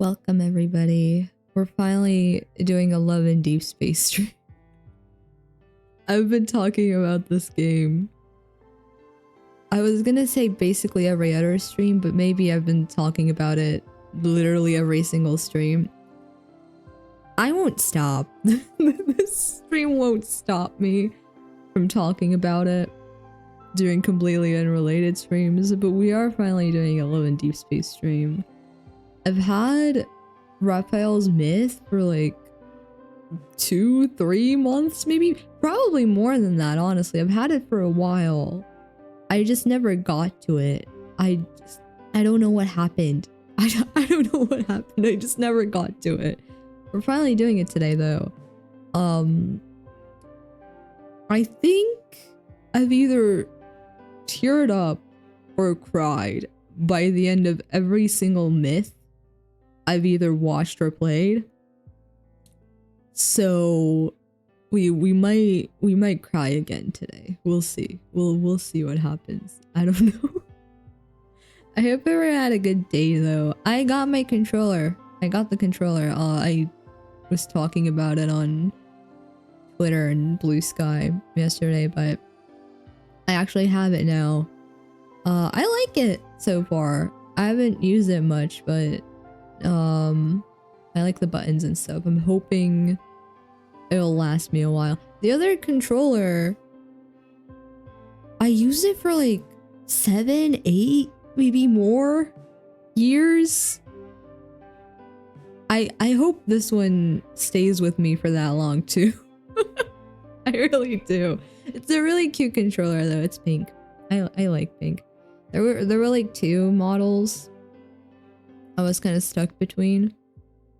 Welcome everybody. We're finally doing a Love and Deep Space stream. I've been talking about this game. I was gonna say basically every other stream, but maybe I've been talking about it literally every single stream. I won't stop. This stream won't stop me from talking about it during completely unrelated streams, but we are finally doing a Love and Deep Space stream. I've had Raphael's Myth for like 2-3 months, maybe, probably more than that, honestly. I've had it for a while. I just never got to it. I don't know what happened. I don't know what happened. I just never got to it. We're finally doing it today though. I think I've either teared up or cried by the end of every single myth I've either watched or played. So we might cry again today. We'll see. We'll see what happens. I don't know. I hope everyone had a good day though. I got my controller. I got the controller. I was talking about it on Twitter and Blue Sky yesterday, but I actually have it now. I like it so far. I haven't used it much, but I like the buttons and stuff. I'm hoping it'll last me a while. The other controller, I used it for like 7, 8, maybe more years. I hope this one stays with me for that long too. I really do. It's a really cute controller though. It's pink. I like pink. There were like 2 models I was kind of stuck between.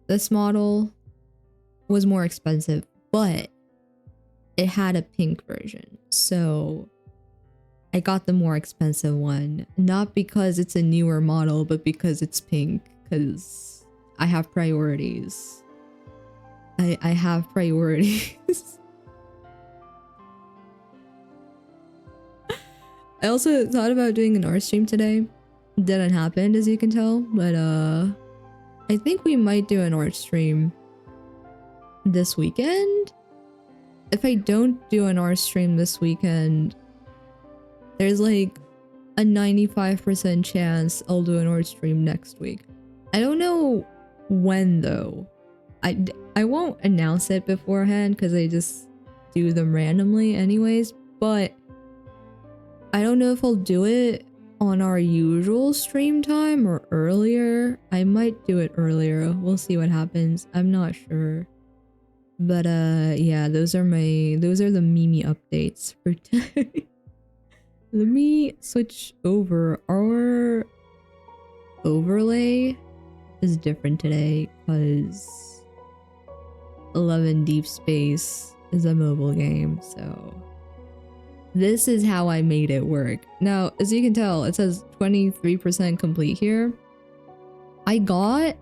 This model was more expensive, but it had a pink version. So I got the more expensive one. Not because it's a newer model, but because it's pink. Because I have priorities. I have priorities. I also thought about doing an art stream today. Didn't happen, as you can tell, but I think we might do an art stream this weekend. If I don't do an art stream this weekend, there's like a 95% chance I'll do an art stream next week. I don't know when though. I won't announce it beforehand because I just do them randomly anyways, but I don't know if I'll do it on our usual stream time or earlier. I might do it earlier. We'll see what happens. I'm not sure. But yeah, those are the Mimi updates for today. Let me switch over. Our overlay is different today because 11 Deep Space is a mobile game, so this is how I made it work. Now, as you can tell, it says 23% complete here. I got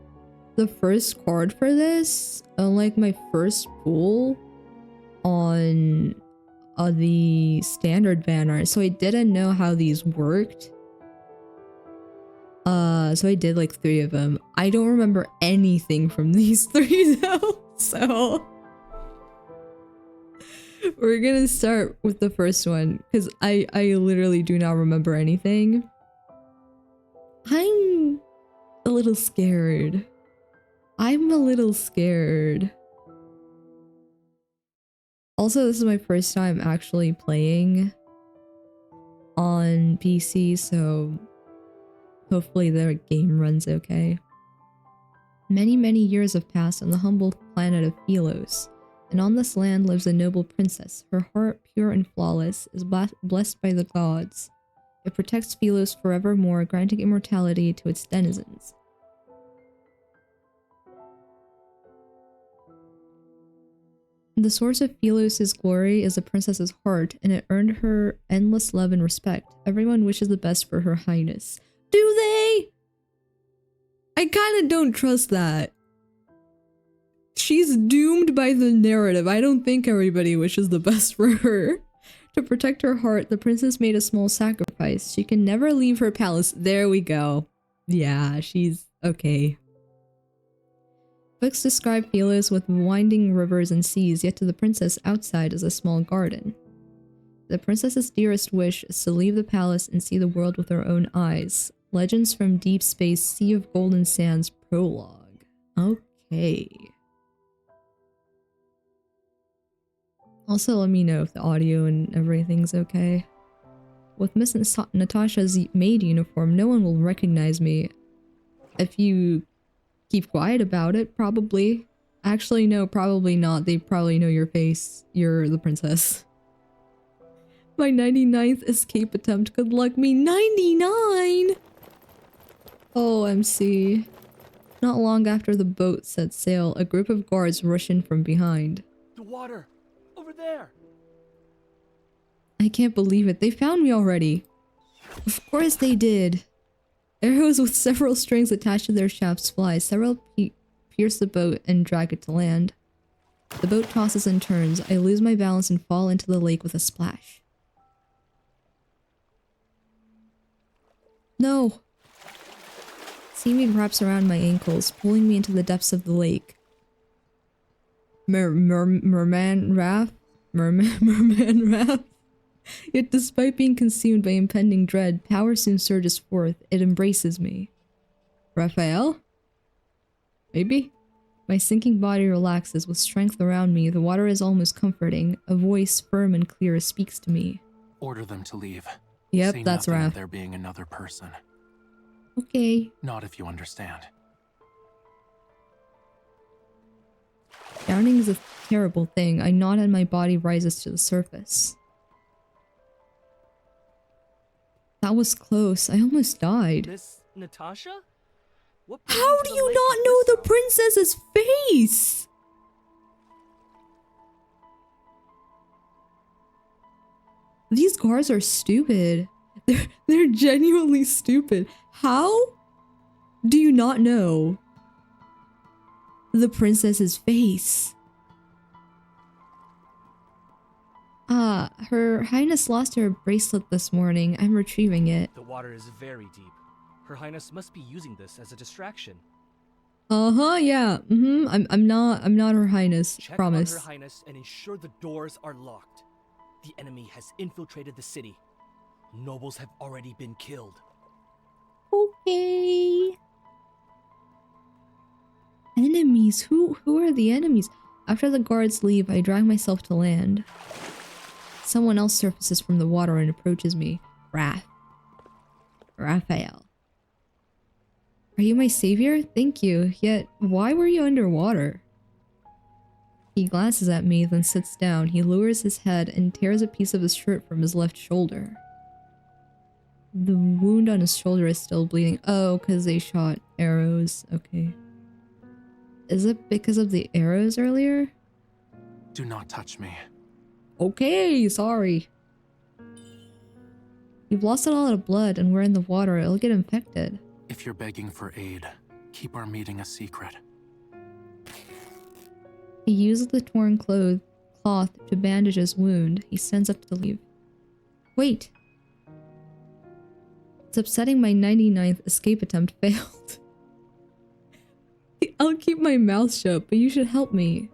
the first card for this on like my first pull on the standard banner, so I didn't know how these worked. So I did like 3 of them. I don't remember anything from these 3 though, so we're gonna start with the first one because I literally do not remember anything. I'm a little scared. Also, this is my first time actually playing on PC, so hopefully the game runs okay. Many, many years have passed on the humble planet of Philos, and on this land lives a noble princess. Her heart, pure and flawless, is blessed by the gods. It protects Philos forevermore, granting immortality to its denizens. The source of Philos' glory is the princess's heart, and it earned her endless love and respect. Everyone wishes the best for her highness. Do they? I kinda don't trust that. She's doomed by the narrative. I don't think everybody wishes the best for her. To protect her heart, the princess made a small sacrifice. She can never leave her palace. There we go. Yeah, she's okay. Books describe Helios with winding rivers and seas, yet to the princess outside is a small garden. The princess's dearest wish is to leave the palace and see the world with her own eyes. Legends from Deep Space, Sea of Golden Sands prologue. Okay. Also, let me know if the audio and everything's okay. With Miss Natasha's maid uniform, no one will recognize me. If you keep quiet about it, probably. Actually, no, probably not. They probably know your face. You're the princess. My 99th escape attempt. Good luck me. 99! OMC. Not long after the boat set sail, a group of guards rush in from behind. The water! Over there! I can't believe it. They found me already. Of course they did. Arrows with several strings attached to their shafts fly. Several pierce the boat and drag it to land. The boat tosses and turns. I lose my balance and fall into the lake with a splash. No! Seaweed wraps around my ankles, pulling me into the depths of the lake. Merman raft? Merman raft? Yet despite being consumed by impending dread, power soon surges forth. It embraces me. Raphael? Maybe? My sinking body relaxes with strength around me. The water is almost comforting. A voice, firm and clear, speaks to me. Order them to leave. Yep, Say that's nothing Raph. of there being another person. Okay. Not if you understand. Drowning is a terrible thing. I nod and my body rises to the surface. That was close. I almost died. Miss Natasha? How do you not know the princess's face? These guards are stupid. They're genuinely stupid. How do you not know the princess's face? Her Highness lost her bracelet this morning. I'm retrieving it. The water is very deep. Her Highness must be using this as a distraction. Yeah. I'm not Her Highness. Check Promise. on Her Highness and ensure the doors are locked. The enemy has infiltrated the city. Nobles have already been killed. Okay. Enemies? Who are the enemies? After the guards leave, I drag myself to land. Someone else surfaces from the water and approaches me. Raphael. Are you my savior? Thank you. Yet, why were you underwater? He glances at me, then sits down. He lowers his head and tears a piece of his shirt from his left shoulder. The wound on his shoulder is still bleeding. Oh, because they shot arrows. Okay. Is it because of the arrows earlier? Do not touch me. Okay, sorry. You've lost a lot of blood and we're in the water. It'll get infected. If you're begging for aid, keep our meeting a secret. He uses the torn cloth to bandage his wound. He stands up to leave. Wait. It's upsetting my 99th escape attempt failed. I'll keep my mouth shut, but you should help me.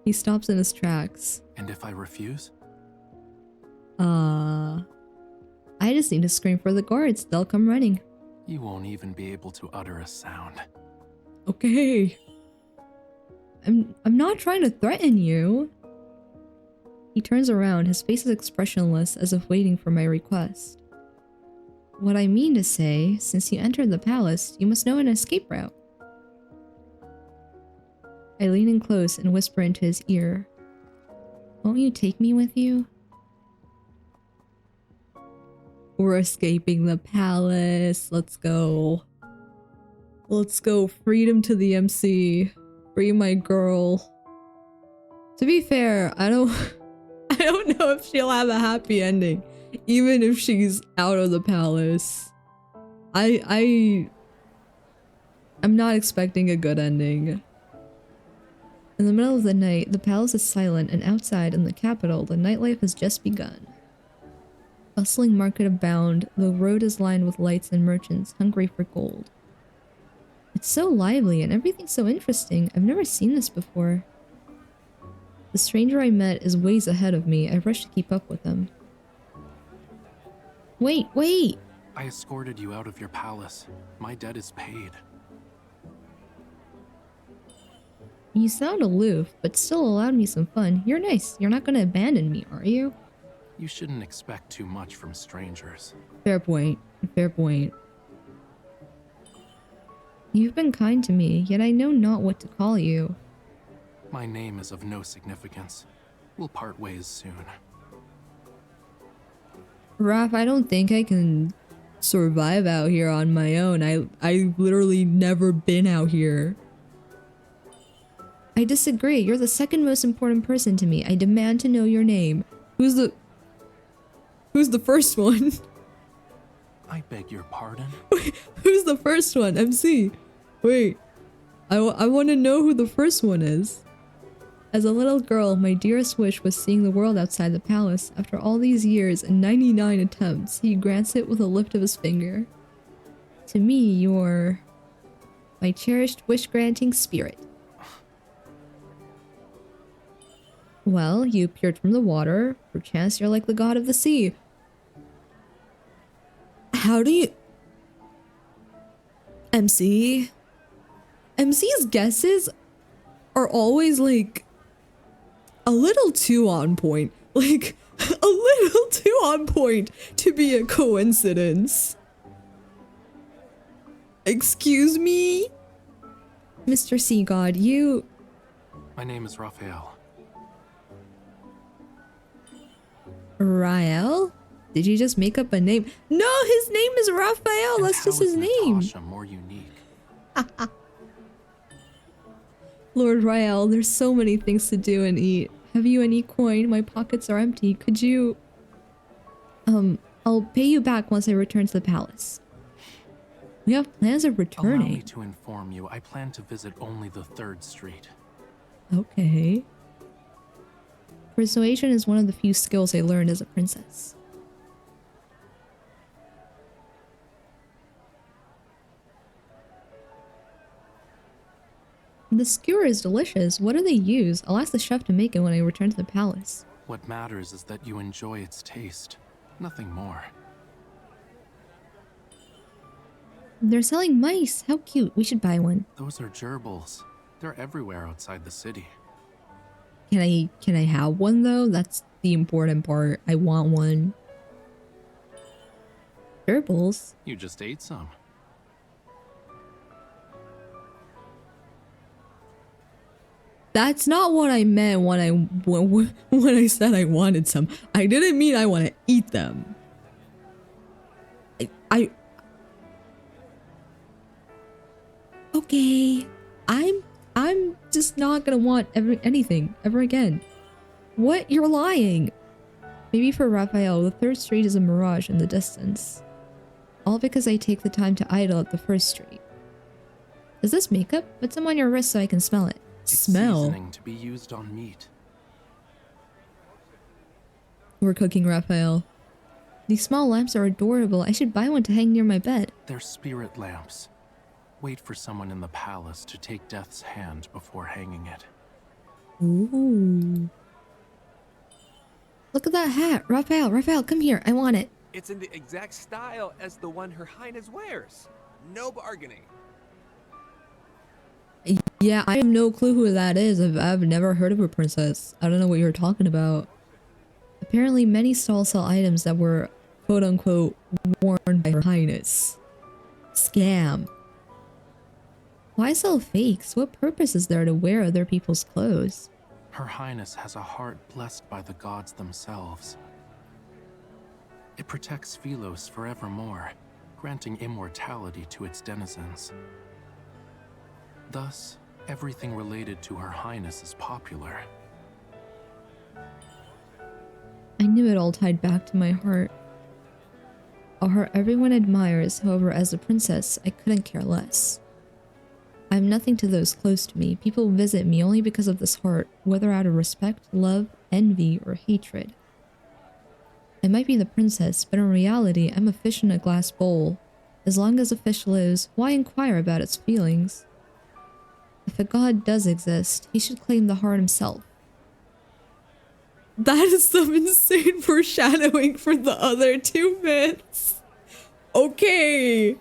He stops in his tracks. And if I refuse? I just need to scream for the guards. They'll come running. You won't even be able to utter a sound. Okay. I'm not trying to threaten you. He turns around. His face is expressionless, as if waiting for my request. What I mean to say, since you entered the palace, you must know an escape route. I lean in close and whisper into his ear. Won't you take me with you? We're escaping the palace. Let's go. Let's go. Freedom to the MC. Free my girl. To be fair, I don't know if she'll have a happy ending. Even if she's out of the palace. I'm not expecting a good ending. In the middle of the night, the palace is silent, and outside in the capital, the nightlife has just begun. Bustling market abound, the road is lined with lights and merchants hungry for gold. It's It's so lively and everything's so interesting. I've never seen this before. The stranger I met is ways ahead of me. I rush to keep up with him. Wait, wait! I escorted you out of your palace. My debt is paid. You sound aloof, but still allowed me some fun. You're nice. You're not gonna abandon me, are you? You shouldn't expect too much from strangers. Fair point. Fair point. You've been kind to me, yet I know not what to call you. My name is of no significance. We'll part ways soon. Raph, I don't think I can survive out here on my own. I literally never been out here. I disagree. You're the second most important person to me. I demand to know your name. Who's the first one? I beg your pardon? Who's the first one? MC. Wait. I want to know who the first one is. As a little girl, my dearest wish was seeing the world outside the palace. After all these years and 99 attempts, he grants it with a lift of his finger. To me, you're my cherished wish-granting spirit. Well, you appeared from the water. Perchance you're like the god of the sea. How do you... MC? MC's guesses are always like a little too on point. Like a little too on point to be a coincidence. Excuse me? Mr. Sea God, you... My name is Raphael. Rael? Did you just make up a name? No, his name is Raphael. And That's just how his is name. Natasha more unique? Lord Rael, there's so many things to do and eat. Have you any coin? My pockets are empty. Could you... I'll pay you back once I return to the palace. We have plans of returning. Allow me to inform you, I plan to visit only the 3rd Street. Okay. Persuasion is one of the few skills I learned as a princess. The skewer is delicious. What do they use? I'll ask the chef to make it when I return to the palace. What matters is that you enjoy its taste. Nothing more. They're selling mice. How cute. We should buy one. Those are gerbils. They're everywhere outside the city. Can I have one though? That's the important part. I want one. Gerbils? You just ate some. That's not what I meant when I said I wanted some. I didn't mean I want to eat them. Okay. I'm just not gonna want anything ever again. What? You're lying. Maybe for Raphael, the 3rd Street is a mirage in the distance. All because I take the time to idle at the 1st Street. Is this makeup? Put some on your wrist so I can smell it. Smell. Seasoning to be used on meat. We're cooking, Raphael. These small lamps are adorable. I should buy one to hang near my bed. They're spirit lamps. Wait for someone in the palace to take Death's hand before hanging it. Ooh. Look at that hat. Raphael, come here. I want it. It's in the exact style as the one Her Highness wears. No bargaining. Yeah, I have no clue who that is. I've never heard of a princess. I don't know what you're talking about. Apparently, many stalls sell items that were quote-unquote worn by Her Highness. Scam. Why sell fakes? What purpose is there to wear other people's clothes? Her Highness has a heart blessed by the gods themselves. It protects Philos forevermore, granting immortality to its denizens. Thus, everything related to Her Highness is popular. I knew it all tied back to my heart. A heart everyone admires, however, as a princess, I couldn't care less. I am nothing to those close to me. People visit me only because of this heart, whether out of respect, love, envy, or hatred. I might be the princess, but in reality, I'm a fish in a glass bowl. As long as a fish lives, why inquire about its feelings? If a god does exist, he should claim the heart himself. That is some insane foreshadowing for the other two myths. Okay.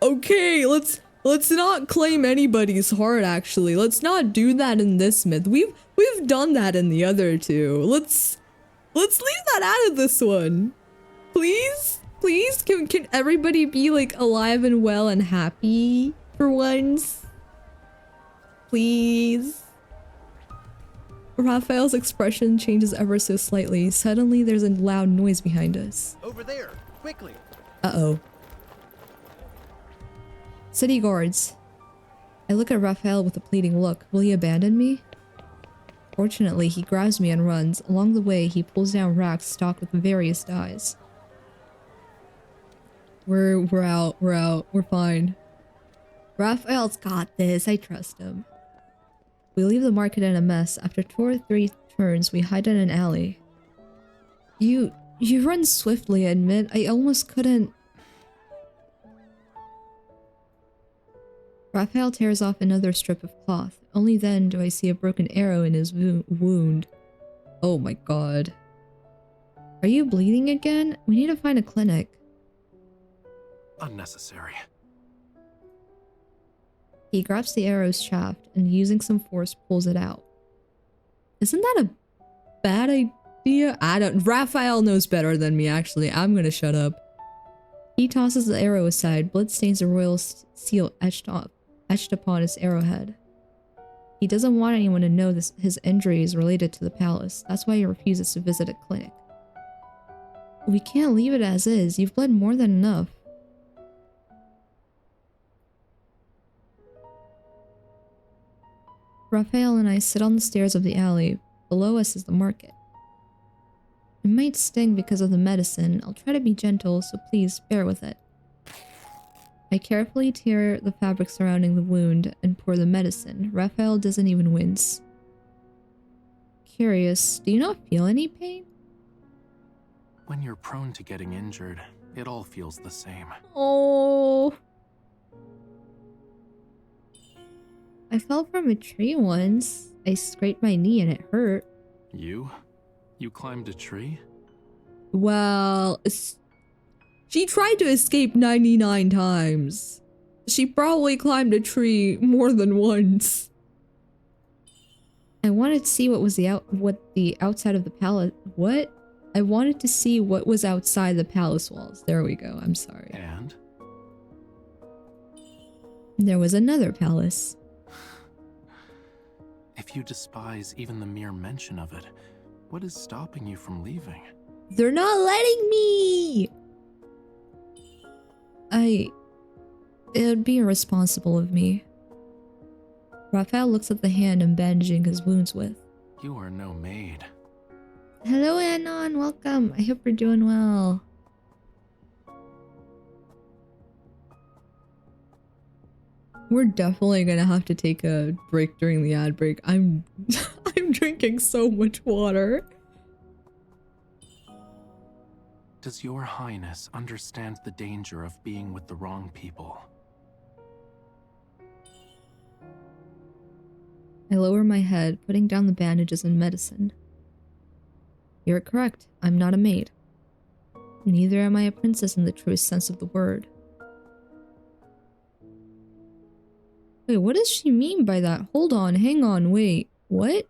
Okay, let's not claim anybody's heart actually. Let's not do that in this myth. We've done that in the other two. Let's leave that out of this one. Please? Please? Can everybody be like alive and well and happy for once? Please? Raphael's expression changes ever so slightly. Suddenly there's a loud noise behind us. Over there, quickly. Uh-oh. City guards. I look at Raphael with a pleading look. Will he abandon me? Fortunately, he grabs me and runs. Along the way, he pulls down racks stocked with various dyes. We're out. We're fine. Raphael's got this. I trust him. We leave the market in a mess. After 2 or 3 turns, we hide in an alley. You run swiftly, I admit. I almost couldn't. Raphael tears off another strip of cloth. Only then do I see a broken arrow in his wound. Oh my god. Are you bleeding again? We need to find a clinic. Unnecessary. He grabs the arrow's shaft and using some force pulls it out. Isn't that a bad idea? Raphael knows better than me actually. I'm gonna shut up. He tosses the arrow aside. Blood stains the royal seal etched upon his arrowhead. He doesn't want anyone to know his injury is related to the palace. That's why he refuses to visit a clinic. We can't leave it as is. You've bled more than enough. Raphael and I sit on the stairs of the alley. Below us is the market. It might sting because of the medicine. I'll try to be gentle, so please bear with it. I carefully tear the fabric surrounding the wound and pour the medicine. Raphael doesn't even wince. Curious, do you not feel any pain? When you're prone to getting injured, it all feels the same. Oh. I fell from a tree once. I scraped my knee and it hurt. You? You climbed a tree? Well, she tried to escape 99 times. She probably climbed a tree more than once. I wanted to see what the outside of the palace. What? I wanted to see what was outside the palace walls. There we go. I'm sorry. And? There was another palace. If you despise even the mere mention of it, what is stopping you from leaving? They're not letting me! It would be irresponsible of me. Raphael looks at the hand I'm bandaging his wounds with. You are no maid. Hello, Anon. Welcome. I hope you're doing well. We're definitely gonna have to take a break during the ad break. I'm drinking so much water. Does your highness understand the danger of being with the wrong people? I lower my head, putting down the bandages and medicine. You're correct. I'm not a maid. Neither am I a princess in the truest sense of the word. Wait, what does she mean by that? Hold on, hang on, wait. What?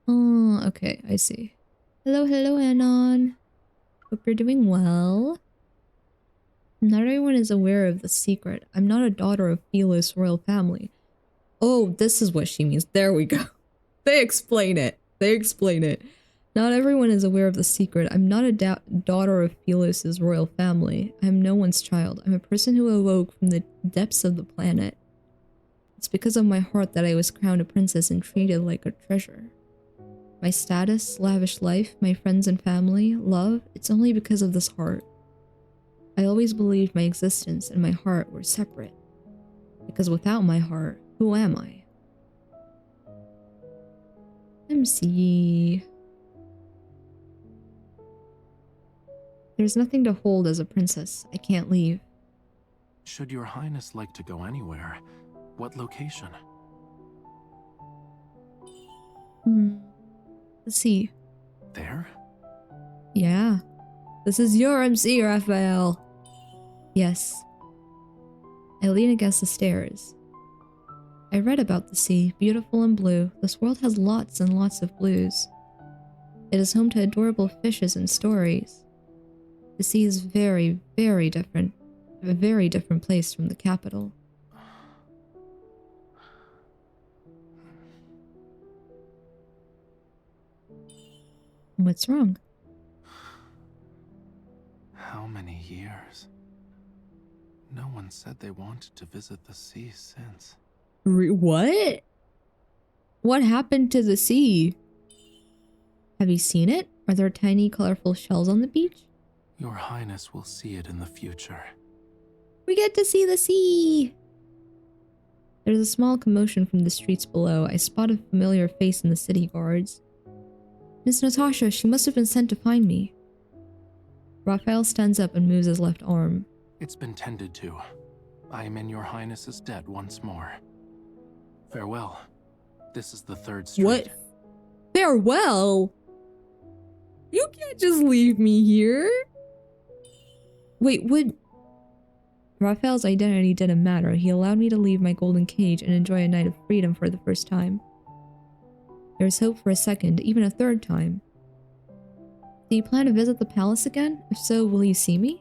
Oh, okay, I see. Hello, Anon. Hope you're doing well. Not everyone is aware of the secret. I'm not a daughter of Philos royal family. Oh, this is what she means. There we go. They explain it. Not everyone is aware of the secret. I'm not a daughter of Philos' royal family. I'm no one's child. I'm a person who awoke from the depths of the planet. It's because of my heart that I was crowned a princess and treated like a treasure. My status, lavish life, my friends and family, love, it's only because of this heart. I always believed my existence and my heart were separate. Because without my heart, who am I? MC. There's nothing to hold as a princess. I can't leave. Should your highness like to go anywhere, what location? Let's see. There? Yeah. This is your MC, Raphael. Yes. I lean against the stairs. I read about the sea, beautiful and blue. This world has lots and lots of blues. It is home to adorable fishes and stories. The sea is very, very different. A very different place from the capital. What's wrong? How many years? No one said they wanted to visit the sea since. What? What happened to the sea? Have you seen it? Are there tiny, colorful shells on the beach? Your highness will see it in the future. We get to see the sea! There's a small commotion from the streets below. I spot a familiar face in the city guards. Miss Natasha, she must have been sent to find me. Raphael stands up and moves his left arm. It's been tended to. I am in your highness's debt once more. Farewell. This is the 3rd street. What? Farewell? You can't just leave me here. Wait, would... Raphael's identity didn't matter. He allowed me to leave my golden cage and enjoy a night of freedom for the first time. There was hope for a second, even a third time. Do you plan to visit the palace again? If so, will you see me?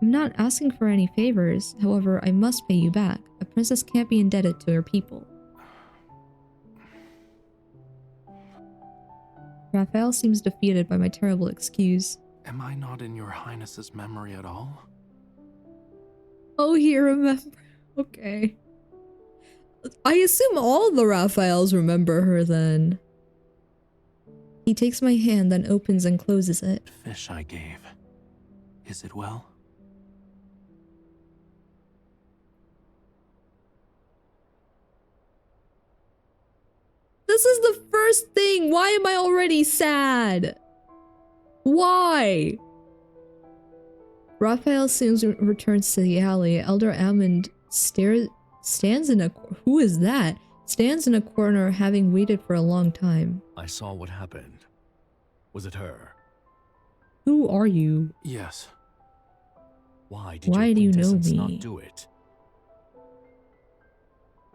I'm not asking for any favors, however, I must pay you back. A princess can't be indebted to her people. Raphael seems defeated by my terrible excuse. Am I not in your highness's memory at all? Oh, he remember. Okay. I assume all the Raphaels remember her then. He takes my hand, then opens and closes it. Fish I gave. Is it well? This is the first thing. Why am I already sad? Why? Raphael soon returns to the alley. Elder Ammon stands in a... Who is that? Stands in a corner, having waited for a long time. I saw what happened. Was it her? Who are you? Yes. Why did Why your do you know quintessence me? not do it?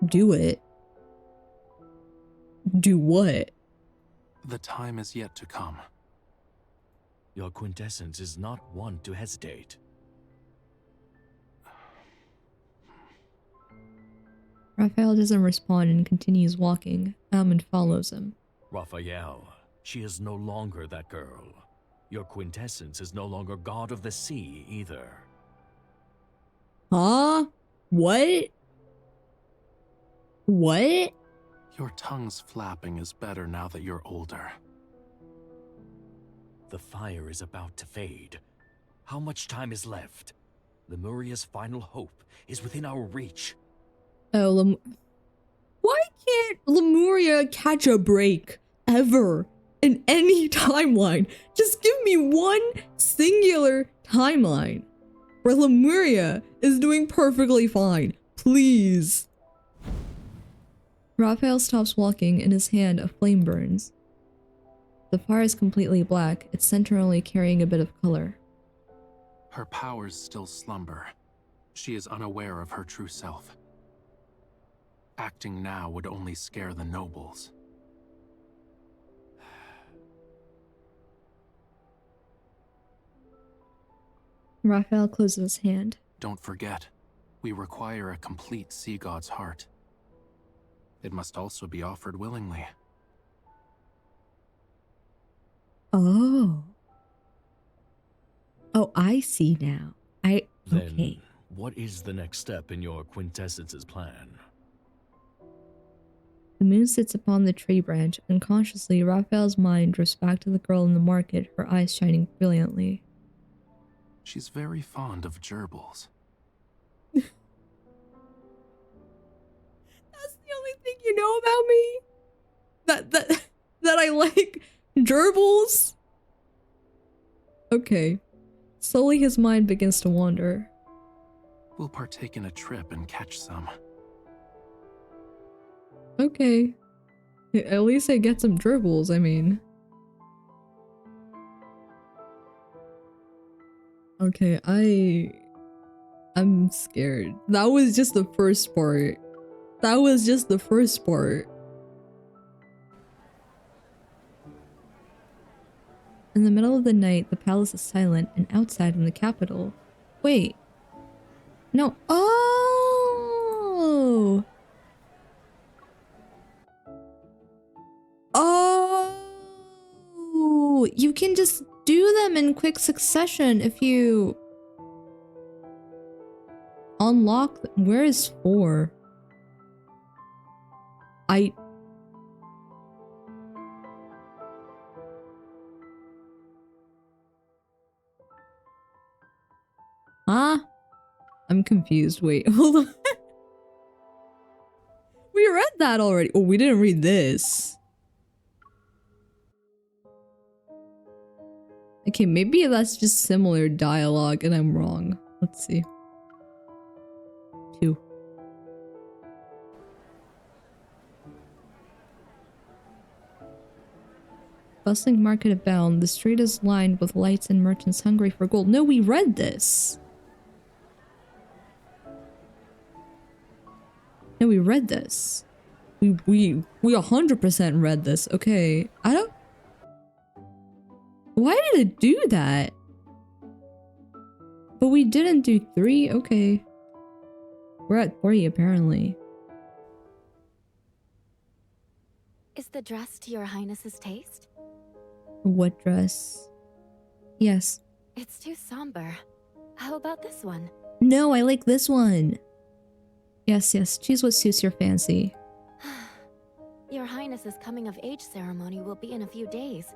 Do it? Do what? The time is yet to come. Your quintessence is not one to hesitate. Raphael doesn't respond and continues walking. Ammon follows him. Raphael, she is no longer that girl. Your quintessence is no longer god of the sea either. Huh? What? What? Your tongue's flapping is better now that you're older. The fire is about to fade. How much time is left? Lemuria's final hope is within our reach. Oh, why can't Lemuria catch a break ever in any timeline? Just give me one singular timeline where Lemuria is doing perfectly fine, please. Raphael stops walking. In his hand, a flame burns. The fire is completely black, its center only carrying a bit of color. Her powers still slumber. She is unaware of her true self. Acting now would only scare the nobles. Raphael closes his hand. Don't forget, we require a complete sea god's heart. It must also be offered willingly. Oh. Oh, I see now. Okay. Then, what is the next step in your quintessence's plan? The moon sits upon the tree branch. Unconsciously, Raphael's mind drifts back to the girl in the market, her eyes shining brilliantly. She's very fond of gerbils. That's the only thing you know about me? that I like gerbils? Okay. Slowly his mind begins to wander. We'll partake in a trip and catch some. Okay. At least I get some gerbils, I mean. Okay, I'm scared. That was just the first part. That was just the first part. In the middle of the night, the palace is silent, and outside in the capital. Wait. No. Oh! Oh! You can just do them in quick succession if you unlock. Where is 4? Huh? I'm confused. Wait, hold on. We read that already. Oh, we didn't read this. Okay, maybe that's just similar dialogue and I'm wrong. Let's see. 2. Bustling market abound. The street is lined with lights and merchants hungry for gold. No, we read this. No, we read this. We 100% read this. Okay, I don't. Why did it do that? But we didn't do 3. Okay, we're at 3 apparently. Is the dress to your highness's taste? What dress? Yes. It's too somber. How about this one? No, I like this one. Yes, yes, choose what suits your fancy. Your highness's coming of age ceremony will be in a few days.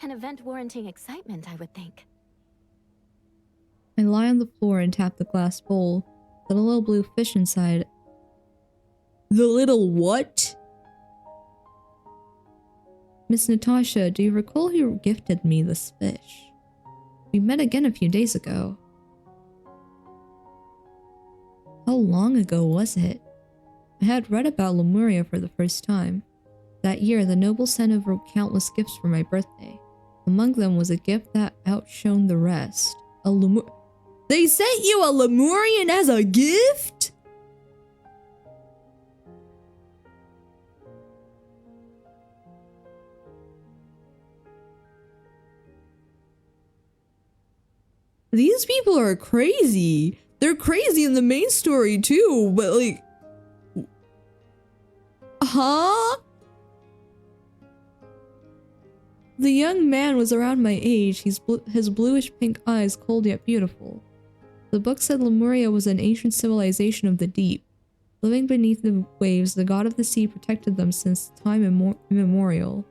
An event warranting excitement, I would think. I lie on the floor and tap the glass bowl. The little blue fish inside. The little what? Miss Natasha, do you recall who gifted me this fish? We met again a few days ago. How long ago was it? I had read about Lemuria for the first time. That year, the nobles sent over countless gifts for my birthday. Among them was a gift that outshone the rest. They sent you a Lemurian as a gift? These people are crazy. They're crazy in the main story too, but like... Huh? The young man was around my age, his bluish-pink eyes cold yet beautiful. The book said Lemuria was an ancient civilization of the deep. Living beneath the waves, the god of the sea protected them since time immemorial.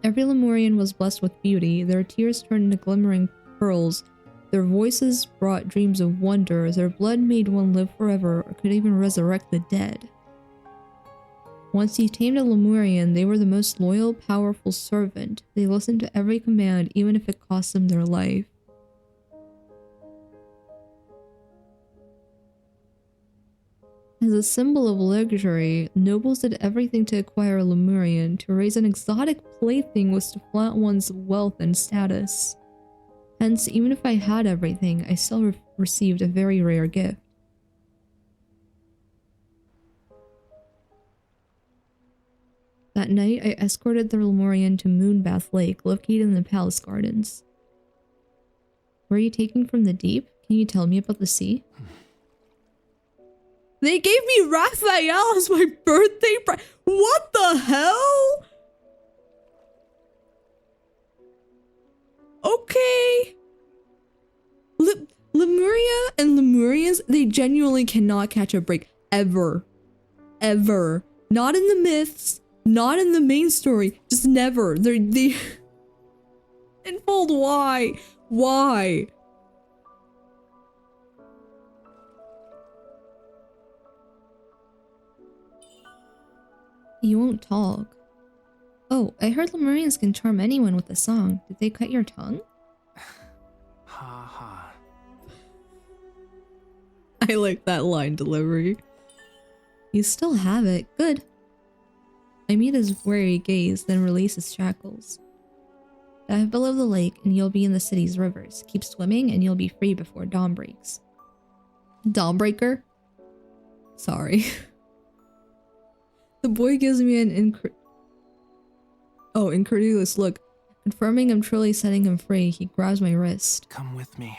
Every Lemurian was blessed with beauty, their tears turned into glimmering pearls, their voices brought dreams of wonder, their blood made one live forever or could even resurrect the dead. Once you tamed a Lemurian, they were the most loyal, powerful servant. They listened to every command, even if it cost them their life. As a symbol of luxury, nobles did everything to acquire a Lemurian. To raise an exotic plaything was to flaunt one's wealth and status. Hence, even if I had everything, I still received a very rare gift. That night, I escorted the Lemurian to Moonbath Lake, located in the palace gardens. Were you taken from the deep? Can you tell me about the sea? They gave me Raphael as my birthday present. What the hell? Okay. Lemuria and Lemurians, they genuinely cannot catch a break. Ever. Ever. Not in the myths. Not in the main story. Just never. They... Infold, why? Why? You won't talk. Oh, I heard Lemurians can charm anyone with a song. Did they cut your tongue? Ha ha. I like that line delivery. You still have it. Good. I meet his wary gaze, then release his shackles. Dive below the lake and you'll be in the city's rivers. Keep swimming and you'll be free before dawn breaks. Dawnbreaker? Sorry. The boy gives me an incredulous look. Confirming I'm truly setting him free, he grabs my wrist. Come with me.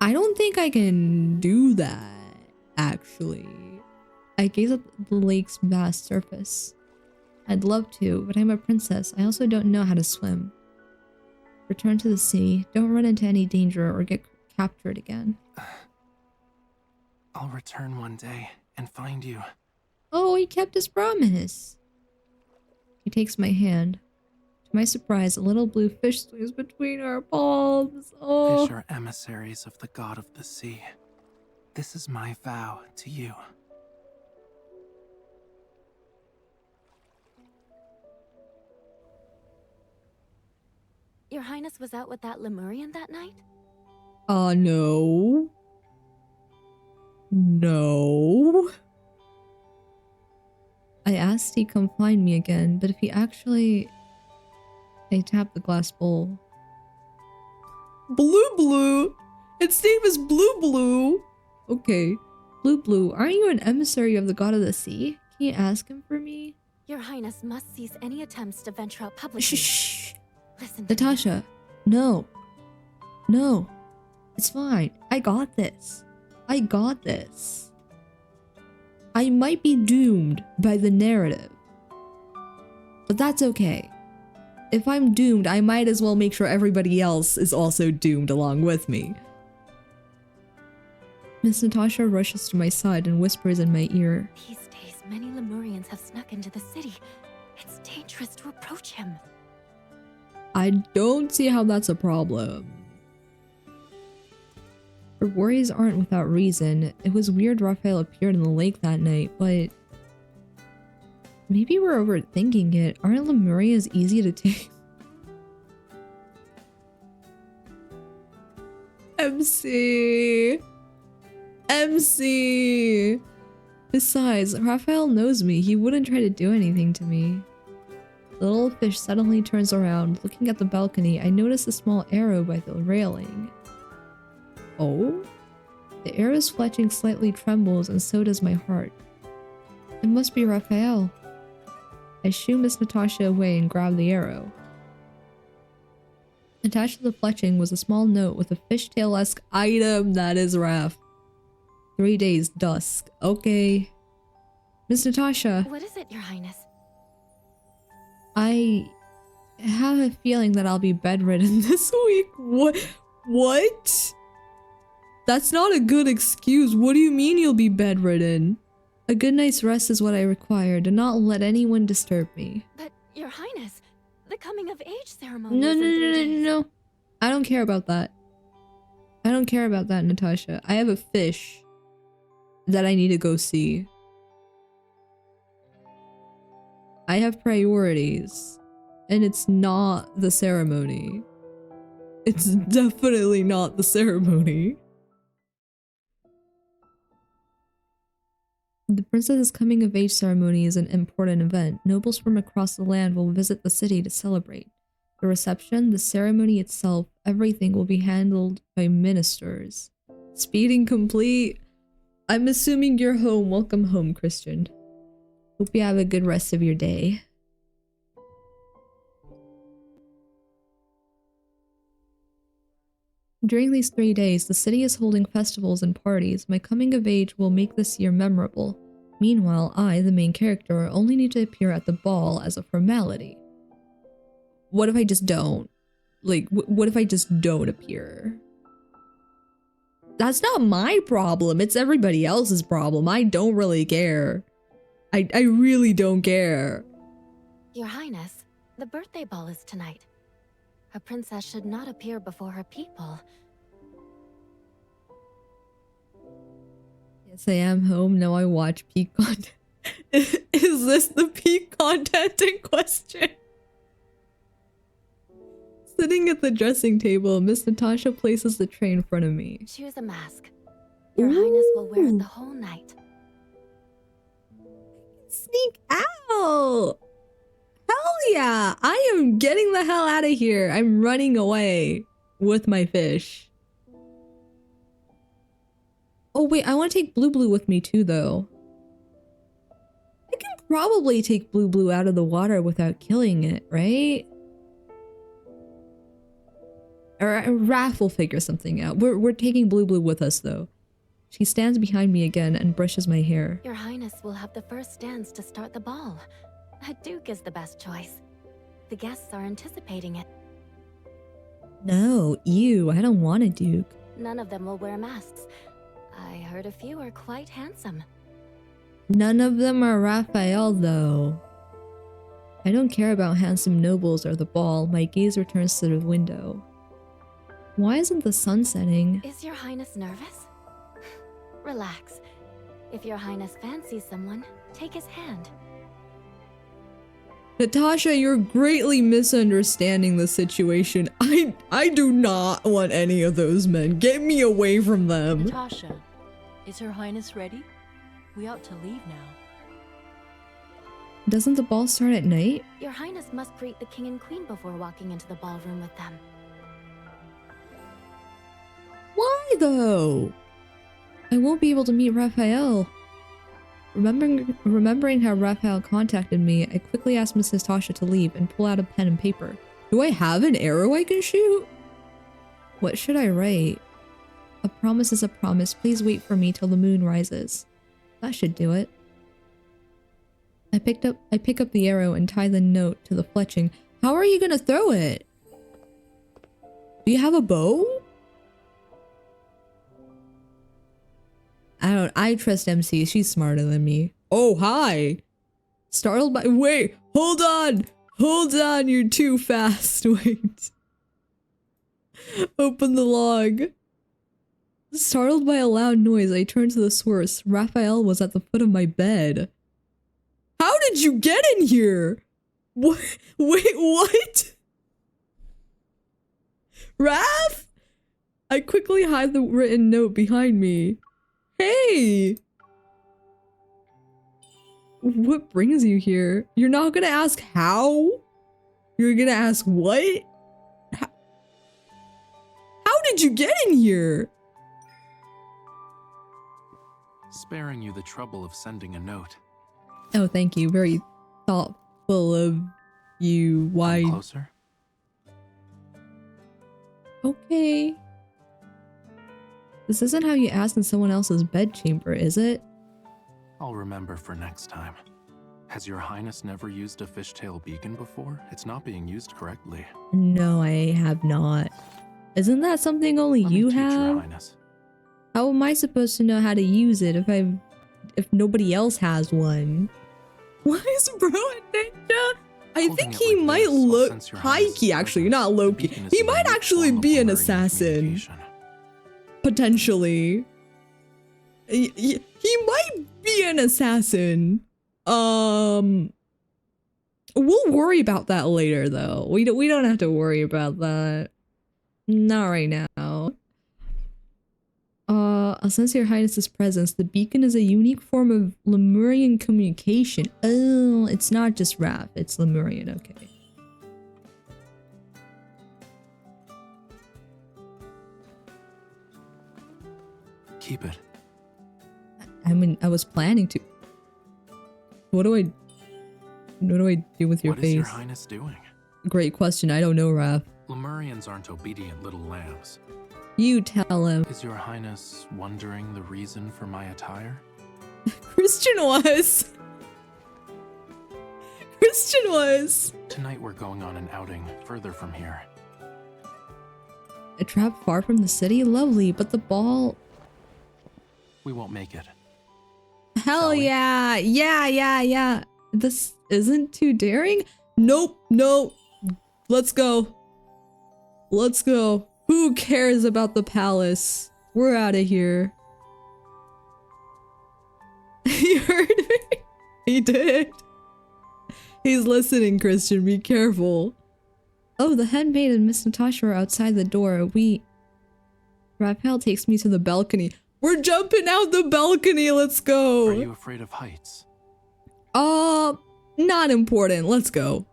I don't think I can do that, actually. I gaze at the lake's vast surface. I'd love to, but I'm a princess. I also don't know how to swim. Return to the sea. Don't run into any danger or get captured again. I'll return one day and find you. Oh, he kept his promise. He takes my hand. To my surprise, a little blue fish swims between our palms. Oh. Fish are emissaries of the god of the sea. This is my vow to you. Your Highness was out with that Lemurian that night? No. No. I asked he come find me again, but if he actually... I tapped the glass bowl. Blue. Its name is Blue. Okay. Blue, aren't you an emissary of the god of the sea? Can you ask him for me? Your Highness must cease any attempts to venture out publicly. Shh. Listen to me. Natasha. No. It's fine. I got this. I might be doomed by the narrative. But that's okay. If I'm doomed, I might as well make sure everybody else is also doomed along with me. Miss Natasha rushes to my side and whispers in my ear. These days, many Lemurians have snuck into the city. It's dangerous to approach him. I don't see how that's a problem. Her worries aren't without reason. It was weird Raphael appeared in the lake that night, but... maybe we're overthinking it. Aren't Lemurians easy to take? MC! Besides, Raphael knows me. He wouldn't try to do anything to me. The little fish suddenly turns around. Looking at the balcony, I notice a small arrow by the railing. Oh? The arrow's fletching slightly trembles, and so does my heart. It must be Raphael. I shoo Miss Natasha away and grab the arrow. Attached to the fletching was a small note with a fishtail-esque item that is Raph. 3 days dusk. Okay. Miss Natasha. What is it, Your Highness? I have a feeling that I'll be bedridden this week. What? That's not a good excuse. What do you mean you'll be bedridden? A good night's rest is what I require. Do not let anyone disturb me. But, Your Highness, the coming of age ceremony No. I don't care about that. Natasha. I have a fish that I need to go see. I have priorities. And it's not the ceremony. It's definitely not the ceremony. The princess's coming of age ceremony is an important event. Nobles from across the land will visit the city to celebrate. The reception, the ceremony itself, everything will be handled by ministers. Speeding complete. I'm assuming you're home. Welcome home, Christian. Hope you have a good rest of your day. During these 3 days, the city is holding festivals and parties. My coming of age will make this year memorable. Meanwhile, I, the main character, only need to appear at the ball as a formality. What if I just don't? Like, what if I just don't appear? That's not my problem. It's everybody else's problem. I don't really care. I really don't care. Your Highness, the birthday ball is tonight. A princess should not appear before her people. Yes, I am home. Now I watch peak content. Is this the peak content in question? Sitting at the dressing table, Miss Natasha places the tray in front of me. Choose a mask. Your Highness will wear it Ooh. the whole night. Sneak out! Hell yeah! I am getting the hell out of here. I'm running away with my fish. Oh wait, I want to take Blue Blue with me too though. I can probably take Blue Blue out of the water without killing it, right? Or Raph will figure something out. We're taking Blue Blue with us though. She stands behind me again and brushes my hair. Your Highness will have the first dance to start the ball. A duke is the best choice. The guests are anticipating it. No, ew, I don't want a duke. None of them will wear masks. I heard a few are quite handsome. None of them are Raphael though. I don't care about handsome nobles or the ball. My gaze returns to the window. Why isn't the sun setting? Is your Highness nervous? Relax. If your Highness fancies someone, take his hand. Natasha, you're greatly misunderstanding the situation. I do not want any of those men. Get me away from them. Natasha, is Her Highness ready? We ought to leave now. Doesn't the ball start at night? Your Highness must greet the King and Queen before walking into the ballroom with them. Why though? I won't be able to meet Raphael. Remembering how Raphael contacted me, I quickly asked Miss Natasha to leave and pull out a pen and paper. Do I have an arrow I can shoot? What should I write? A promise is a promise. Please wait for me till the moon rises. That should do it. I pick up the arrow and tie the note to the fletching. How are you gonna throw it? Do you have a bow? I trust MC. She's smarter than me. Oh, hi. Startled by— wait, hold on. Hold on, you're too fast. Wait. Open the log. Startled by a loud noise, I turned to the source. Raphael was at the foot of my bed. How did you get in here? What? Wait, what? Raph? I quickly hide the written note behind me. Hey! What brings you here? You're not gonna ask how? You're gonna ask what? How did you get in here? Sparing you the trouble of sending a note. Oh, thank you. Very thoughtful of you. Why? Come closer? Okay. This isn't how you ask in someone else's bedchamber, is it? I'll remember for next time. Has your Highness never used a fishtail beacon before? It's not being used correctly. No, I have not. Isn't that something only Let me you teach Your have? Highness. How am I supposed to know how to use it if nobody else has one? Why is bro a ninja? I Holding think it he like might this will look sense your high Highness's key actually, presence. not The low key. beacon is He a might unique actually form of be an Lemurian assassin. communication. Potentially. He might be an assassin. We'll worry about that later though. We don't have to worry about that. Not right now. I'll sense your Highness's presence. The beacon is a unique form of Lemurian communication. Oh, it's not just Raph, it's Lemurian, okay. Keep it. I mean, I was planning to. What do I do with your What face? is your Highness doing? Great question. I don't know, Raph. Lemurians aren't obedient little lambs. You tell him. Is your Highness wondering the reason for my attire? Christian was. Christian was. Tonight we're going on an outing further from here. A trap far from the city? Lovely, but the ball. We won't make it. Hell Shall we? yeah. Yeah. This isn't too daring? Nope. Let's go. Who cares about the palace? We're out of here. You heard me? He did. He's listening, Christian. Be careful. Oh, the handmaid and Miss Natasha are outside the door. Raphael takes me to the balcony. We're jumping out the balcony. Let's go. Are you afraid of heights? Not important. Let's go.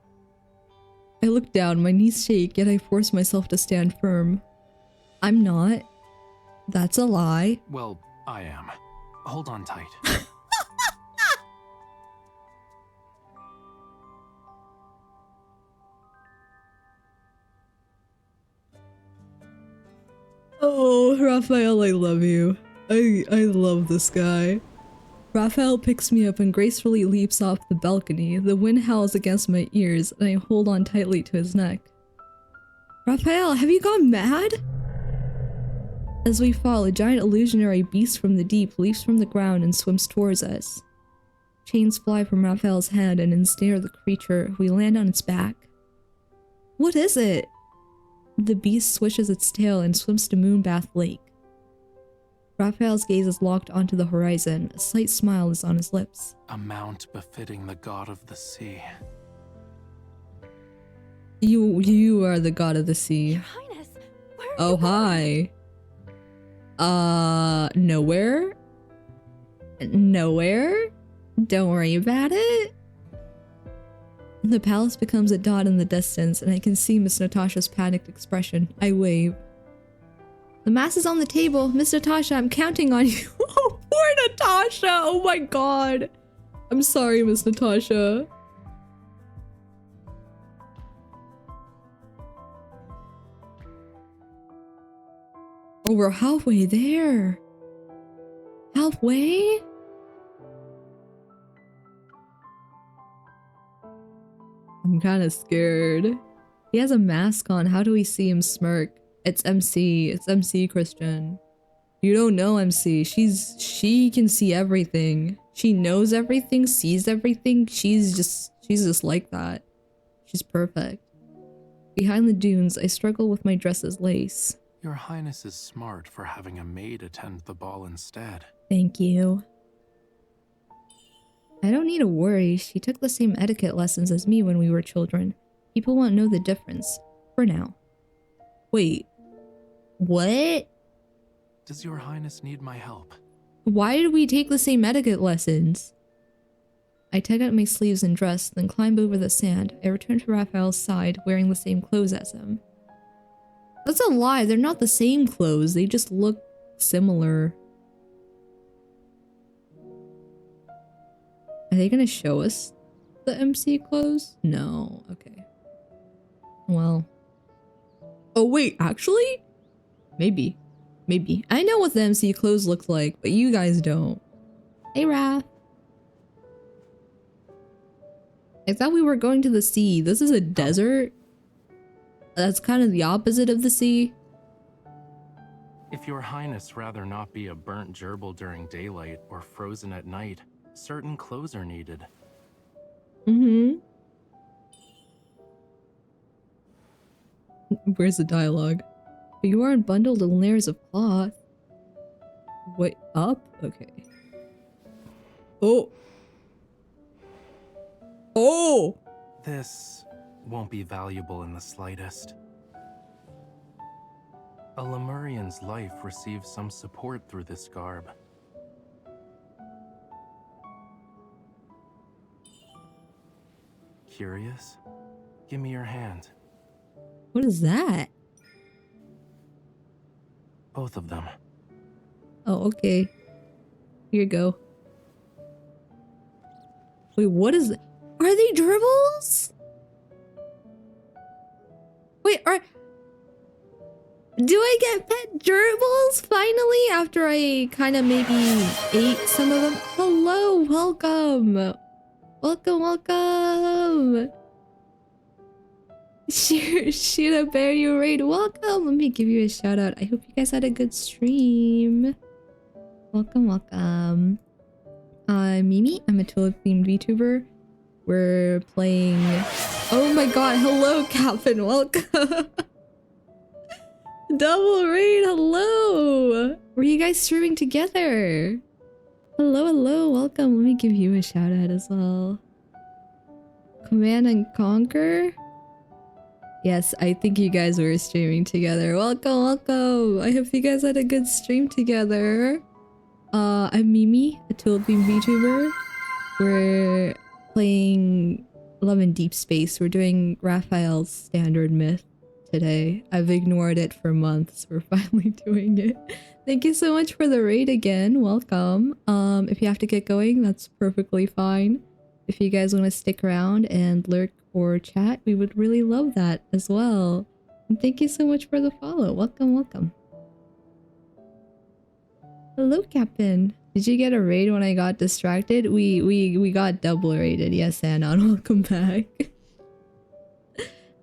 I look down. My knees shake, yet I force myself to stand firm. I'm not. That's a lie. Well, I am. Hold on tight. Oh, Raphael, I love you. I love this guy. Raphael picks me up and gracefully leaps off the balcony. The wind howls against my ears, and I hold on tightly to his neck. Raphael, have you gone mad? As we fall, a giant illusionary beast from the deep leaps from the ground and swims towards us. Chains fly from Raphael's hand and ensnare the creature. We land on its back. What is it? The beast swishes its tail and swims to Moonbath Lake. Raphael's gaze is locked onto the horizon. A slight smile is on his lips. A mount befitting the god of the sea. You are the god of the sea. Your Highness, where are Oh, you hi. Nowhere? Nowhere? Don't worry about it. The palace becomes a dot in the distance, and I can see Miss Natasha's panicked expression. I wave. The mass is on the table. Miss Natasha, I'm counting on you. Oh, poor Natasha. Oh my god. I'm sorry, Miss Natasha. Oh, we're halfway there. Halfway? I'm kind of scared. He has a mask on. How do we see him smirk? It's MC. It's MC, Christian. You don't know MC. She can see everything. She knows everything, sees everything. She's just like that. She's perfect. Behind the dunes, I struggle with my dress's lace. Your Highness is smart for having a maid attend the ball instead. Thank you. I don't need to worry. She took the same etiquette lessons as me when we were children. People won't know the difference. For now. Wait. What? Does your Highness need my help? Why did we take the same etiquette lessons? I tug out my sleeves and dress, then climb over the sand. I return to Raphael's side, wearing the same clothes as him. That's a lie. They're not the same clothes. They just look similar. Are they gonna show us the MC clothes? No. Okay. Well. Oh wait, actually? Maybe. Maybe. I know what the MC clothes look like, but you guys don't. Hey, Raph. I thought we were going to the sea. This is a desert. That's kind of the opposite of the sea. If your Highness rather not be a burnt gerbil during daylight or frozen at night, certain clothes are needed. Mm-hmm. Where's the dialogue? But you aren't bundled in layers of cloth. Wait, up? Okay. Oh. Oh! This won't be valuable in the slightest. A Lemurian's life receives some support through this garb. Curious? Give me your hand. What is that? Both of them. Oh, okay. Here you go. Wait, what is it? Are they gerbils? Wait, do I get pet gerbils finally after I kind of maybe ate some of them? Hello, welcome. Welcome, welcome. Shira Bear, you raid. Welcome. Let me give you a shout out. I hope you guys had a good stream. Welcome, welcome. I'm Mimi. I'm a tulip themed VTuber. We're playing. Oh my god, hello, Captain. Welcome. Double raid, hello. Were you guys streaming together? Hello, hello, welcome. Let me give you a shout out as well. Command and Conquer? Yes, I think you guys were streaming together. Welcome, welcome. I hope you guys had a good stream together. I'm Mimi, a Tulipbeam VTuber. We're playing Love in Deep Space. We're doing Raphael's standard myth today. I've ignored it for months. We're finally doing it. Thank you so much for the raid again. Welcome. If you have to get going, that's perfectly fine. If you guys want to stick around and lurk or chat, we would really love that as well. And thank you so much for the follow. Welcome, welcome. Hello, Captain. Did you get a raid when I got distracted? We got double raided. Yes, Anon. Welcome back.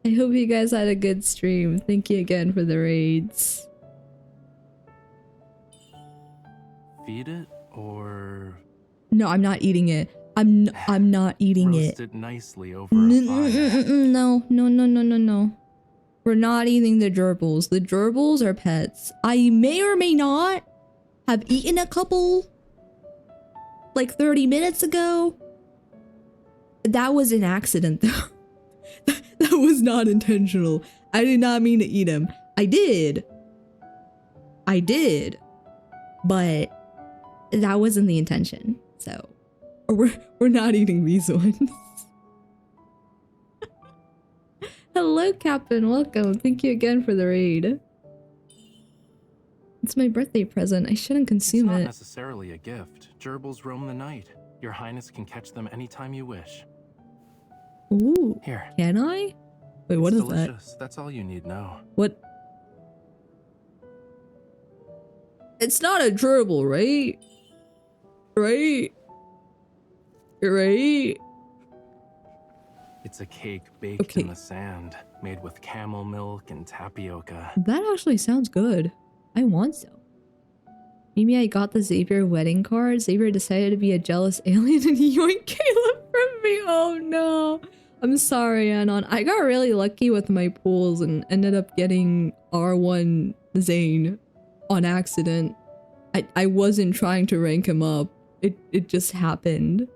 I hope you guys had a good stream. Thank you again for the raids. Feed it or No, I'm not eating it. I'm not eating roast it. it nicely over a fire. No. We're not eating the gerbils. The gerbils are pets. I may or may not have eaten a couple like 30 minutes ago. That was an accident though. That was not intentional. I did not mean to eat them. I did. But that wasn't the intention. So we're not eating these ones. Hello, Captain. Welcome. Thank you again for the raid. It's my birthday present. I shouldn't consume It's not it. necessarily a gift. Gerbils roam the night. Your Highness can catch them anytime you wish. Ooh. Here. Can I? Wait, what It's is that? delicious. That's all you need know. What? It's not a gerbil, right? Right? It's a cake baked Okay. in the sand, made with camel milk and tapioca. That actually sounds good. I want some. Maybe I got the Xavier wedding card. Xavier decided to be a jealous alien and yoinked Caleb from me. Oh no. I'm sorry, Anon. I got really lucky with my pools and ended up getting R1 Zane on accident. I wasn't trying to rank him up. It just happened.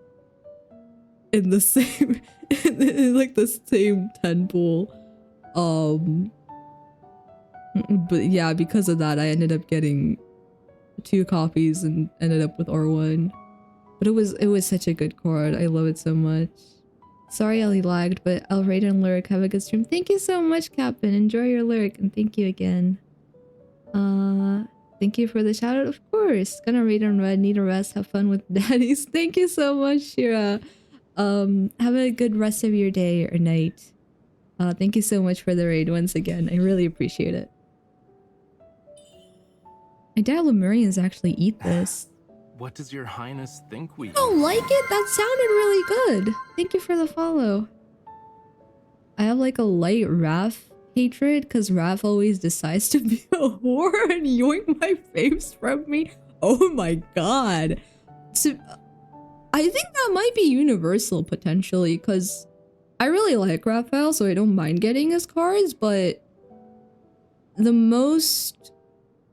In the same in like the same 10 pool. But yeah, because of that I ended up getting 2 copies and ended up with R1. But it was such a good card. I love it so much. Sorry Ellie lagged, but I'll raid and lyric. Have a good stream. Thank you so much, Captain. Enjoy your lyric and thank you again. Thank you for the shout out, of course. Gonna raid and red, need a rest, have fun with daddies. Thank you so much, Shira. Have a good rest of your day or night. Thank you so much for the raid once again. I really appreciate it. I doubt Lemurians actually eat this. What does your Highness think we I don't like it? That sounded really good. Thank you for the follow. I have like a light Raph hatred because Raph always decides to be a whore and yoink my face from me. Oh my god. So, I think that might be universal potentially because I really like Raphael, so I don't mind getting his cards, but the most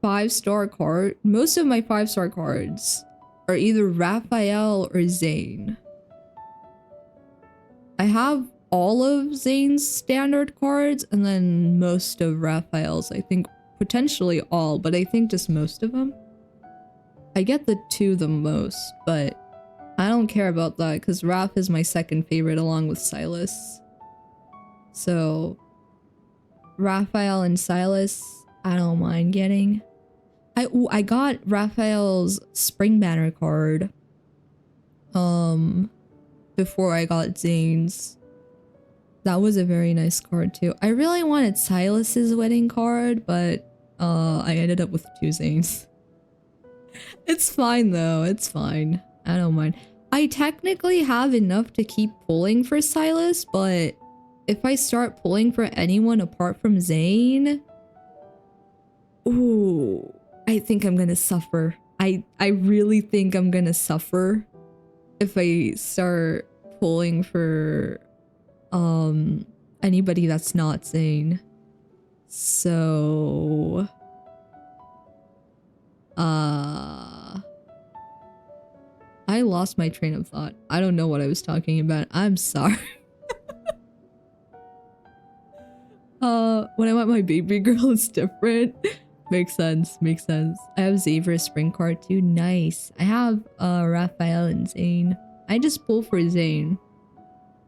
most of my 5-star cards are either Raphael or Zane. I have all of Zane's standard cards and then most of Raphael's. I think potentially all, but I think just most of them. I get the 2 the most, but I don't care about that because Raph is my second favorite along with Silas. So Raphael and Silas, I don't mind getting. I got Raphael's Spring Banner card before I got Zane's. That was a very nice card too. I really wanted Silas's wedding card, but I ended up with 2 Zanes. It's fine though, it's fine. I don't mind. I technically have enough to keep pulling for Silas, but if I start pulling for anyone apart from Zane, ooh, I think I'm gonna suffer. I really think I'm gonna suffer if I start pulling for anybody that's not Zane. So I lost my train of thought. I don't know what I was talking about. I'm sorry. When I want my baby girl, it's different. Makes sense. Makes sense. I have Xavier's spring card too. Nice. I have Raphael and Zane. I just pull for Zane.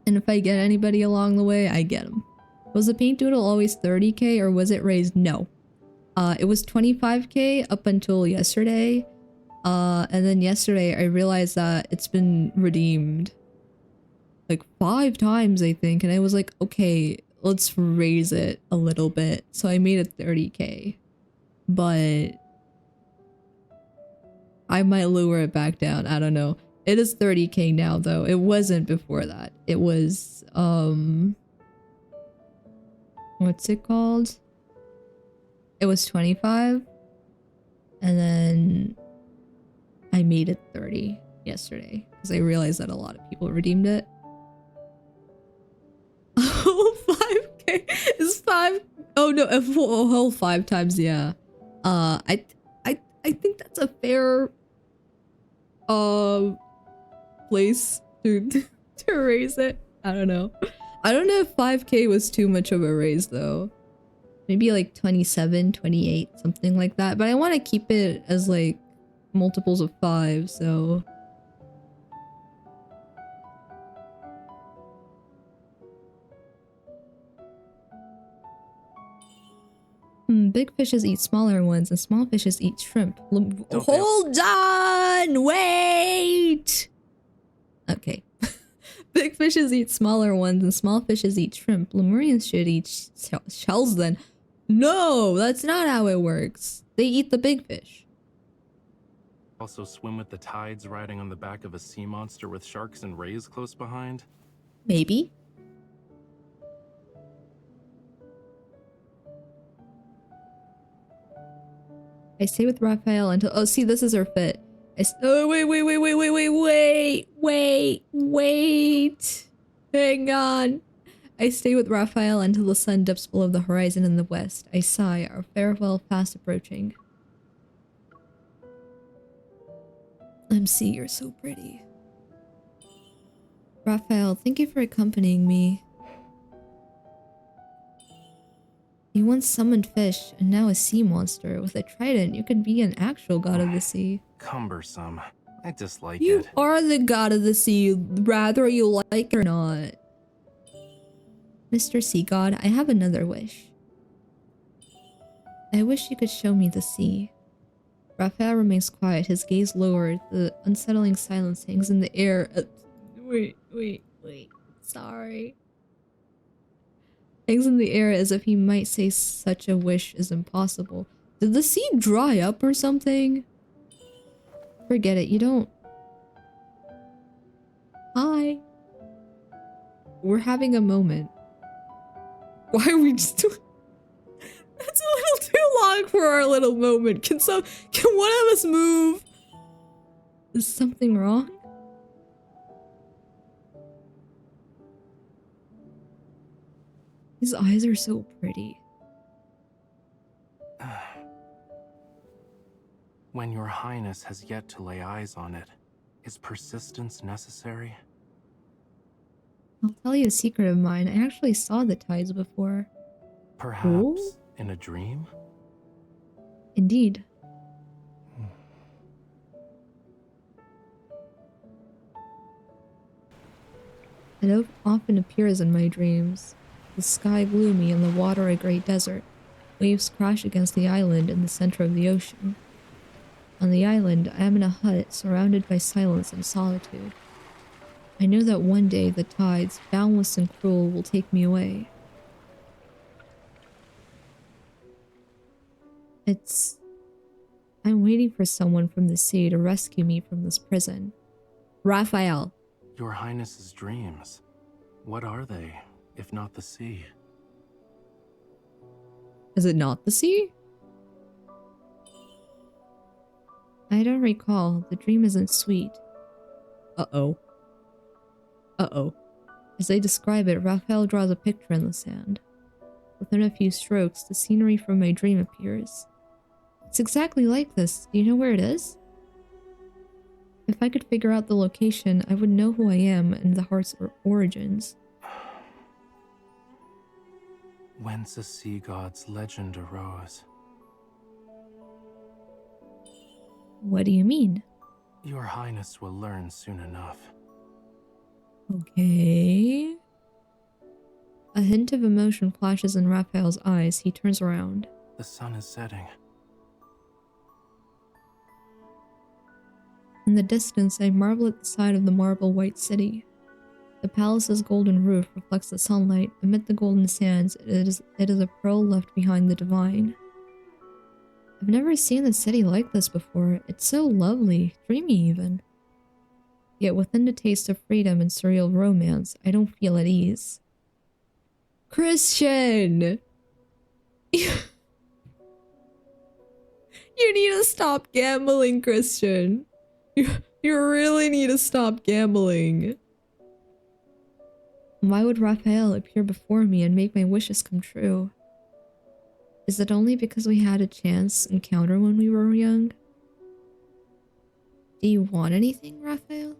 And if I get anybody along the way, I get them. Was the paint doodle always 30k or was it raised? No. It was 25k up until yesterday. And then yesterday I realized that it's been redeemed like 5 times, I think. And I was like, okay, let's raise it a little bit. So I made it 30k. But I might lower it back down. I don't know. It is 30k now though. It wasn't before that. It was what's it called? It was 25 and then I made it 30 yesterday because I realized that a lot of people redeemed it. Oh, 5k is 5. Oh no, a whole 5 times, yeah. I think that's a fair place to raise it. I don't know. I don't know if 5k was too much of a raise though. Maybe like 27, 28, something like that. But I want to keep it as like multiples of 5, so big fishes eat smaller ones and small fishes eat shrimp. Hold on! Wait! Okay. Big fishes eat smaller ones and small fishes eat shrimp. Lemurians should eat shells then. No, that's not how it works. They eat the big fish. Also swim with the tides riding on the back of a sea monster with sharks and rays close behind? Maybe. I stay with Raphael until— oh, see, this is her fit. Oh, wait. Hang on. I stay with Raphael until the sun dips below the horizon in the west. I sigh, our farewell fast approaching. MC, you're so pretty. Raphael, thank you for accompanying me. You once summoned fish, and now a sea monster. With a trident, you could be an actual god of the sea. Cumbersome. I dislike You it. are the god of the sea, whether you like it or not. Mr. Sea God, I have another wish. I wish you could show me the sea. Raphael remains quiet, his gaze lowered. The unsettling silence hangs in the air. Wait. Sorry. Hangs in the air as if he might say such a wish is impossible. Did the sea dry up or something? Forget it, you don't. Hi. We're having a moment. Why are we just doing— that's a little too long for our little moment. Can one of us move? Is something wrong? His eyes are so pretty. When your highness has yet to lay eyes on it, is persistence necessary? I'll tell you a secret of mine. I actually saw the tides before. Perhaps Ooh. in a dream? Indeed. It often appears in my dreams. The sky gloomy and the water a great desert. Waves crash against the island in the center of the ocean. On the island, I am in a hut surrounded by silence and solitude. I know that one day the tides, boundless and cruel, will take me away. I'm waiting for someone from the sea to rescue me from this prison. Raphael. Your highness's dreams. What are they, if not the sea? Is it not the sea? I don't recall. The dream isn't sweet. Uh-oh. As they describe it, Raphael draws a picture in the sand. Within a few strokes, the scenery from my dream appears. It's exactly like this. Do you know where it is? If I could figure out the location, I would know who I am and the heart's origins. Whence a sea god's legend arose. What do you mean? Your Highness will learn soon enough. Okay. A hint of emotion flashes in Raphael's eyes. He turns around. The sun is setting. In the distance, I marvel at the side of the marble white city. The palace's golden roof reflects the sunlight. Amid the golden sands, it is a pearl left behind the divine. I've never seen a city like this before. It's so lovely, dreamy even. Yet within the taste of freedom and surreal romance, I don't feel at ease. Christian! You need to stop gambling, Christian. You really need to stop gambling. Why would Raphael appear before me and make my wishes come true? Is it only because we had a chance encounter when we were young? Do you want anything, Raphael?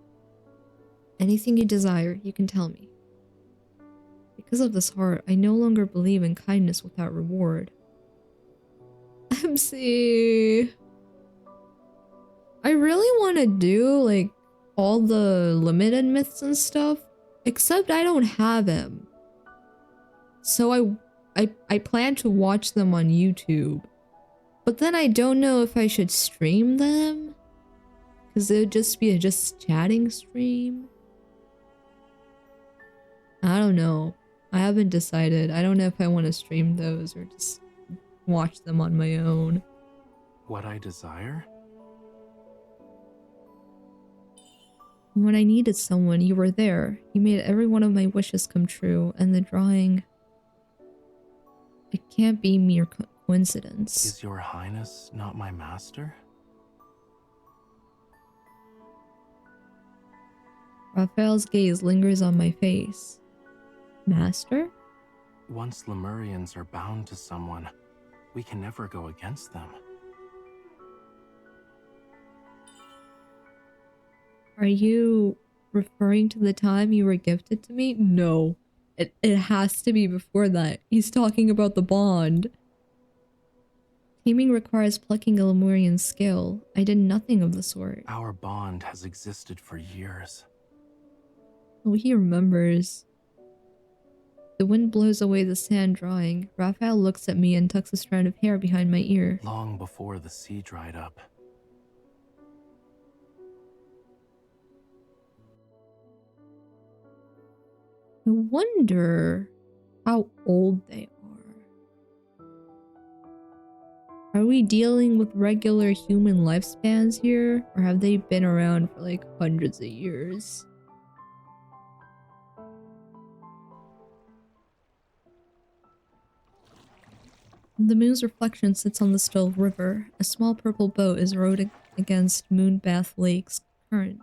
Anything you desire, you can tell me. Because of this heart, I no longer believe in kindness without reward. MC. I really want to do, like, all the limited myths and stuff, except I don't have them. So I plan to watch them on YouTube. But then I don't know if I should stream them, because it would just be a chatting stream. I don't know. I haven't decided. I don't know if I want to stream those or just watch them on my own. What I desire? When I needed someone, you were there. You made every one of my wishes come true, and the drawing... It can't be mere coincidence. Is your Highness not my master? Raphael's gaze lingers on my face. Master? Once Lemurians are bound to someone, we can never go against them. Are you referring to the time you were gifted to me? No. It has to be before that. He's talking about the bond. Taming requires plucking a Lemurian's skill. I did nothing of the sort. Our bond has existed for years. Oh, he remembers. The wind blows away the sand drawing. Raphael looks at me and tucks a strand of hair behind my ear. Long before the sea dried up. I wonder how old they are. Are we dealing with regular human lifespans here? Or have they been around for like hundreds of years? The moon's reflection sits on the still river. A small purple boat is rowed against Moonbath Lake's current.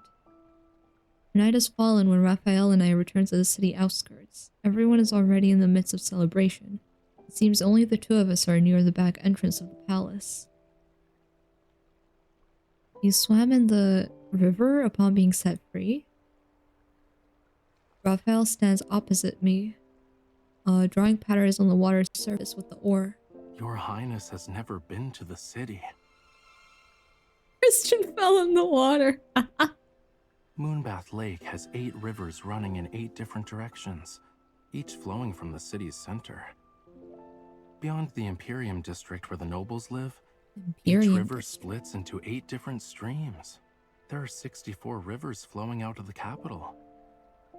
Night has fallen when Raphael and I return to the city outskirts. Everyone is already in the midst of celebration. It seems only the two of us are near the back entrance of the palace. You swam in the river upon being set free? Raphael stands opposite me, drawing patterns on the water's surface with the oar. Your Highness has never been to the city. Christian fell in the water. Moonbath Lake has 8 rivers running in 8 different directions, each flowing from the city's center. Beyond the Imperium district where the nobles live, each river splits into 8 different streams. There are 64 rivers flowing out of the capital.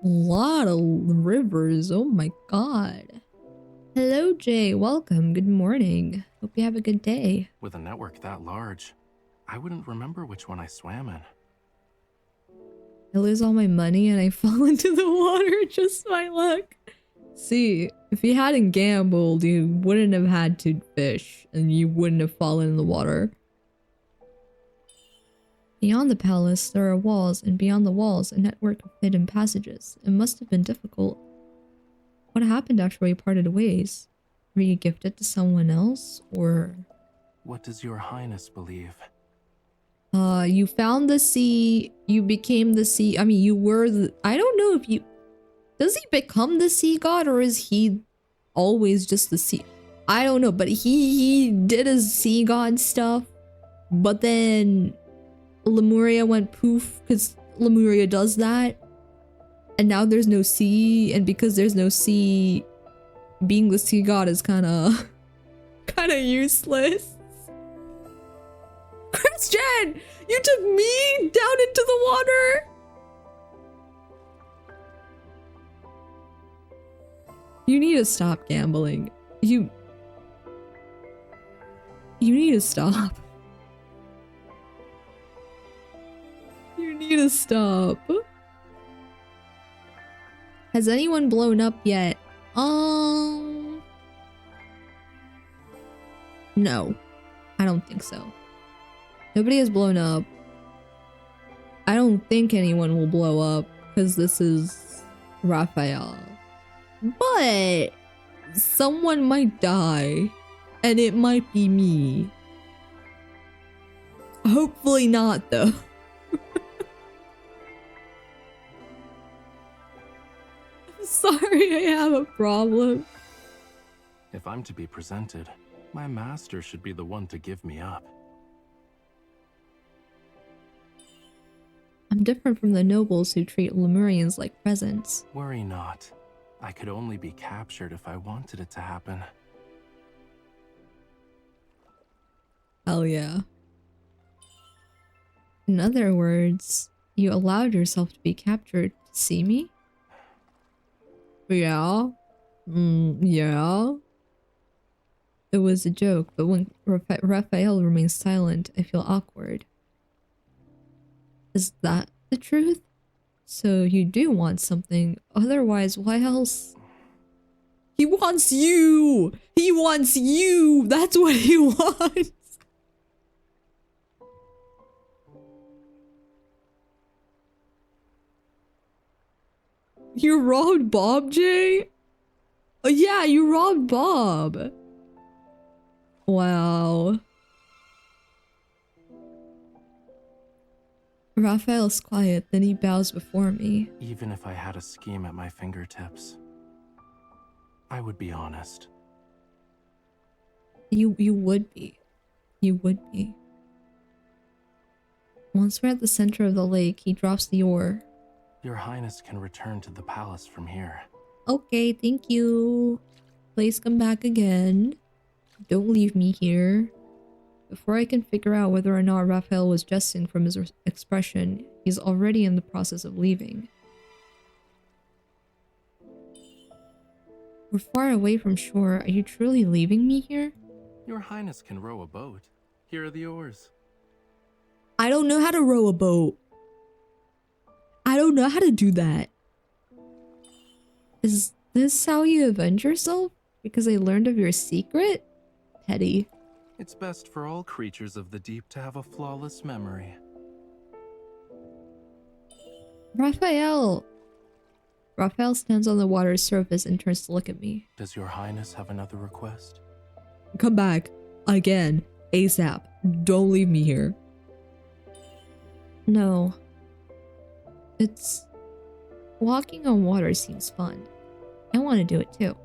A lot of rivers, oh my god. Hello Jay, welcome, good morning. Hope you have a good day. With a network that large, I wouldn't remember which one I swam in. I lose all my money and I fall into the water, just my luck. See, if you hadn't gambled, you wouldn't have had to fish and you wouldn't have fallen in the water. Beyond the palace, there are walls, and beyond the walls, a network of hidden passages. It must have been difficult. What happened after we parted ways? Were you gifted to someone else, or... What does your Highness believe? You found the sea, you became the sea. I mean, you were the, I don't know if you, does he become the sea god or is he always just the sea? I don't know, but he did his sea god stuff, but then Lemuria went poof because Lemuria does that. And now there's no sea, and because there's no sea, being the sea god is kind of useless. Christian, you took me down into the water. You need to stop gambling. You need to stop. You need to stop. Has anyone blown up yet? No. I don't think so. Nobody has blown up. I don't think anyone will blow up because this is Raphael. But someone might die, and it might be me. Hopefully not, though. I'm sorry, I have a problem. If I'm to be presented, my master should be the one to give me up. I'm different from the nobles who treat Lemurians like presents. Worry not. I could only be captured if I wanted it to happen. Hell yeah. In other words, you allowed yourself to be captured to see me? Yeah. Yeah. It was a joke, but when Raphael remains silent, I feel awkward. Is that the truth? So you do want something, otherwise why else? He wants you! He wants you! That's what he wants! You robbed Bob, Jay? Oh yeah, you robbed Bob. Wow. Raphael's quiet, then he bows before me. Even if I had a scheme at my fingertips, I would be honest. You would be. You would be. Once we're at the center of the lake, he drops the oar. Your Highness can return to the palace from here. Okay, thank you. Please come back again. Don't leave me here. Before I can figure out whether or not Raphael was jesting from his expression, he's already in the process of leaving. We're far away from shore. Are you truly leaving me here? Your Highness can row a boat. Here are the oars. I don't know how to row a boat. I don't know how to do that. Is this how you avenge yourself? Because I learned of your secret? Petty. It's best for all creatures of the deep to have a flawless memory. Raphael! Raphael stands on the water's surface and turns to look at me. Does your Highness have another request? Come back. Again. ASAP. Don't leave me here. No. It's... walking on water seems fun. I want to do it too.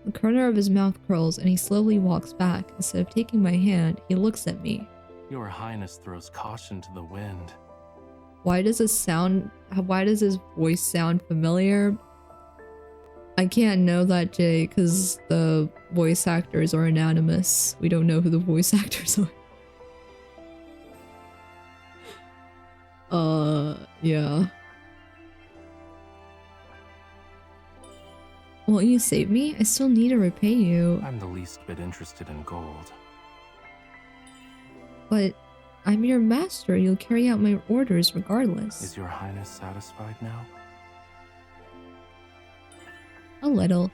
The corner of his mouth curls and he slowly walks back. Instead of taking my hand, he looks at me. Your Highness throws caution to the wind. Why does his voice sound familiar? I can't know that, Jay, because the voice actors are anonymous. We don't know who the voice actors are. Yeah. Won't you save me? I still need to repay you. I'm the least bit interested in gold. But I'm your master. You'll carry out my orders regardless. Is your Highness satisfied now? A little.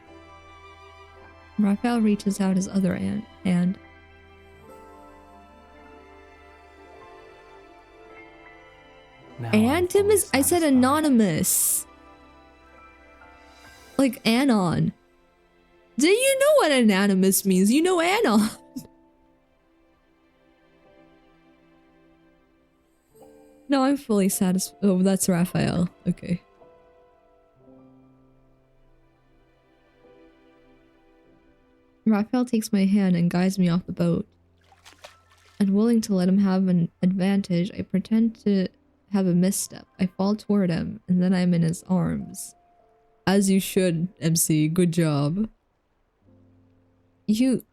Raphael reaches out his other hand. Now I'm fully I said satisfied. anonymous. Like Anon. Do you know what anonymous means? You know Anon. No, I'm fully satisfied. Oh, that's Raphael. Okay. Raphael takes my hand and guides me off the boat. Unwilling to let him have an advantage, I pretend to have a misstep. I fall toward him, and then I'm in his arms. As you should, MC. Good job. You...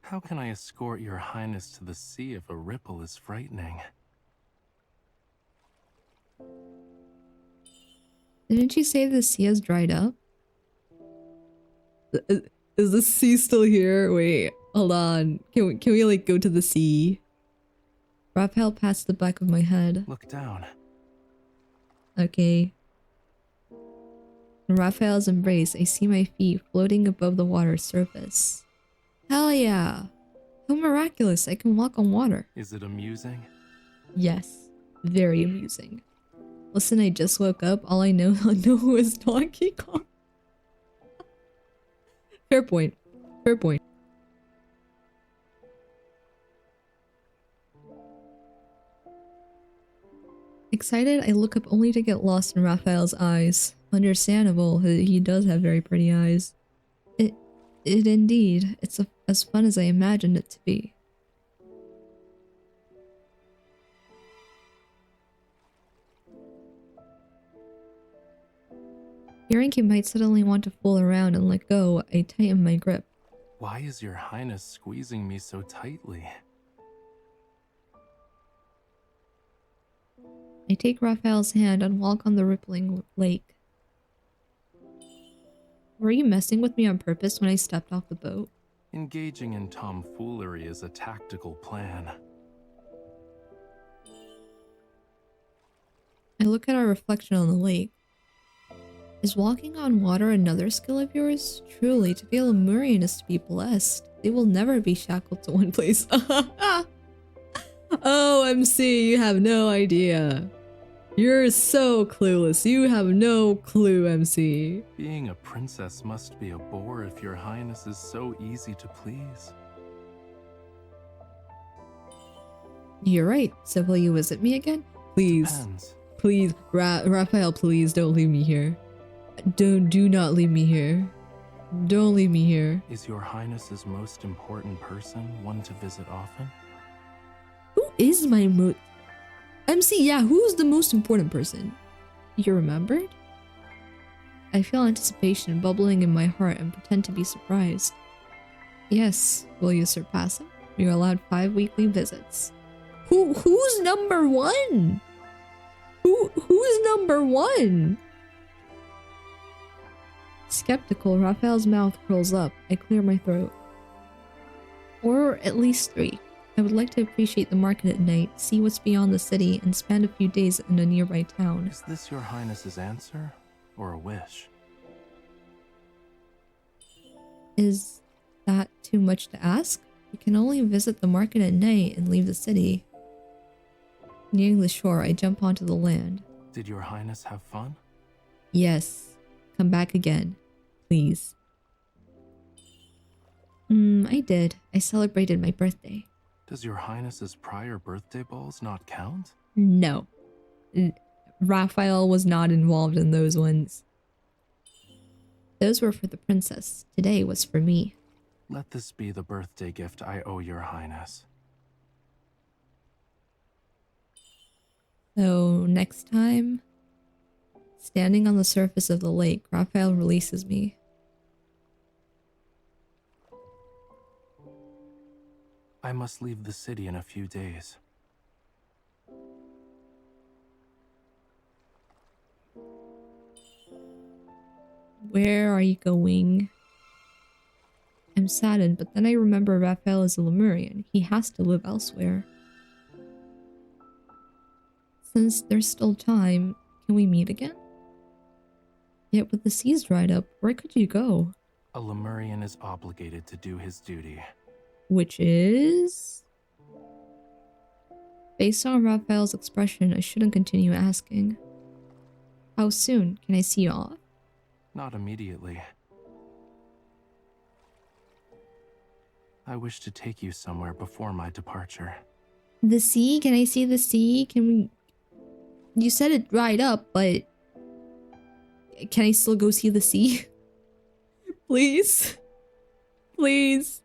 How can I escort your highness to the sea if a ripple is frightening? Didn't you say the sea has dried up? Is the sea still here? Wait, hold on. Can we like go to the sea? Raphael pats the back of my head. Look down. Okay. In Raphael's embrace, I see my feet floating above the water's surface. Hell yeah! How miraculous, I can walk on water. Is it amusing? Yes, very amusing. Listen, I just woke up. All I know is Donkey Kong. Fair point. Fair point. Excited, I look up only to get lost in Raphael's eyes. Understandable, he does have very pretty eyes. It indeed, it's as fun as I imagined it to be. Hearing he might suddenly want to fool around and let go, I tighten my grip. Why is your highness squeezing me so tightly? I take Raphael's hand and walk on the rippling lake. Were you messing with me on purpose when I stepped off the boat? Engaging in tomfoolery is a tactical plan. I look at our reflection on the lake. Is walking on water another skill of yours? Truly, to be a Lemurian is to be blessed. They will never be shackled to one place. Oh, MC, you have no idea. You're so clueless. You have no clue, MC. Being a princess must be a bore if your highness is so easy to please. You're right. So will you visit me again? Please. Depends. Please. Raphael, please don't leave me here. Do not leave me here. Don't leave me here. Is your highness's most important person one to visit often? Who is my MC, yeah, who's the most important person? You remembered? I feel anticipation bubbling in my heart and pretend to be surprised. Yes, will you surpass him? You're allowed 5 weekly visits. Who's number one? Who's number one? Skeptical, Raphael's mouth curls up. I clear my throat. Or at least 3. I would like to appreciate the market at night, see what's beyond the city, and spend a few days in a nearby town. Is this your highness's answer, or a wish? Is that too much to ask? We can only visit the market at night and leave the city. Nearing the shore, I jump onto the land. Did your highness have fun? Yes. Come back again. Please. I did. I celebrated my birthday. Does your highness's prior birthday balls not count? No. Raphael was not involved in those ones. Those were for the princess. Today was for me. Let this be the birthday gift I owe your highness. So, next time, standing on the surface of the lake, Raphael releases me. I must leave the city in a few days. Where are you going? I'm saddened, but then I remember Raphael is a Lemurian. He has to live elsewhere. Since there's still time, can we meet again? Yet with the seas dried up, where could you go? A Lemurian is obligated to do his duty. Which is... Based on Raphael's expression, I shouldn't continue asking. How soon? Can I see you off? Not immediately. I wish to take you somewhere before my departure. The sea? Can I see the sea? Can we... You said it dried up, but... Can I still go see the sea? Please? Please?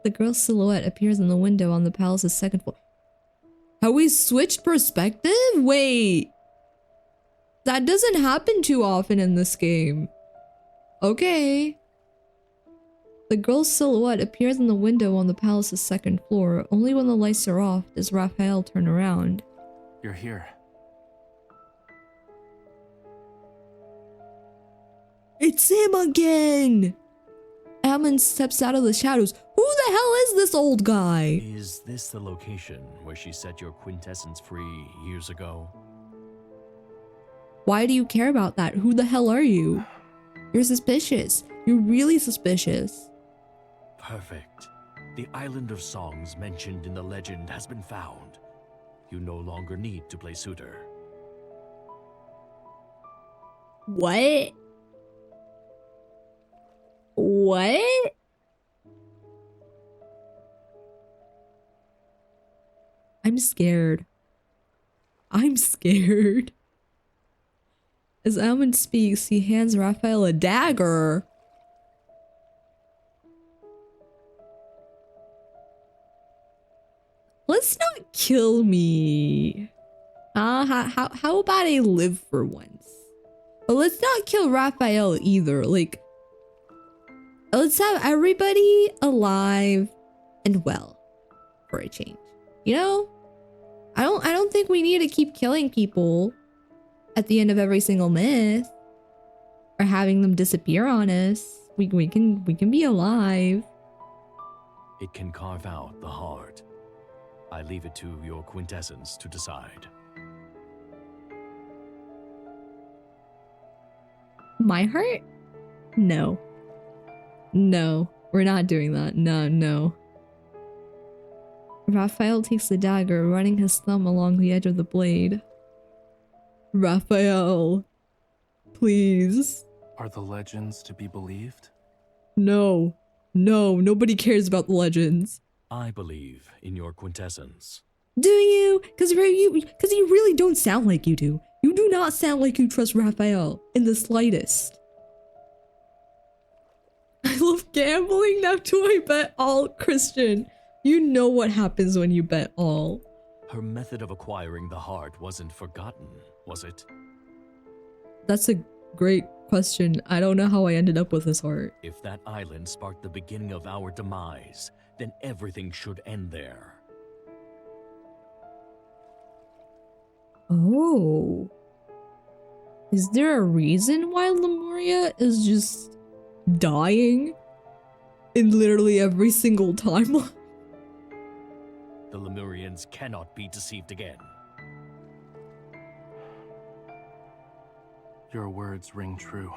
The girl's silhouette appears in the window on the palace's second floor. Have we switched perspective? Wait. That doesn't happen too often in this game. Okay. The girl's silhouette appears in the window on the palace's second floor. Only when the lights are off does Raphael turn around. You're here. It's him again! Ammon steps out of the shadows. Who the hell is this old guy? Is this the location where she set your quintessence free years ago? Why do you care about that? Who the hell are you? You're suspicious. You're really suspicious. Perfect. The Island of Songs mentioned in the legend has been found. You no longer need to play suitor. What? What? I'm scared. I'm scared. As Ammon speaks, he hands Raphael a dagger. Let's not kill me. How about I live for once? But let's not kill Raphael either. Like, let's have everybody alive and well for a change. You know? I don't think we need to keep killing people at the end of every single myth or having them disappear on us. We can be alive. It can carve out the heart. I leave it to your quintessence to decide. My heart? No. No, we're not doing that. No. Raphael takes the dagger, running his thumb along the edge of the blade. Raphael, please. Are the legends to be believed? No, nobody cares about the legends. I believe in your quintessence. Do you? Because you really don't sound like you do. You do not sound like you trust Raphael in the slightest. I love gambling. Now do I bet all, Christian? You know what happens when you bet all. Her method of acquiring the heart wasn't forgotten, was it? That's a great question. I don't know how I ended up with this heart. If that island sparked the beginning of our demise, then everything should end there. Oh. Is there a reason why Lemuria is just dying in literally every single timeline? The Lemurians cannot be deceived again. Your words ring true.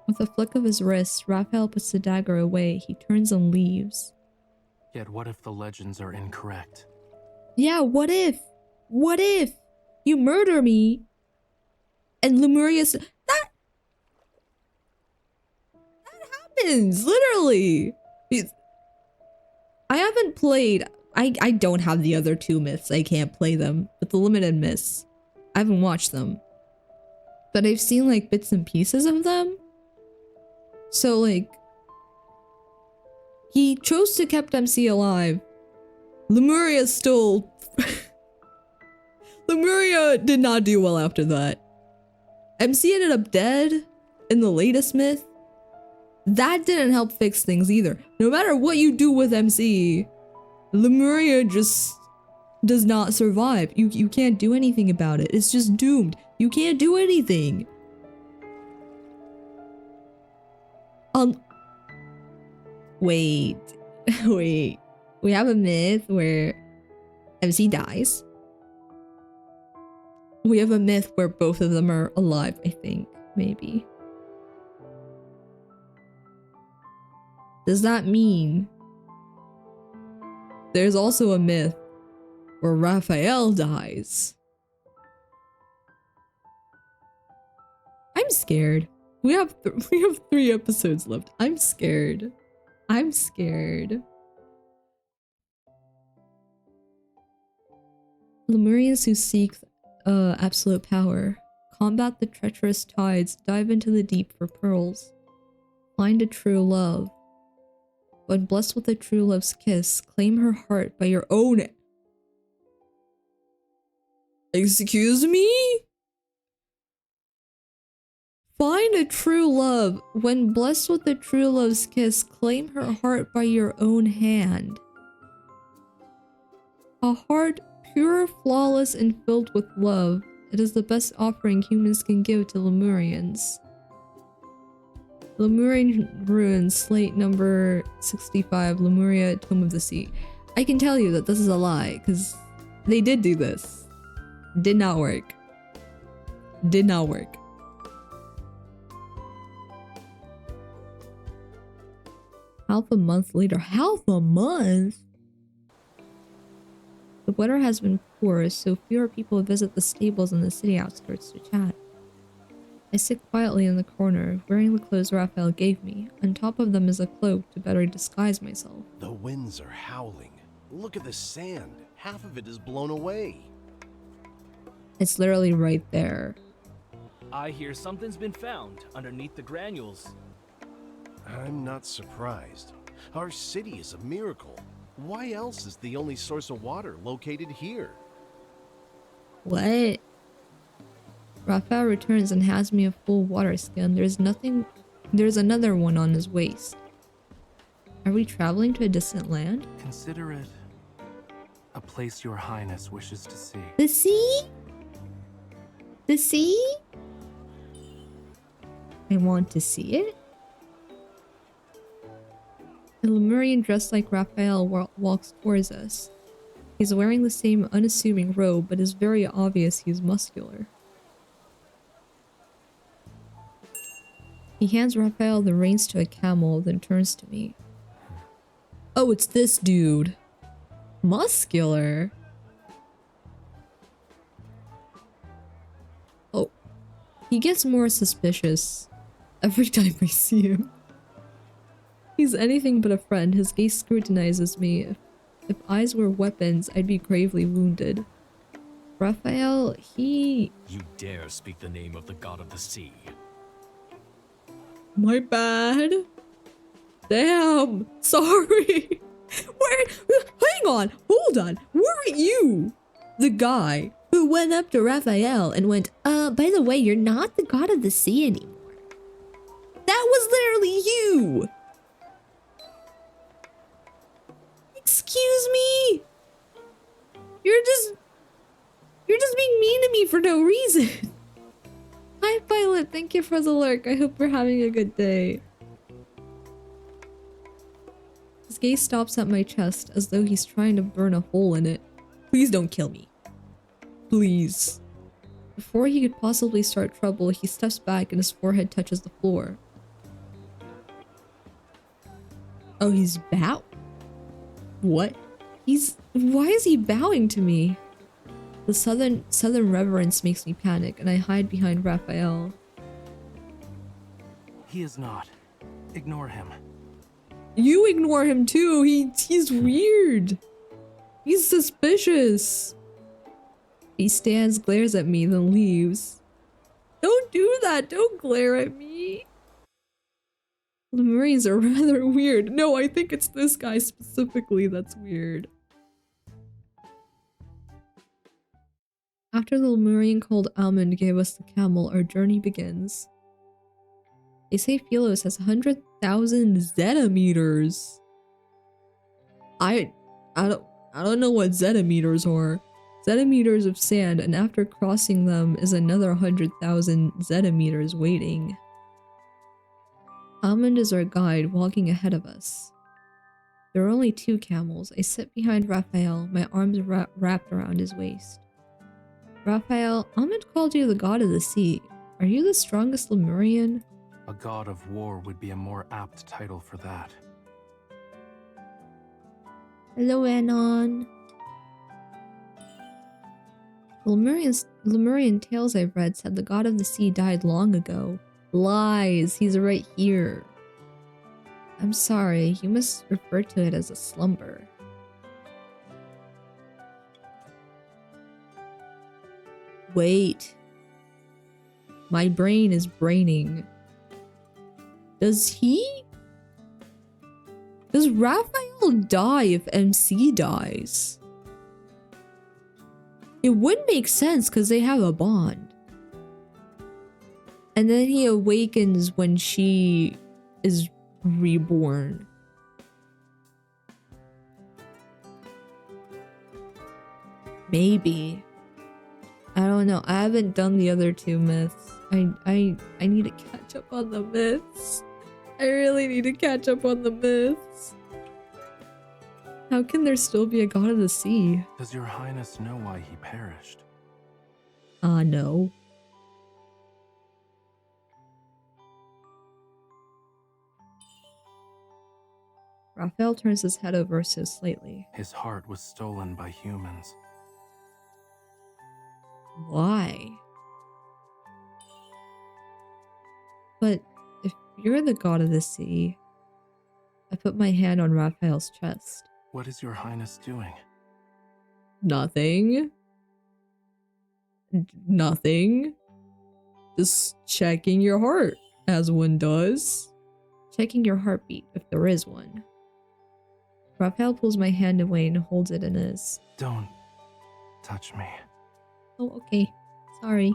With a flick of his wrist, Raphael puts the dagger away. He turns and leaves. Yet what if the legends are incorrect? Yeah, what if? What if you murder me and Lemuria that happens, literally. I haven't played, I don't have the other two myths. I can't play them, but the limited myths, I haven't watched them. But I've seen like bits and pieces of them. So like, he chose to keep MC alive. Lemuria still... Lemuria did not do well after that. MC ended up dead in the latest myth. That didn't help fix things either. No matter what you do with MC, Lemuria just does not survive. You can't do anything about it. It's just doomed. You can't do anything. Wait. Wait. We have a myth where MC dies. We have a myth where both of them are alive, I think. Maybe. Does that mean there's also a myth where Raphael dies? I'm scared. We have 3 episodes left. I'm scared. I'm scared. Lemurians who seek absolute power. Combat the treacherous tides, dive into the deep for pearls. Find a true love. When blessed with a true love's kiss, claim her heart by your own... Excuse me? Find a true love. When blessed with a true love's kiss, claim her heart by your own hand. A heart pure, flawless, and filled with love. It is the best offering humans can give to Lemurians. Lemurian Ruins, slate number 65, Lemuria, Tomb of the Sea. I can tell you that this is a lie, because they did do this. Did not work. Did not work. Half a month later. Half a month? The weather has been poor, so fewer people visit the stables in the city outskirts to chat. I sit quietly in the corner, wearing the clothes Raphael gave me. On top of them is a cloak to better disguise myself. The winds are howling. Look at the sand. Half of it is blown away. It's literally right there. I hear something's been found underneath the granules. I'm not surprised. Our city is a miracle. Why else is the only source of water located here? What? Raphael returns and hands me a full water skin. There's another one on his waist. Are we traveling to a distant land? Consider it a place your highness wishes to see. The sea? The sea? I want to see it? A Lemurian dressed like Raphael walks towards us. He's wearing the same unassuming robe, but it's very obvious he's muscular. He hands Raphael the reins to a camel, then turns to me. Oh, it's this dude. Muscular? Oh. He gets more suspicious every time I see him. He's anything but a friend. His gaze scrutinizes me. If eyes were weapons, I'd be gravely wounded. Raphael, he... You dare speak the name of the god of the sea. My bad. Damn. Sorry. Where? Hang on. Hold on. Weren't you the guy who went up to Raphael and went, by the way, you're not the god of the sea anymore? That was literally you. Excuse me. You're just being mean to me for no reason. Hi, Violet. Thank you for the lurk. I hope you're having a good day. His gaze stops at my chest as though he's trying to burn a hole in it. Please don't kill me. Please. Before he could possibly start trouble, he steps back and his forehead touches the floor. Oh, he's bowing? What? Why is he bowing to me? The southern reverence makes me panic, and I hide behind Raphael. He is not. Ignore him. You ignore him too. He's weird. He's suspicious. He stands, glares at me, then leaves. Don't do that. Don't glare at me. Lemurians are rather weird. No, I think it's this guy specifically that's weird. After the Lemurian called Almond gave us the camel, our journey begins. They say Philos has 100,000 zetameters. I don't know what zetameters are. Zetameters of sand, and after crossing them is another 100,000 zetameters waiting. Almond is our guide, walking ahead of us. There are only 2 camels. I sit behind Raphael, my arms wrapped around his waist. Raphael, Almond called you the god of the sea. Are you the strongest Lemurian? A god of war would be a more apt title for that. Hello, Anon. Lemurian tales I've read said the god of the sea died long ago. Lies, he's right here. I'm sorry, you must refer to it as a slumber. Wait. My brain is braining. Does Raphael die if MC dies? It would make sense because they have a bond. And then he awakens when she is reborn. Maybe. I don't know. I haven't done the other two myths. I need to catch up on the myths. I really need to catch up on the myths. How can there still be a god of the sea? Does your highness know why he perished? No. Raphael turns his head over so slightly. His heart was stolen by humans. Why? But if you're the god of the sea, I put my hand on Raphael's chest. What is your highness doing? Nothing. Nothing. Just checking your heart, as one does. Checking your heartbeat, if there is one. Raphael pulls my hand away and holds it in his. Don't touch me. Oh, okay. Sorry.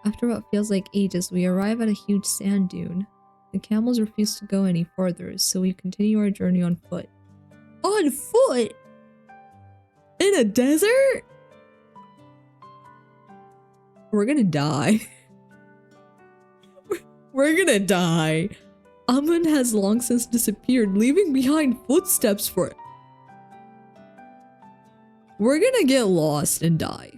After what feels like ages, we arrive at a huge sand dune. The camels refuse to go any further, so we continue our journey on foot. On foot? In a desert? We're gonna die. We're gonna die. Amun has long since disappeared, leaving behind footsteps for it. We're gonna get lost and die.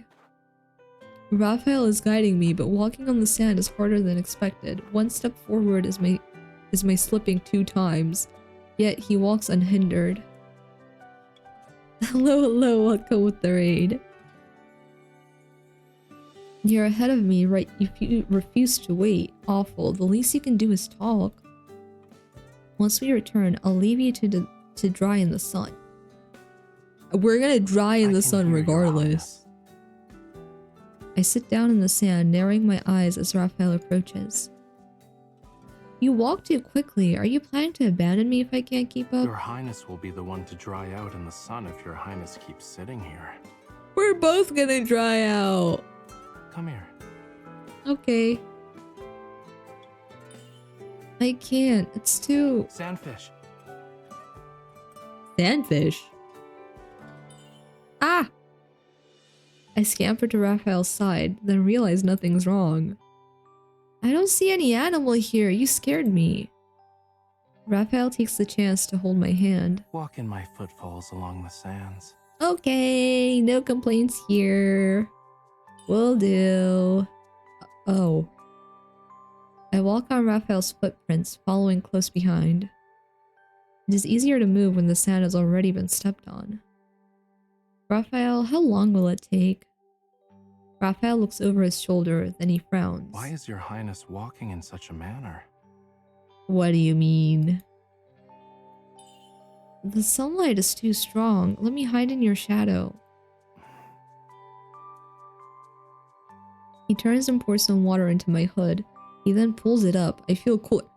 Raphael is guiding me, but walking on the sand is harder than expected. One step forward is my slipping 2 times, yet he walks unhindered. Hello, welcome with the raid. You're ahead of me, right? You refuse to wait. Awful. The least you can do is talk. Once we return, I'll leave you to dry in the sun. We're gonna dry in the sun regardless. I sit down in the sand, narrowing my eyes as Raphael approaches. You walk too quickly. Are you planning to abandon me if I can't keep up? Your highness will be the one to dry out in the sun if your highness keeps sitting here. We're both gonna dry out. Come here. Okay. I can't. It's too... Sandfish. Sandfish? Ah! I scamper to Raphael's side, then realize nothing's wrong. I don't see any animal here. You scared me. Raphael takes the chance to hold my hand. Walk in my footfalls along the sands. Okay, no complaints here. Will do. Oh. I walk on Raphael's footprints, following close behind. It is easier to move when the sand has already been stepped on. Raphael, how long will it take? Raphael looks over his shoulder, then he frowns. Why is your highness walking in such a manner? What do you mean? The sunlight is too strong. Let me hide in your shadow. He turns and pours some water into my hood. He then pulls it up. I feel cool.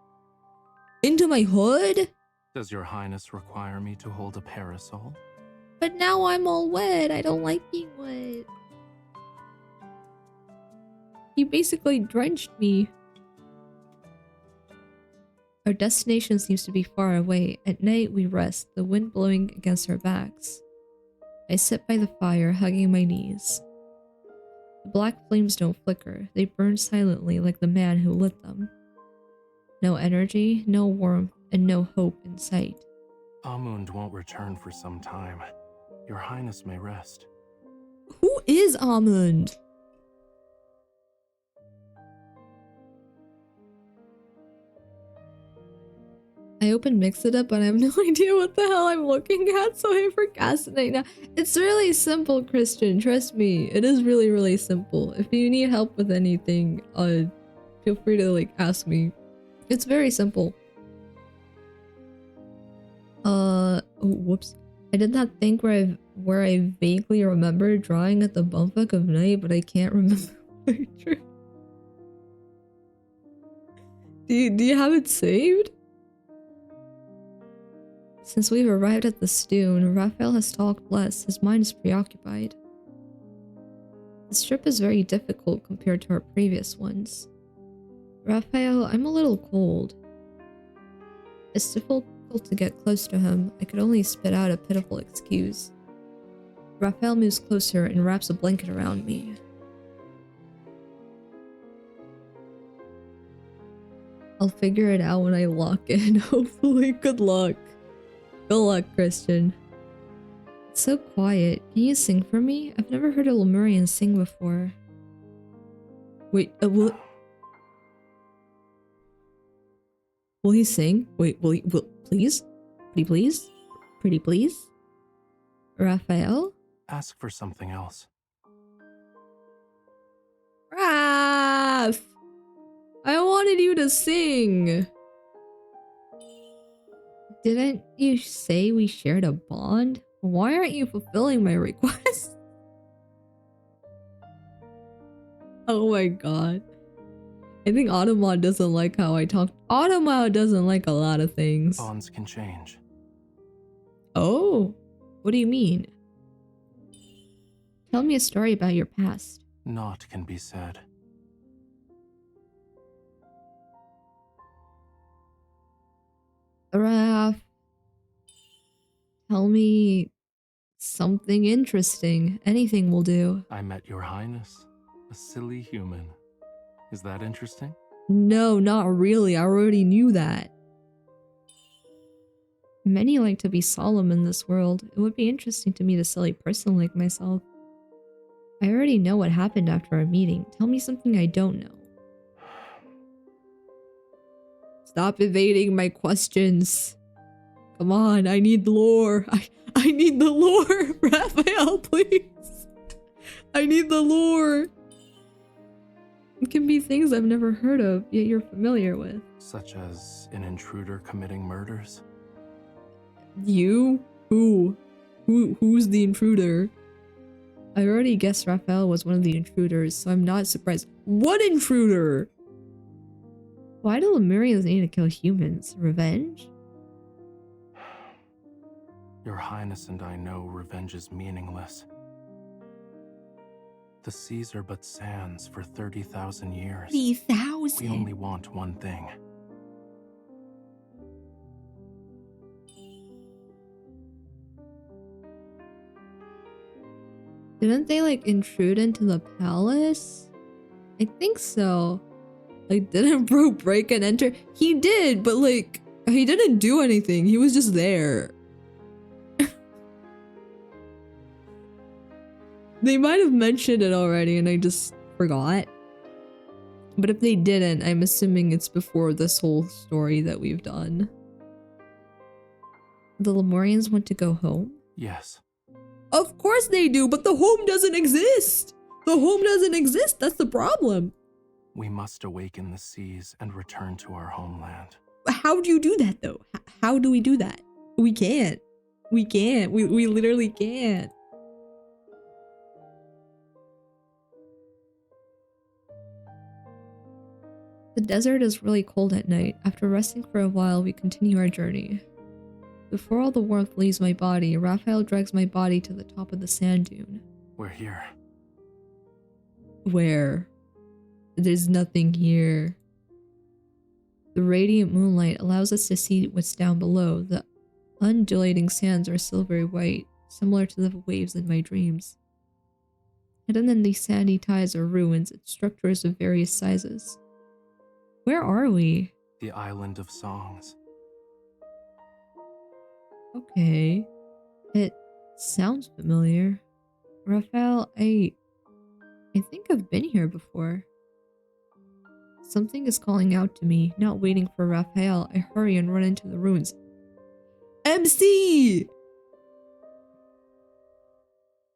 Into my hood? Does your highness require me to hold a parasol? But now I'm all wet. I don't like being wet. He basically drenched me. Our destination seems to be far away. At night, we rest, the wind blowing against our backs. I sit by the fire, hugging my knees. The black flames don't flicker. They burn silently like the man who lit them. No energy, no warmth, and no hope in sight. Amund won't return for some time. Your highness may rest. Who is Amund? I opened Mix It Up, but I have no idea what the hell I'm looking at, so I procrastinate now. It's really simple, Christian. Trust me. It is really, really simple. If you need help with anything, feel free to, like, ask me. It's very simple. Oh, whoops. I did not think where I vaguely remember drawing at the bumfuck of night, but I can't remember where I drew. Do you have it saved? Since we've arrived at the Stoon, Raphael has talked less. His mind is preoccupied. This trip is very difficult compared to our previous ones. Raphael, I'm a little cold. It's difficult to get close to him. I could only spit out a pitiful excuse. Raphael moves closer and wraps a blanket around me. I'll figure it out when I lock in, hopefully. Good luck. Good luck, Christian. It's so quiet. Can you sing for me? I've never heard a Lemurian sing before. Wait, will he sing? Wait, will please? Pretty please? Pretty please? Raphael? Ask for something else. Raph! I wanted you to sing! Didn't you say we shared a bond? Why aren't you fulfilling my request? Oh my god. I think Automod doesn't like how I talk. Automod doesn't like a lot of things. Bonds can change. Oh, what do you mean? Tell me a story about your past. Naught can be said. Raph, tell me something interesting. Anything will do. I met your highness, a silly human. Is that interesting? No, not really. I already knew that. Many like to be solemn in this world. It would be interesting to meet a silly person like myself. I already know what happened after our meeting. Tell me something I don't know. Stop evading my questions. Come on, I need lore. I need the lore. Raphael, please. I need the lore. It can be things I've never heard of, yet you're familiar with. Such as an intruder committing murders? You? Who? Who's the intruder? I already guessed Raphael was one of the intruders, so I'm not surprised. What intruder? Why do Lemurians need to kill humans? Revenge? Your highness and I know revenge is meaningless. The seas are but sands for 30,000 years. 30,000? We only want one thing. Didn't they like intrude into the palace? I think so. Like, didn't bro break and enter? He did, but like, he didn't do anything. He was just there. They might have mentioned it already and I just forgot. But if they didn't, I'm assuming it's before this whole story that we've done. The Lemurians want to go home? Yes. Of course they do, but the home doesn't exist! The home doesn't exist, that's the problem. We must awaken the seas and return to our homeland. How do you do that though? How do we do that? We can't. We can't. We literally can't. The desert is really cold at night. After resting for a while, we continue our journey. Before all the warmth leaves my body, Raphael drags my body to the top of the sand dune. We're here. Where? There's nothing here. The radiant moonlight allows us to see what's down below. The undulating sands are silvery white, similar to the waves in my dreams. Hidden in these sandy tides are ruins and structures of various sizes. Where are we? The Island of Songs. Okay. It sounds familiar. Raphael, I think I've been here before. Something is calling out to me. Not waiting for Raphael, I hurry and run into the ruins. MC!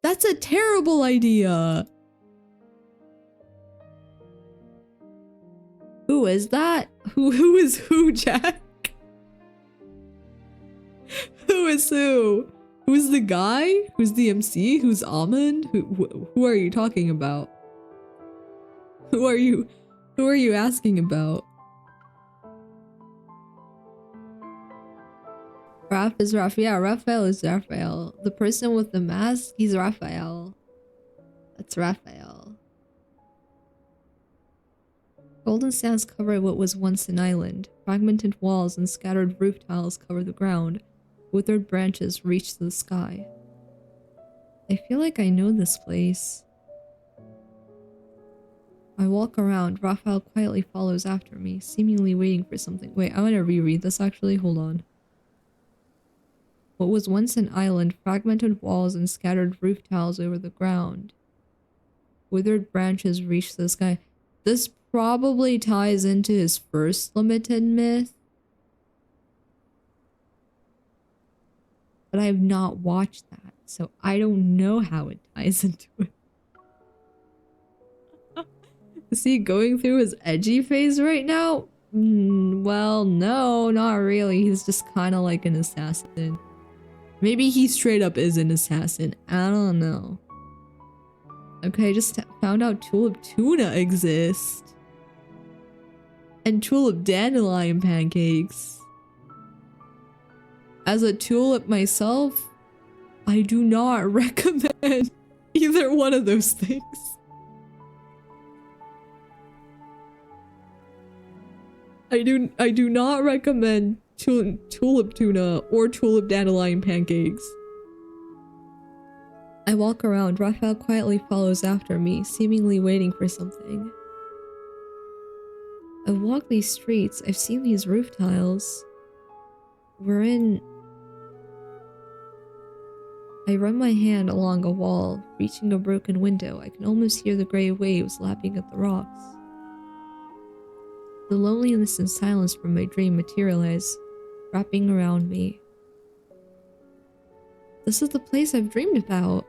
That's a terrible idea! Who is that? Who is who, Jack? Who is who? Who's the guy? Who's the MC? Who's Almond? Who are you talking about? Who are you asking about? Raph is Raph. Yeah, Raphael is Raphael. The person with the mask, he's Raphael. That's Raphael. Golden sands cover what was once an island. Fragmented walls and scattered roof tiles cover the ground. Withered branches reach to the sky. I feel like I know this place. I walk around. Raphael quietly follows after me, seemingly waiting for something. Wait, I want to reread this actually. Hold on. What was once an island, fragmented walls and scattered roof tiles over the ground. Withered branches reach the sky. This probably ties into his first limited myth. But I have not watched that, so I don't know how it ties into it. Is he going through his edgy phase right now? Well, no, not really. He's just kind of like an assassin. Maybe he straight up is an assassin. I don't know. Okay, I just found out tulip tuna exists. And tulip dandelion pancakes. As a tulip myself, I do not recommend either one of those things. I do not recommend tulip tuna or tulip dandelion pancakes. I walk around. Raphael quietly follows after me, seemingly waiting for something. I've walked these streets. I've seen these roof tiles. I run my hand along a wall, reaching a broken window. I can almost hear the gray waves lapping at the rocks. The loneliness and silence from my dream materialize, wrapping around me. This is the place I've dreamed about.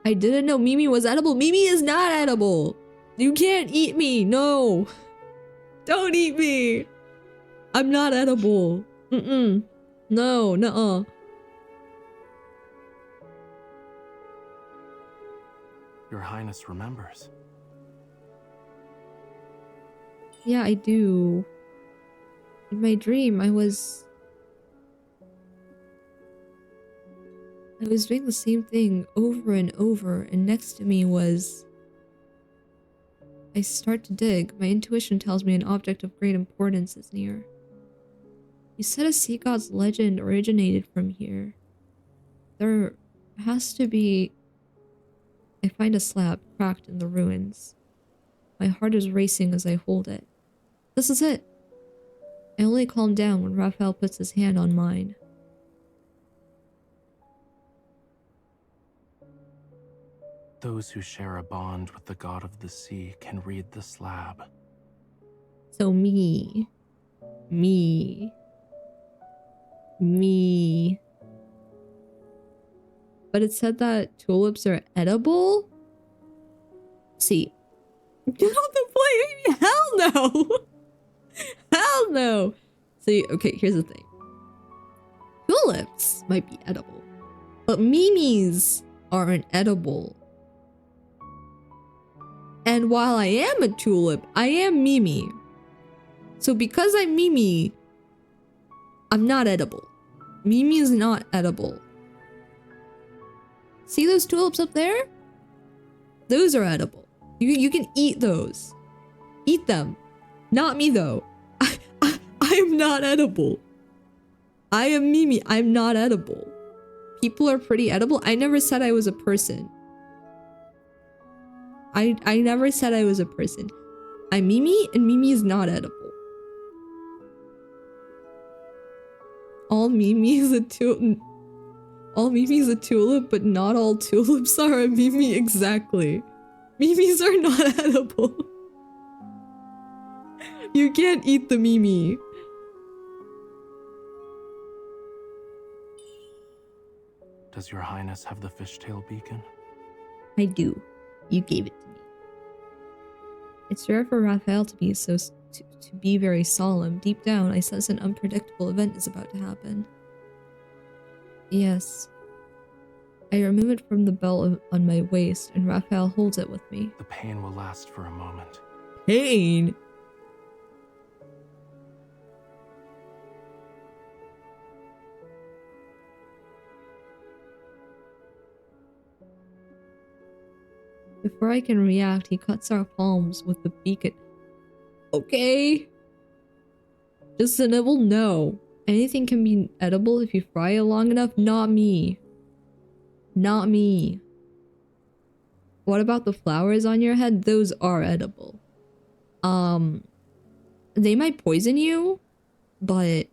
I didn't know Mimi was edible. Mimi is not edible. You can't eat me. No. Don't eat me. I'm not edible. No, nuh-uh. Your Highness remembers. Yeah, I do. In my dream, I was doing the same thing over and over, and next to me was... I start to dig. My intuition tells me an object of great importance is near. You said a sea god's legend originated from here. There has to be... I find a slab cracked in the ruins. My heart is racing as I hold it. This is it! I only calm down when Raphael puts his hand on mine. Those who share a bond with the god of the sea can read the slab. So me. But it said that tulips are edible? See. Get on the plane! Hell no! Hell no! See, okay, here's the thing. Tulips might be edible, but mimis aren't edible. And while I am a tulip, I am Mimi. So because I'm Mimi, I'm not edible. Mimi is not edible. See those tulips up there? Those are edible. You can eat those. Eat them. Not me though. I am not edible. I am Mimi. I'm not edible. People are pretty edible. I never said I was a person. I never said I was a person. I'm Mimi, and Mimi is not edible. All Mimi is a tulip. All Mimi is a tulip, but not all tulips are a Mimi exactly. Mimis are not edible. You can't eat the Mimi. Does your Highness have the fishtail beacon? I do. You gave it to me. It's rare for Raphael to be to be very solemn. Deep down, I sense an unpredictable event is about to happen. Yes. I remove it from the belt on my waist, and Raphael holds it with me. The pain will last for a moment. Pain? Before I can react, he cuts our palms with the beacon. Okay. Just a nibble? No. Anything can be edible if you fry it long enough? Not me. Not me. What about the flowers on your head? Those are edible. They might poison you, but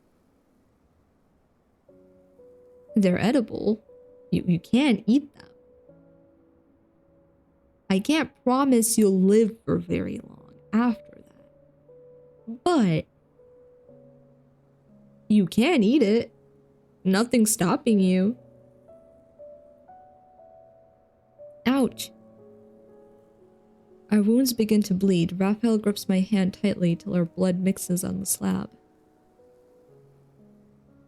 they're edible. You can't eat them. I can't promise you'll live for very long after that. But you can eat it. Nothing's stopping you. Ouch. Our wounds begin to bleed. Raphael grips my hand tightly till our blood mixes on the slab.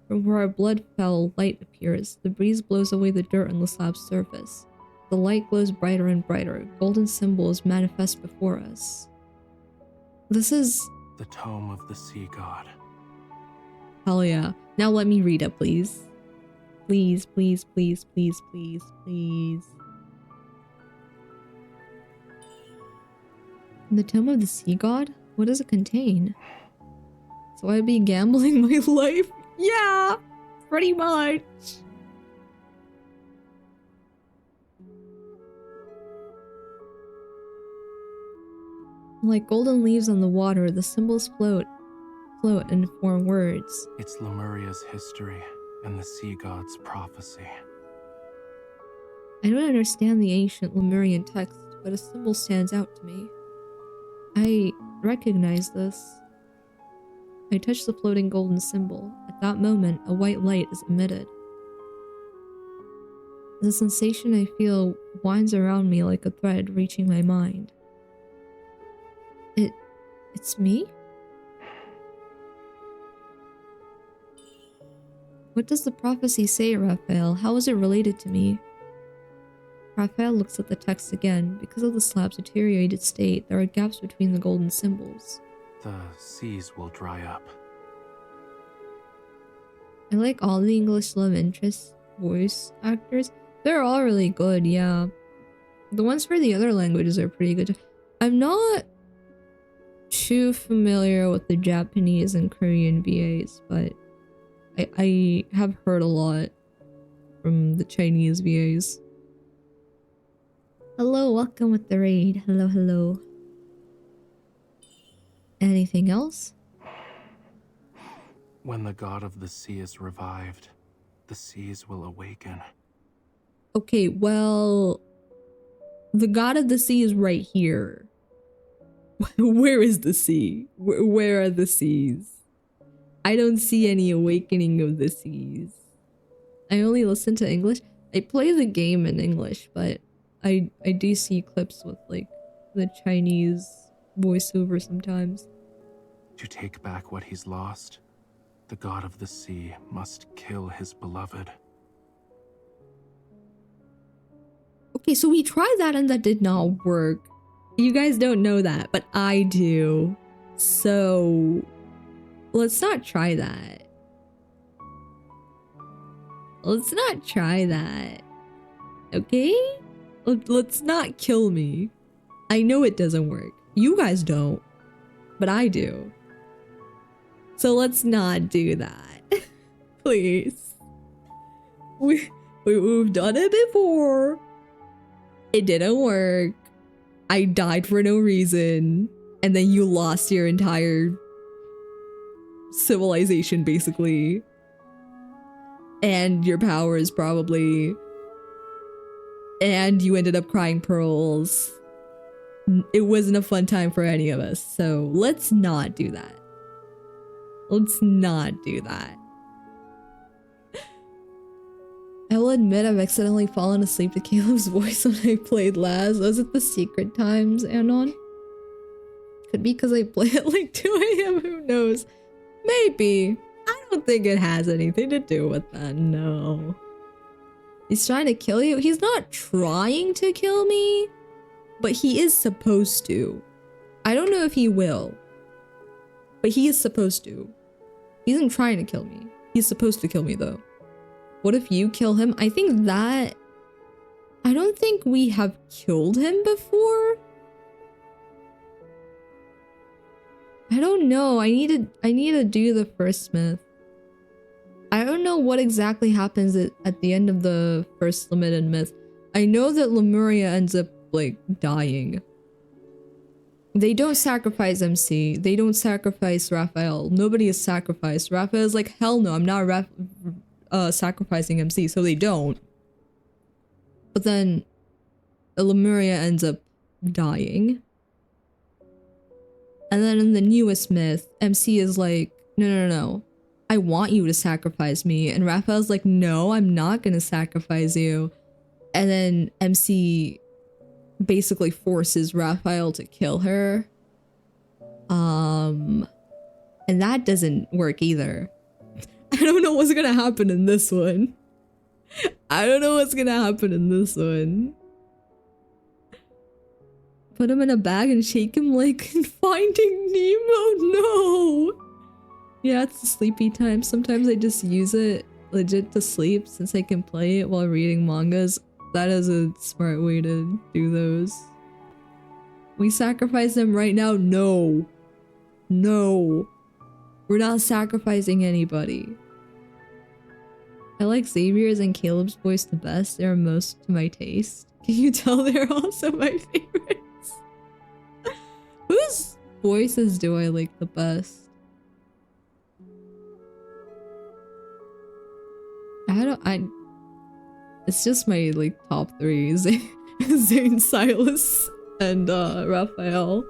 From where our blood fell, light appears. The breeze blows away the dirt on the slab's surface. The light glows brighter and brighter. Golden symbols manifest before us. This is... the tome of the sea god. Hell yeah. Now let me read it, please. Please, please, please, please, please, please. The tome of the sea god? What does it contain? So I'd be gambling my life? Yeah! Pretty much. Like golden leaves on the water, the symbols float and form words. It's Lemuria's history and the sea god's prophecy. I don't understand the ancient Lemurian text, but a symbol stands out to me. I recognize this. I touch the floating golden symbol. At that moment, a white light is emitted. The sensation I feel winds around me like a thread reaching my mind. It's me? What does the prophecy say, Raphael? How is it related to me? Raphael looks at the text again. Because of the slab's deteriorated state, there are gaps between the golden symbols. The seas will dry up. I like all the English love interest voice actors. They're all really good, yeah. The ones for the other languages are pretty good. I'm not too familiar with the Japanese and Korean VAs, but I have heard a lot from the Chinese VAs. Hello, welcome with the raid. Hello, hello. Anything else? When the god of the sea is revived, the seas will awaken. Okay, well, the god of the sea is right here. Where is the sea? Where are the seas? I don't see any awakening of the seas. I only listen to English. I play the game in English, but I do see clips with like the Chinese voiceover sometimes. To take back what he's lost, the god of the sea must kill his beloved. Okay, so we tried that and that did not work. You guys don't know that, but I do. So let's not try that. Let's not try that. Okay? Let's not kill me. I know it doesn't work. You guys don't, but I do. So let's not do that. Please. We've done it before. It didn't work. I died for no reason. And then you lost your entire civilization, basically. And your powers, probably. And you ended up crying pearls. It wasn't a fun time for any of us. So let's not do that. Let's not do that. I will admit I've accidentally fallen asleep to Caleb's voice when I played last. Was it the secret times, Anon? Could be because I play at like 2 a.m. Who knows? Maybe. I don't think it has anything to do with that. No. He's trying to kill you. He's not trying to kill me, but he is supposed to. I don't know if he will, but he is supposed to. He isn't trying to kill me. He's supposed to kill me though. What if you kill him? I think that... I don't think we have killed him before. I don't know. I need to do the first myth. I don't know what exactly happens at the end of the first limited myth. I know that Lemuria ends up like dying. They don't sacrifice MC. They don't sacrifice Raphael. Nobody is sacrificed. Raphael's like, hell no, I'm not sacrificing MC, so they don't. But then Lemuria ends up dying. And then in the newest myth, MC is like, no. I want you to sacrifice me. And Raphael's like, no, I'm not gonna sacrifice you. And then MC basically forces Raphael to kill her. And that doesn't work either. I don't know what's gonna happen in this one. Put him in a bag and shake him like in Finding Nemo. No! Yeah, it's the sleepy time. Sometimes I just use it legit to sleep since I can play it while reading mangas. That is a smart way to do those. We sacrifice them right now? No. No. We're not sacrificing anybody. I like Xavier's and Caleb's voice the best. They're most to my taste. Can you tell they're also my favorites? Whose voices do I like the best? It's just my like top three. Zane, Silas, and Raphael.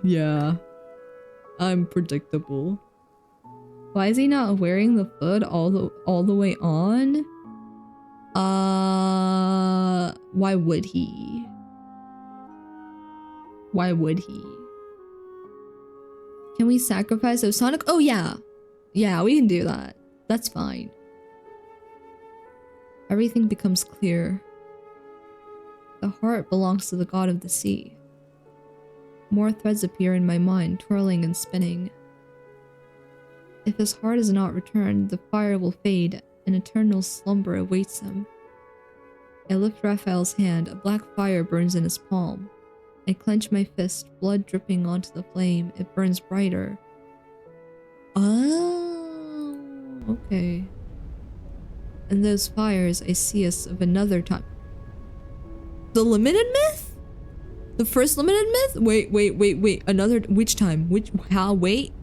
Yeah. I'm predictable. Why is he not wearing the hood all the way on? Why would he? Why would he? Can we sacrifice of Sonic? Oh yeah. Yeah, we can do that. That's fine. Everything becomes clear. The heart belongs to the god of the sea. More threads appear in my mind, twirling and spinning. If his heart is not returned, the fire will fade, and eternal slumber awaits him. I lift Raphael's hand, a black fire burns in his palm. I clench my fist, blood dripping onto the flame. It burns brighter. Oh, okay. In those fires, I see us of another time. The limited myth? The first limited myth? Wait. Another, which time? How? Wait.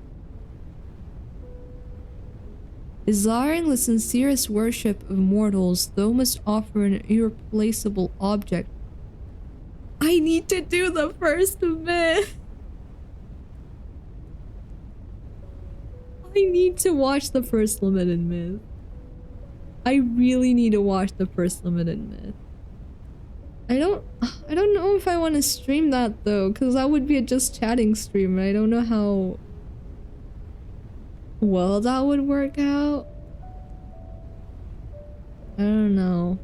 Desiring the sincerest worship of mortals, thou must offer an irreplaceable object. I need to do the first myth. I need to watch the first limited myth. I really need to watch the first limited myth. I don't know if I want to stream that though, because that would be a just chatting stream. I don't know how well that would work out. I don't know.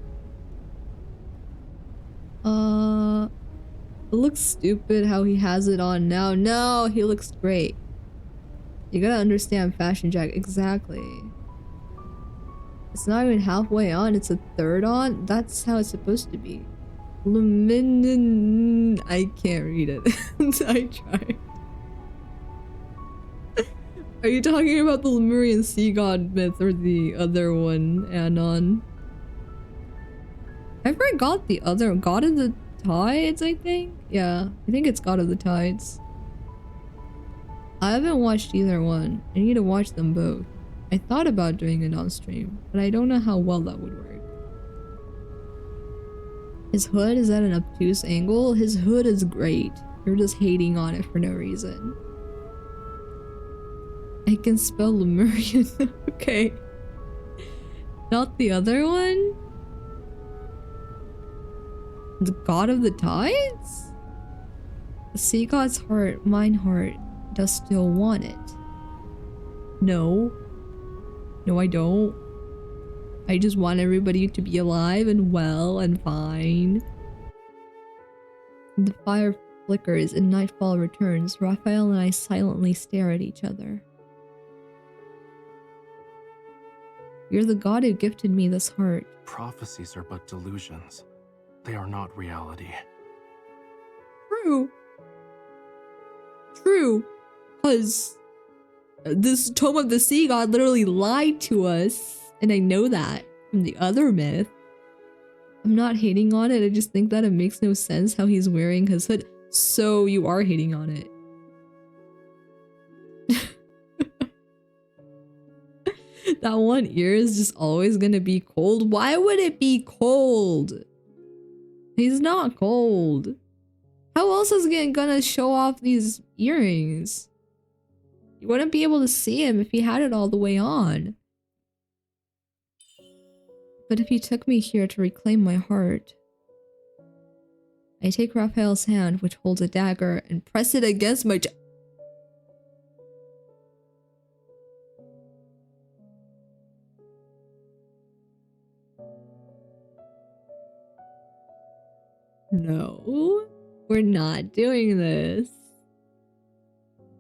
It looks stupid how he has it on now. No, he looks great. You gotta understand Fashion Jack. Exactly. It's not even halfway on, it's a third on. That's how it's supposed to be. I can't read it. I tried. Are you talking about the Lemurian sea god myth or the other one, Anon? I forgot the other. God of the Tides, I think? Yeah, I think it's God of the Tides. I haven't watched either one. I need to watch them both. I thought about doing it on stream, but I don't know how well that would work. His hood is at an obtuse angle. His hood is great. You're just hating on it for no reason. I can spell Lemurian. Okay. Not the other one? The God of the Tides? The sea god's heart, mine heart, does still want it. No. No, I don't. I just want everybody to be alive and well and fine. The fire flickers and nightfall returns. Raphael and I silently stare at each other. You're the god who gifted me this heart. Prophecies are but delusions. They are not reality. True. True. Because this Tome of the Sea God literally lied to us. And I know that from the other myth. I'm not hating on it. I just think that it makes no sense how he's wearing his hood. So you are hating on it. That one ear is just always gonna be cold. Why would it be cold? He's not cold. How else is he gonna show off these earrings? You wouldn't be able to see him if he had it all the way on. But if you took me here to reclaim my heart, I take Raphael's hand, which holds a dagger, and press it against my chest. No, we're not doing this.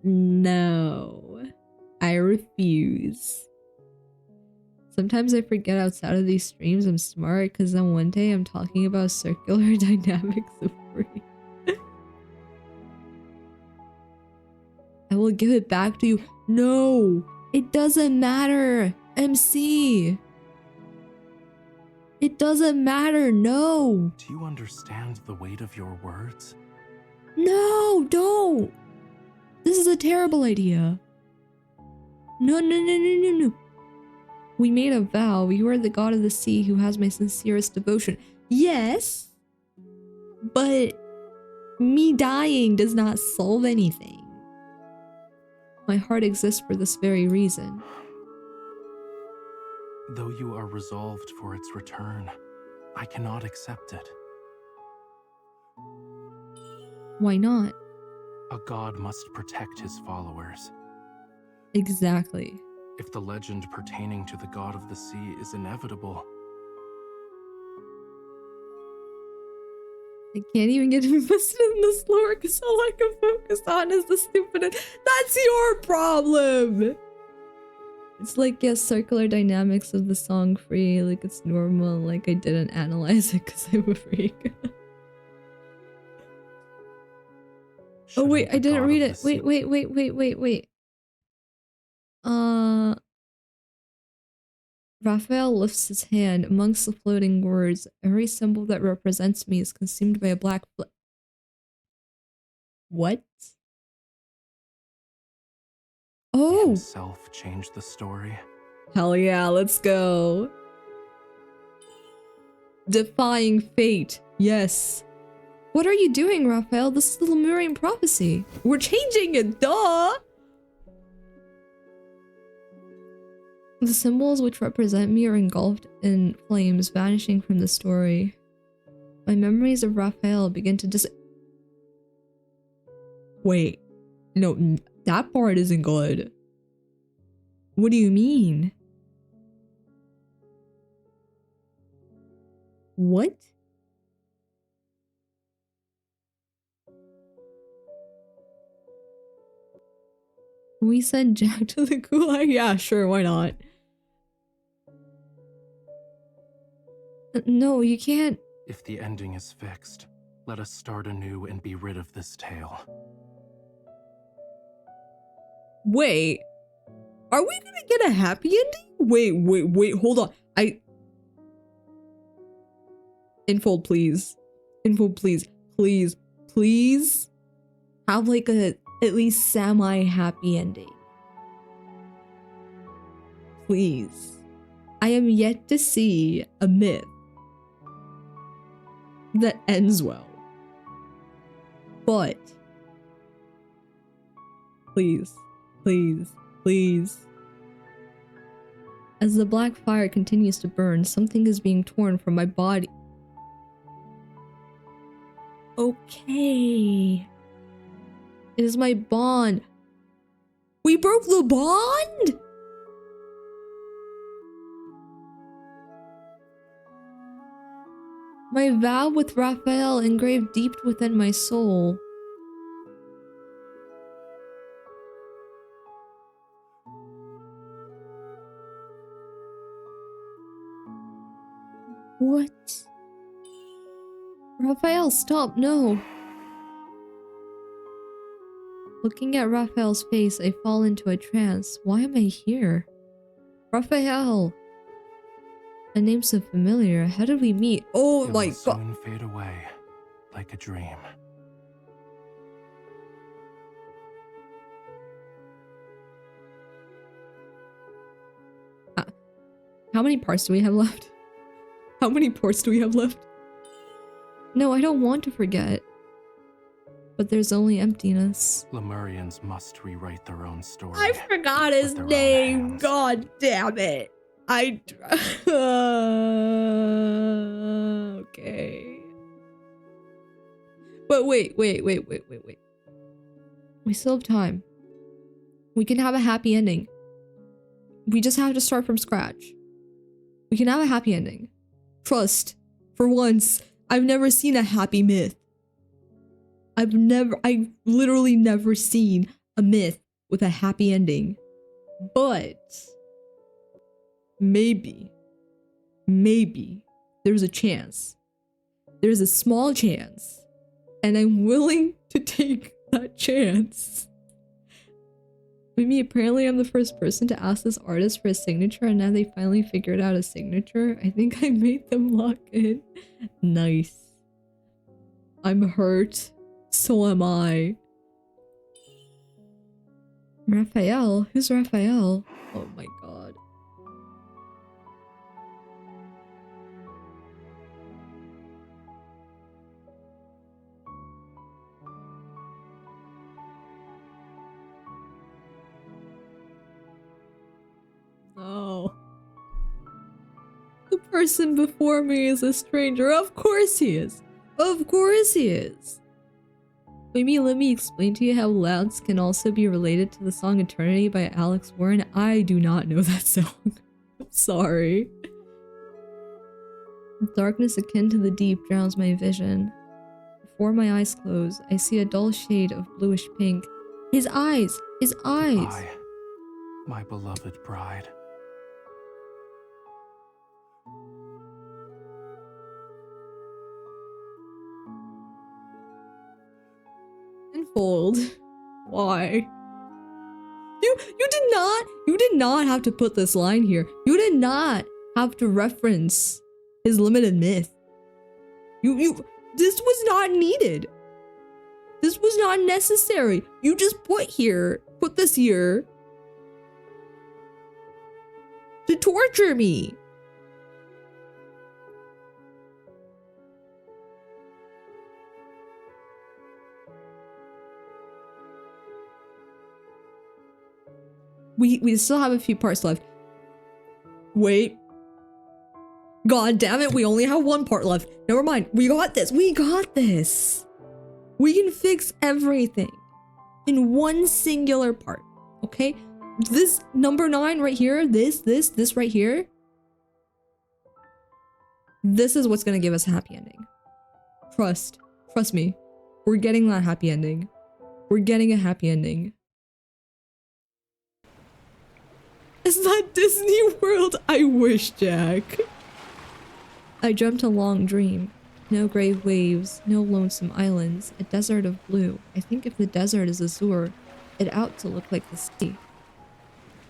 No, I refuse. Sometimes I forget outside of these streams I'm smart because then one day I'm talking about circular dynamics of free. I will give it back to you. No, it doesn't matter. MC. It doesn't matter. No. Do you understand the weight of your words? No, don't. This is a terrible idea. No, no, no, no, no, no. We made a vow. You are the god of the sea who has my sincerest devotion. Yes, but me dying does not solve anything. My heart exists for this very reason. Though you are resolved for its return, I cannot accept it. Why not? A god must protect his followers. Exactly. If the legend pertaining to the god of the sea is inevitable, I can't even get invested in this lore because all I can focus on is the stupid. That's your problem! It's like, yes, circular dynamics of the song free, like it's normal, like I didn't analyze it because I'm a freak. Oh wait, I didn't read it. Wait. Raphael lifts his hand. Amongst the floating words, every symbol that represents me is consumed by a black What? Oh! himself changed the story. Hell yeah, let's go. Defying fate. Yes. What are you doing, Raphael? This is the Lemurian prophecy. We're changing it, duh! The symbols which represent me are engulfed in flames, vanishing from the story. My memories of Raphael begin to Wait. No, that part isn't good. What do you mean? What? We send Jack to the gulag? Yeah, sure, why not? No, you can't. If the ending is fixed, let us start anew and be rid of this tale. Wait. Are we gonna get a happy ending? Wait, hold on. Infold, please. Infold, please. Please. Have like a at least semi-happy ending. Please. I am yet to see a myth that ends well. But please. As the black fire continues to burn, something is being torn from my body. Okay. It is my bond. We broke the bond? My vow with Raphael engraved deep within my soul. What? Raphael, stop, no. Looking at Raphael's face, I fall into a trance. Why am I here? Raphael! A name so familiar. How did we meet? Oh my god. It will soon fade away, like a dream. How many parts do we have left? How many parts do we have left? No, I don't want to forget. But there's only emptiness. Lemurians must rewrite their own story. I forgot his with their own name. hands. God damn it. Okay. But wait. We still have time. We can have a happy ending. We just have to start from scratch. We can have a happy ending. Trust. For once, I've never seen a happy myth. I've literally never seen a myth with a happy ending. But maybe there's a chance. There's a small chance. And I'm willing to take that chance. Mimi, apparently I'm the first person to ask this artist for a signature, and now they finally figured out a signature. I think I made them lock in. Nice. I'm hurt. So am I. Raphael? Who's Raphael? Oh my god. No. The person before me is a stranger. Of course he is. Of course he is. Maybe let me explain to you how Lance can also be related to the song Eternity by Alex Warren. I do not know that song. I'm sorry. Darkness akin to the deep drowns my vision. Before my eyes close, I see a dull shade of bluish pink. His eyes! His eyes! I, my beloved bride. Tenfold. Why? You did not have to put this line here. You did not have to reference his limited myth. This was not needed. This was not necessary. You just put this here to torture me. We still have a few parts left. Wait. God damn it, we only have one part left. Never mind. We got this. We got this. We can fix everything in one singular part. Okay? This number 9 right here, this right here. This is what's gonna give us a happy ending. Trust me. We're getting that happy ending. We're getting a happy ending. It's not Disney World. I wish, Jack. I dreamt a long dream. No grave waves, no lonesome islands, a desert of blue. I think if the desert is azure, it ought to look like the sea.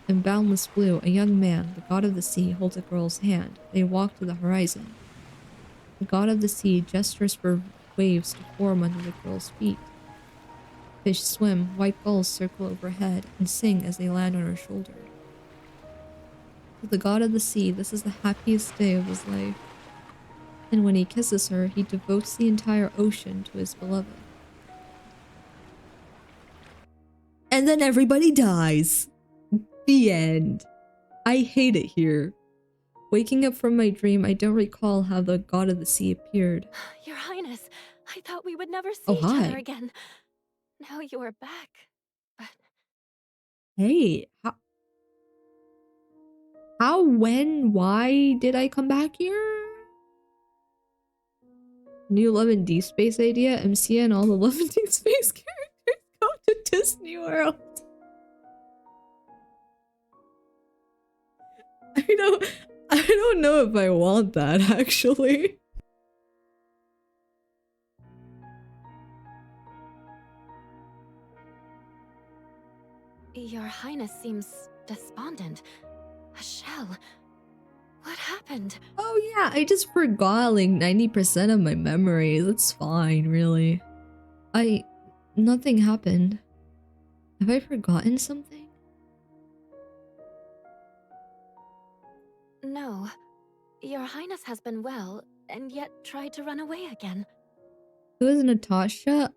In boundless blue, a young man, the god of the sea, holds a girl's hand. They walk to the horizon. The god of the sea gestures for waves to form under the girl's feet. Fish swim, white gulls circle overhead, and sing as they land on her shoulder. To the god of the sea, this is the happiest day of his life. And when he kisses her, he devotes the entire ocean to his beloved. And then everybody dies. The end. I hate it here. Waking up from my dream, I don't recall how the god of the sea appeared. Your Highness, I thought we would never see Oh, each hi. other again. Now you are back. But Hey, when, why did I come back here? New Love and Deep Space idea. MC and all the Love and Deep Space characters go to Disney World. I don't know if I want that, actually. Your Highness seems despondent. A shell. What happened? Oh yeah, I just forgot like 90% of my memories. It's fine, really. Nothing happened. Have I forgotten something? No. Your Highness has been well, and yet tried to run away again. Who is Natasha?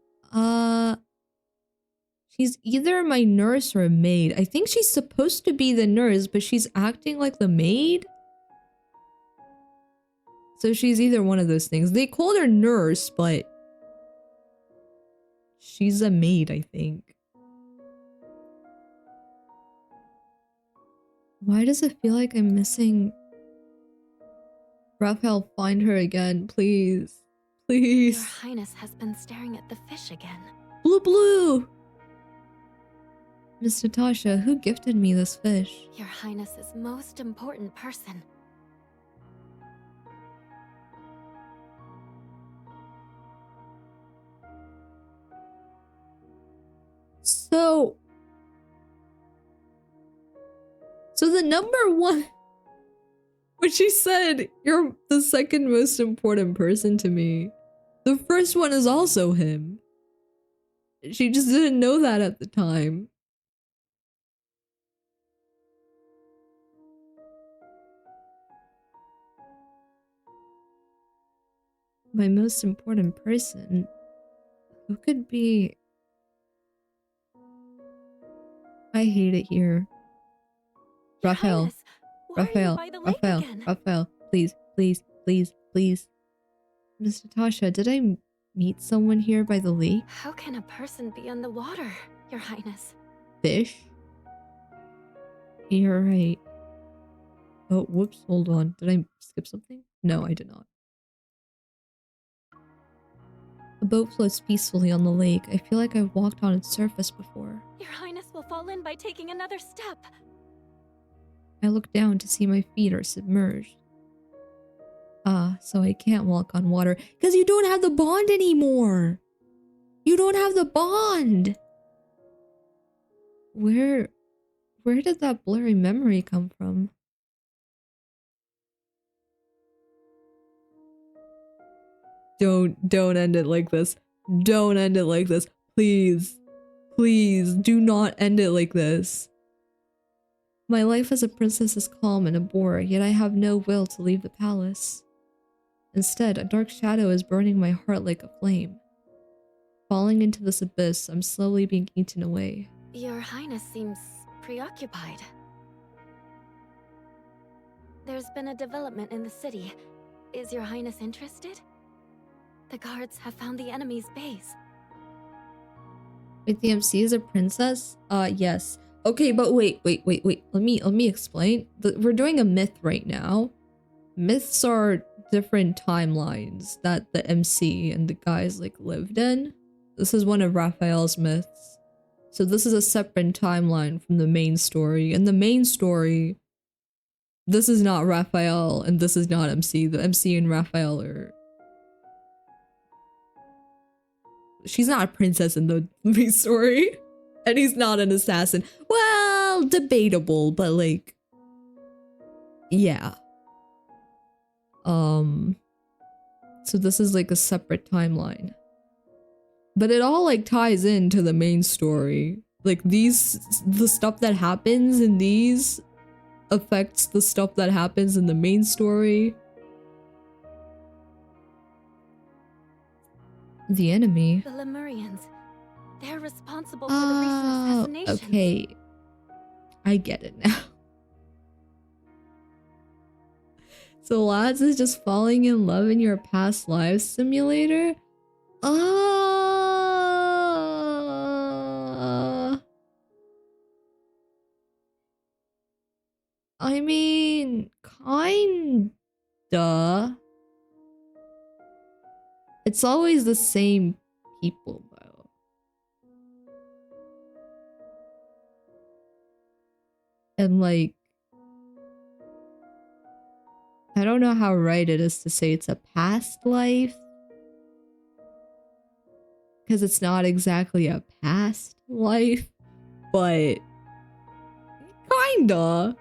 She's either my nurse or a maid. I think she's supposed to be the nurse, but she's acting like the maid? So she's either one of those things. They called her nurse, but she's a maid, I think. Why does it feel like I'm missing... Raphael, find her again, please. Please. Your Highness has been staring at the fish again. Blue! Miss Natasha, who gifted me this fish? Your Highness's most important person. So the number one... When she said, you're the second most important person to me, the first one is also him. She just didn't know that at the time. My most important person? Who could be... I hate it here. Your Raphael. Highness, why are you by the lake again? Raphael, please, please, please, please. Miss Natasha, did I meet someone here by the lake? How can a person be on the water, Your Highness? Fish? You're right. Oh, whoops, hold on. Did I skip something? No, I did not. A boat floats peacefully on the lake. I feel like I've walked on its surface before. Your Highness will fall in by taking another step. I look down to see my feet are submerged. Ah, so I can't walk on water. Because you don't have the bond anymore! You don't have the bond! Where did that blurry memory come from? Don't end it like this. Don't end it like this. Please. Please, do not end it like this. My life as a princess is calm and a bore, yet I have no will to leave the palace. Instead, a dark shadow is burning my heart like a flame. Falling into this abyss, I'm slowly being eaten away. Your Highness seems preoccupied. There's been a development in the city. Is Your Highness interested? The guards have found the enemy's base. Wait, the MC is a princess? Yes. Okay, but wait. Let me explain. We're doing a myth right now. Myths are different timelines that the MC and the guys like lived in. This is one of Raphael's myths. So this is a separate timeline from the main story. In the main story, this is not Raphael and this is not MC. The MC and Raphael are... She's not a princess in the main story. And he's not an assassin. Well, debatable, but like... Yeah. So this is like a separate timeline. But it all like ties into the main story. Like the stuff that happens in these affects the stuff that happens in the main story. The enemy. The Lemurians. They're responsible for the recent assassinations. Okay. I get it now. So Lads is just falling in love in your past lives simulator? I mean, kinda. It's always the same people, though. And, like, I don't know how right it is to say it's a past life. Because it's not exactly a past life, but kinda.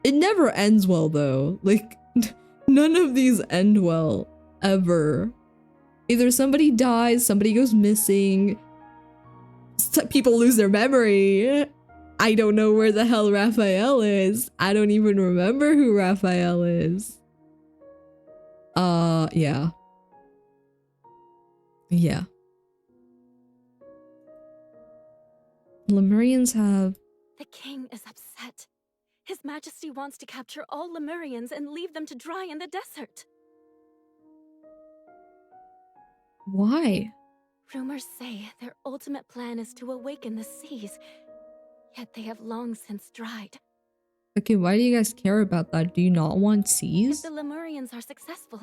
It never ends well, though. Like, none of these end well, ever. Either somebody dies, somebody goes missing, people lose their memory. I don't know where the hell Raphael is. I don't even remember who Raphael is. Yeah. Yeah. Lemurians have... The king is upset. His Majesty wants to capture all Lemurians and leave them to dry in the desert. Why? Rumors say their ultimate plan is to awaken the seas, yet they have long since dried. Okay, why do you guys care about that? Do you not want If seas? the Lemurians are successful,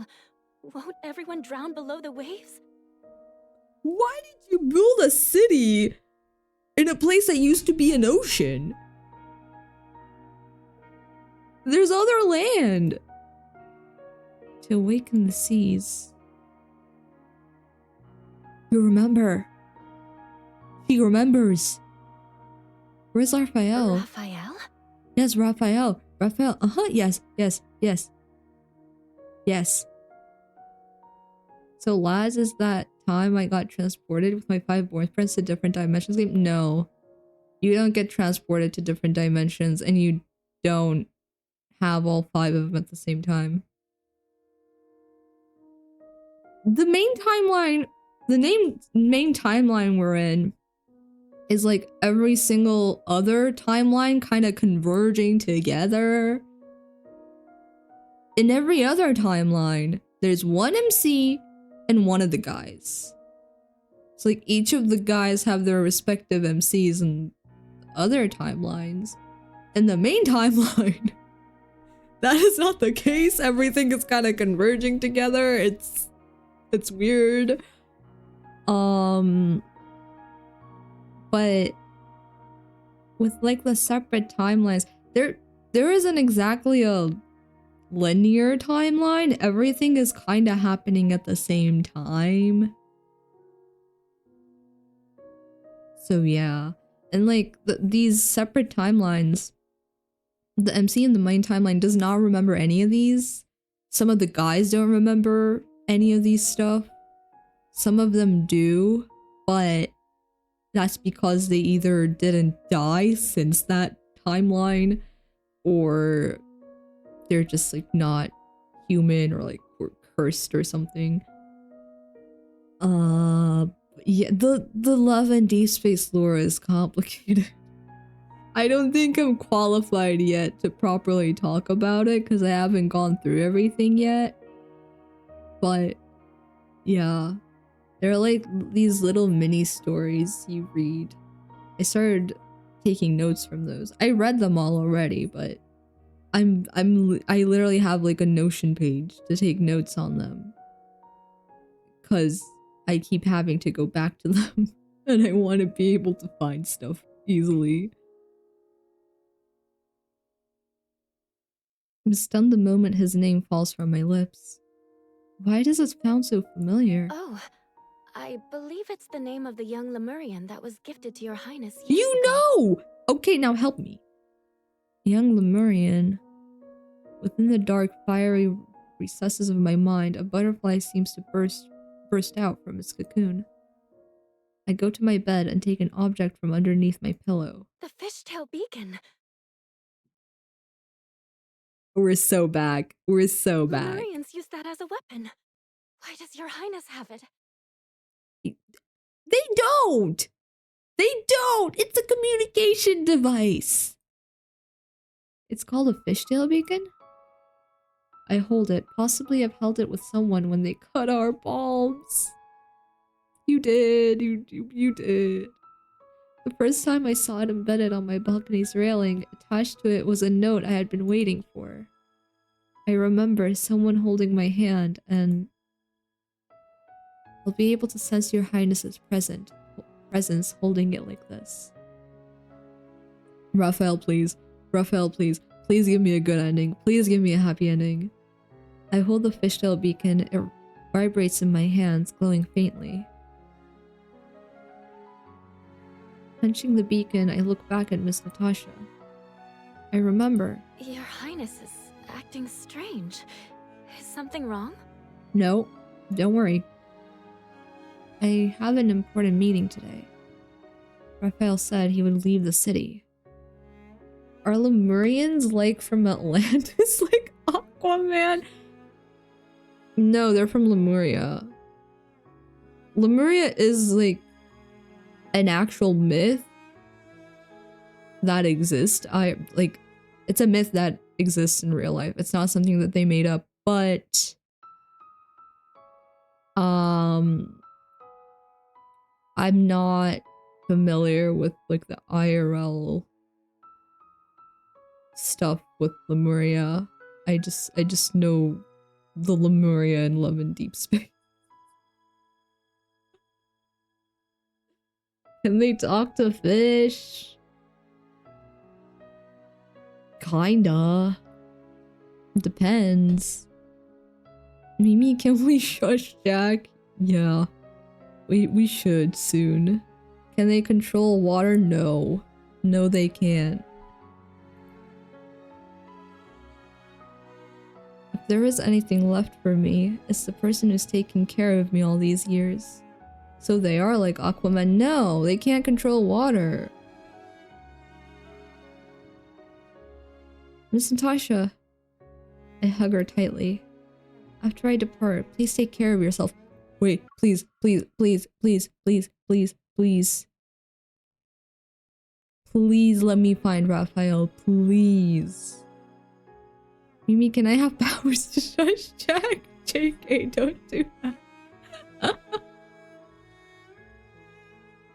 won't everyone drown below the waves? Why did you build a city in a place that used to be an ocean? There's other land. To awaken the seas. You remember. She remembers. Where's Raphael? Raphael? Yes, Raphael. Raphael. Yes, yes, yes. Yes. So Laz is that time I got transported with my 5 boyfriends to different dimensions game? No. You don't get transported to different dimensions and you don't have all 5 of them at the same time. The main timeline, main timeline we're in is like every single other timeline kind of converging together. In every other timeline, there's one MC and one of the guys. It's like each of the guys have their respective MCs in other timelines. In the main timeline, that is not the case. Everything is kind of converging together. It's weird. But with like the separate timelines, there isn't exactly a linear timeline. Everything is kind of happening at the same time. So yeah. And like these separate timelines, the MC in the main timeline does not remember any of these. Some of the guys don't remember any of these stuff. Some of them do, but that's because they either didn't die since that timeline, or they're just like not human, or like were cursed or something. Yeah, the Love and Deep Space lore is complicated. I don't think I'm qualified yet to properly talk about it because I haven't gone through everything yet. But yeah, they're like these little mini stories you read. I started taking notes from those. I read them all already, but I literally have like a Notion page to take notes on them because I keep having to go back to them and I want to be able to find stuff easily. I'm stunned the moment his name falls from my lips. Why does it sound so familiar? Oh, I believe it's the name of the young Lemurian that was gifted to your highness years You ago. know! Okay, now help me. Young Lemurian. Within the dark, fiery recesses of my mind, a butterfly seems to burst out from its cocoon. I go to my bed and take an object from underneath my pillow. The fishtail beacon. We're so back. We're so back. Lemurians use that as a weapon. Why does your highness have it? They don't! They don't! It's a communication device! It's called a fishtail beacon? I hold it. Possibly I've held it with someone when they cut our palms. You did. You did. The first time I saw it embedded on my balcony's railing, attached to it was a note I had been waiting for. I remember someone holding my hand, and I'll be able to sense your highness's presence holding it like this. Raphael, please. Raphael, please. Please give me a good ending. Please give me a happy ending. I hold the fishtail beacon. It vibrates in my hands, glowing faintly. Punching the beacon, I look back at Miss Natasha. I remember. Your Highness is acting strange. Is something wrong? No, don't worry. I have an important meeting today. Raphael said he would leave the city. Are Lemurians like from Atlantis, like Aquaman? No, they're from Lemuria. Lemuria is like an actual myth that exists. It's a myth that exists in real life. It's not something that they made up, but I'm not familiar with like the IRL stuff with Lemuria. I just know the Lemuria and Love in Deep Space. Can they talk to fish? Kinda. Depends. Mimi, can we shush Jack? Yeah. We should soon. Can they control water? No. No, they can't. If there is anything left for me, it's the person who's taken care of me all these years. So they are like Aquaman. No, they can't control water. Miss Natasha. I hug her tightly. After I depart, please take care of yourself. Wait, please, please, please, please, please, please, please. Please let me find Raphael, please. Mimi, can I have powers to shush Jack? JK, don't do that.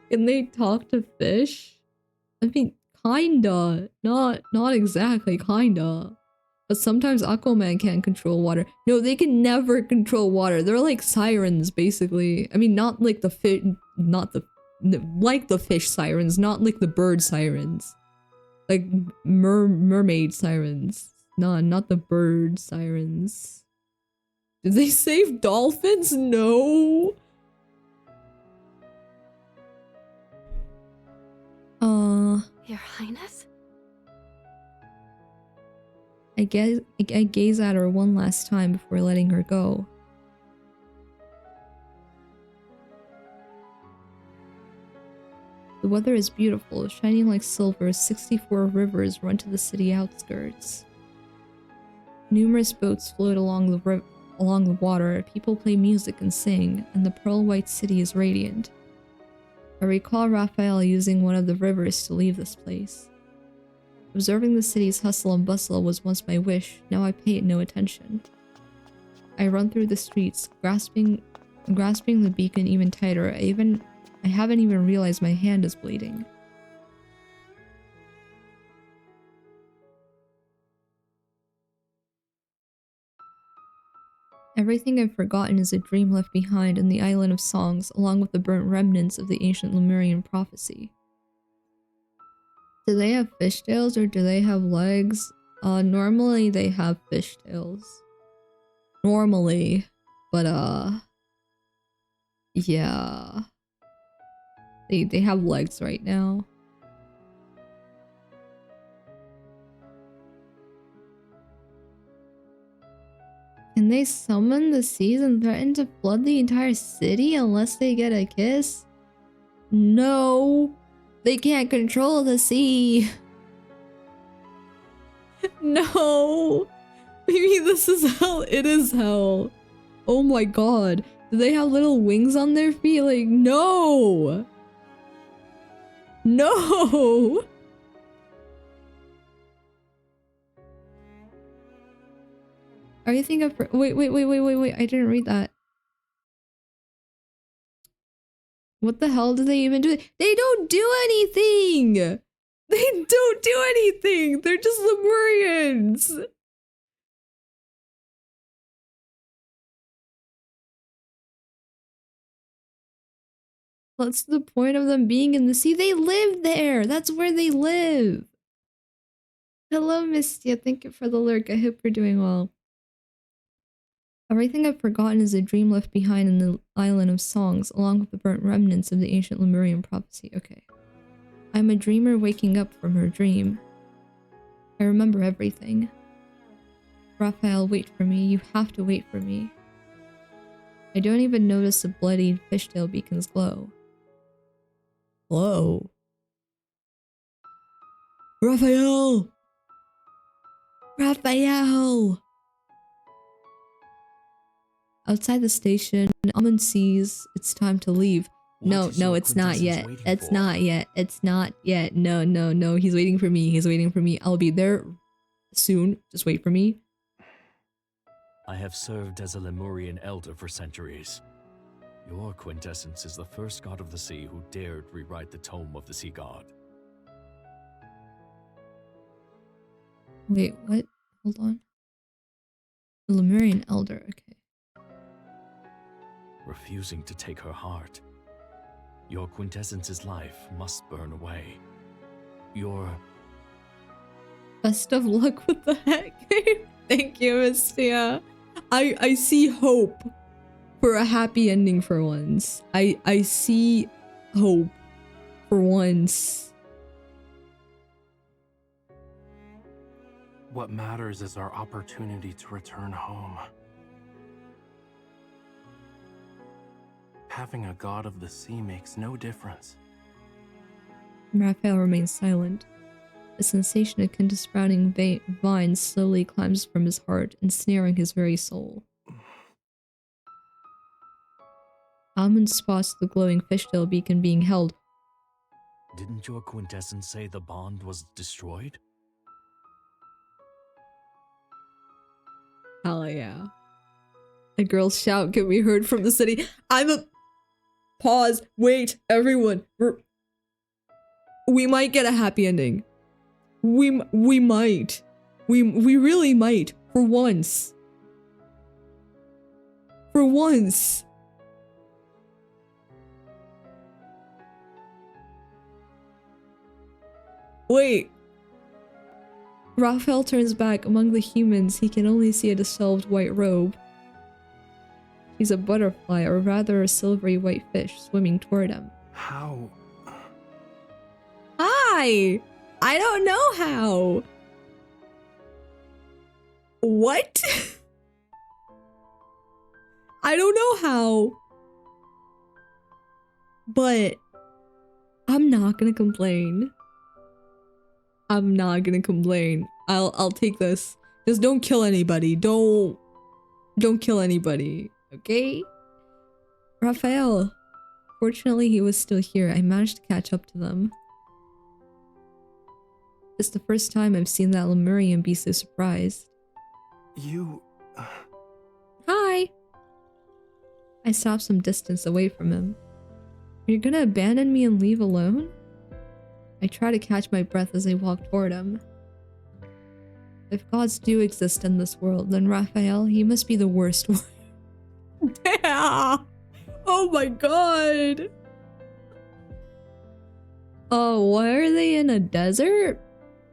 Can they talk to fish? I mean, kinda. Not exactly, kinda. But sometimes Aquaman can't control water. No, they can never control water. They're like sirens, basically. I mean, not like the fish, like the fish sirens, not like the bird sirens. Like mermaid sirens. No, not the bird sirens. Did they save dolphins? No. Your Highness? I gaze at her one last time before letting her go. The weather is beautiful, shining like silver. 64 rivers run to the city outskirts. Numerous boats float along the water. People play music and sing, and the pearl-white city is radiant. I recall Raphael using one of the rivers to leave this place. Observing the city's hustle and bustle was once my wish, now I pay it no attention. I run through the streets, grasping the beacon even tighter. I haven't even realized my hand is bleeding. Everything I've forgotten is a dream left behind in the island of songs, along with the burnt remnants of the ancient Lemurian prophecy. Do they have fishtails or do they have legs? Normally they have fishtails. Normally. But, yeah. They have legs right now. Can they summon the seas and threaten to flood the entire city unless they get a kiss? No. They can't control the sea. No. Maybe this is hell. It is hell. Oh my god. Do they have little wings on their feet? Like, no. No. Are you thinking of... Wait. I didn't read that. What the hell do they even do? They don't do anything! They don't do anything! They're just Lemurians! What's the point of them being in the sea? They live there! That's where they live! Hello, Mistia. Thank you for the lurk. I hope you're doing well. Everything I've forgotten is a dream left behind in the island of songs, along with the burnt remnants of the ancient Lemurian prophecy. Okay. I'm a dreamer waking up from her dream. I remember everything. Raphael, wait for me. You have to wait for me. I don't even notice the bloodied fishtail beacon's glow. Whoa. Raphael! Raphael! Outside the station, Almond sees it's time to leave. No, it's not yet. It's not yet. It's not yet. No. He's waiting for me. He's waiting for me. I'll be there soon. Just wait for me. I have served as a Lemurian elder for centuries. Your quintessence is the first god of the sea who dared rewrite the tome of the sea god. Wait, what? Hold on. The Lemurian elder, okay. Refusing to take her heart. Your quintessence's life must burn away. Your... Best of luck with the heck. Thank you, Mistia. I see hope for a happy ending for once. I see hope for once. What matters is our opportunity to return home. Having a god of the sea makes no difference. Raphael remains silent. A sensation akin to sprouting vines slowly climbs from his heart, ensnaring his very soul. Almond spots the glowing fishtail beacon being held. Didn't your quintessence say the bond was destroyed? Hell yeah. A girl's shout can be heard from the city. Pause. Wait, everyone. We might get a happy ending. We might. We really might. For once. For once. Wait. Raphael turns back. Among the humans, he can only see a dissolved white robe. He's a butterfly, or rather a silvery white fish, swimming toward him. How? Hi! I don't know how. What? I don't know how. But I'm not gonna complain. I'm not gonna complain. I'll take this. Just don't kill anybody. Don't kill anybody. Okay? Raphael. Fortunately, he was still here. I managed to catch up to them. It's the first time I've seen that Lemurian be so surprised. You... Hi! I stopped some distance away from him. You're gonna abandon me and leave alone? I try to catch my breath as I walk toward him. If gods do exist in this world, then Raphael, he must be the worst one. Damn! Oh my god! Oh, why are they in a desert?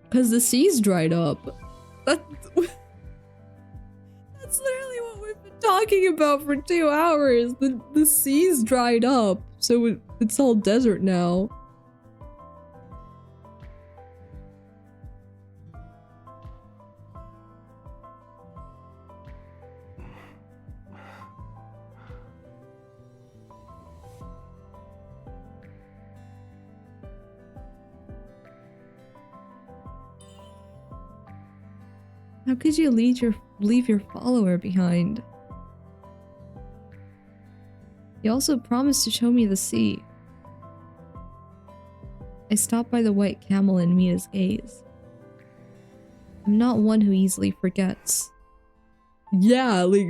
Because the sea's dried up. That's literally what we've been talking about for 2 hours. The sea's dried up, so it's all desert now. How could you leave your follower behind? He also promised to show me the sea. I stop by the white camel and meet his gaze. I'm not one who easily forgets. Yeah, like,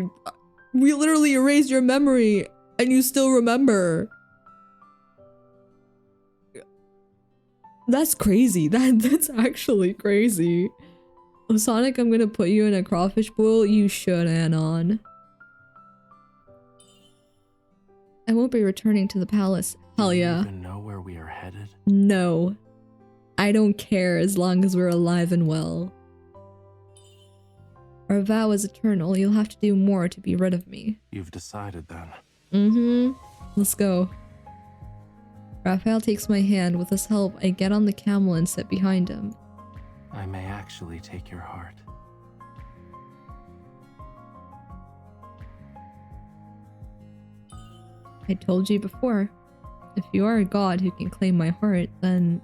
we literally erased your memory and you still remember. That's crazy. That's actually crazy. Oh, Sonic, I'm gonna put you in a crawfish boil. You should, Anon. I won't be returning to the palace. Hell Do you yeah. even know where we are headed? No. I don't care as long as we're alive and well. Our vow is eternal. You'll have to do more to be rid of me. You've decided then. Mm-hmm. Let's go. Raphael takes my hand. With his help, I get on the camel and sit behind him. I may actually take your heart. I told you before. If you are a god who can claim my heart, then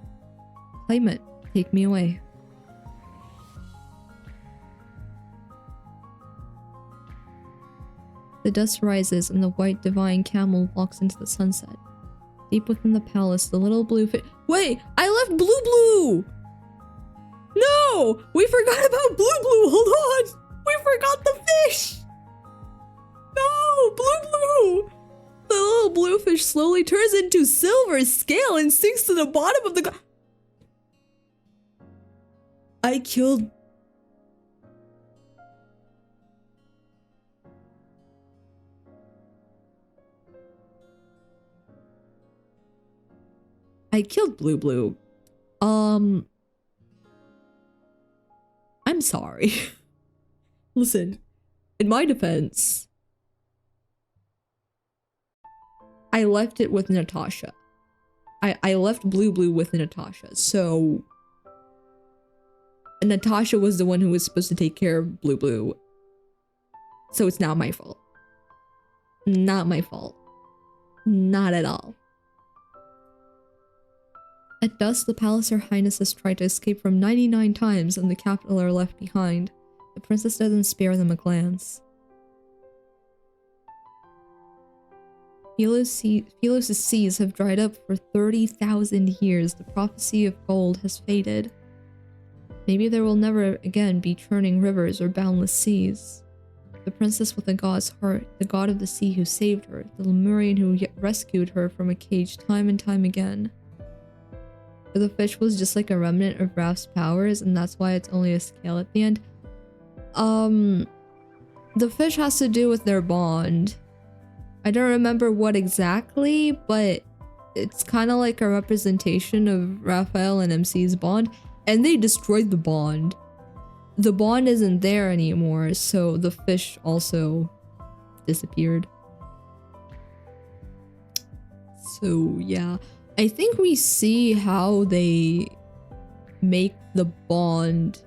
claim it. Take me away. The dust rises and the white divine camel walks into the sunset. Deep within the palace, the little blue fish— Wait! I left Blue Blue! No! We forgot about Blue Blue! Hold on! We forgot the fish! No! Blue Blue! The little blue fish slowly turns into silver scale and sinks to the bottom of the— I killed— Blue Blue. I'm sorry. Listen, in my defense, I left it with Natasha. I left Blue Blue with Natasha, so Natasha was the one who was supposed to take care of Blue Blue. So it's not my fault. Not my fault. Not at all. At dusk, the palace her highnesses tried to escape from 99 times and the capital are left behind. The princess doesn't spare them a glance. Phelos' seas have dried up for 30,000 years. The prophecy of gold has faded. Maybe there will never again be churning rivers or boundless seas. The princess with a god's heart, the god of the sea who saved her, the Lemurian who rescued her from a cage time and time again. The fish was just like a remnant of Raph's powers, and that's why it's only a scale at the end. The fish has to do with their bond. I don't remember what exactly, but it's kind of like a representation of Raphael and MC's bond, and they destroyed the bond. The bond isn't there anymore, so the fish also disappeared. So yeah, I think we see how they make the bond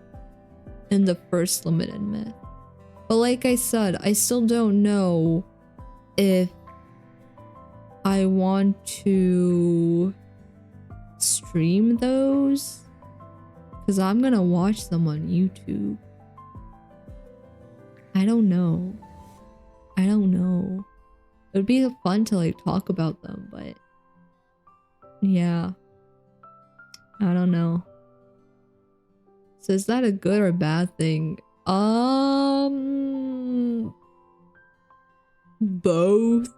in the first limited myth. But like I said, I still don't know if I want to stream those, because I'm gonna watch them on YouTube. I don't know. It would be fun to like talk about them, but yeah, I don't know. So is that a good or bad thing? Both.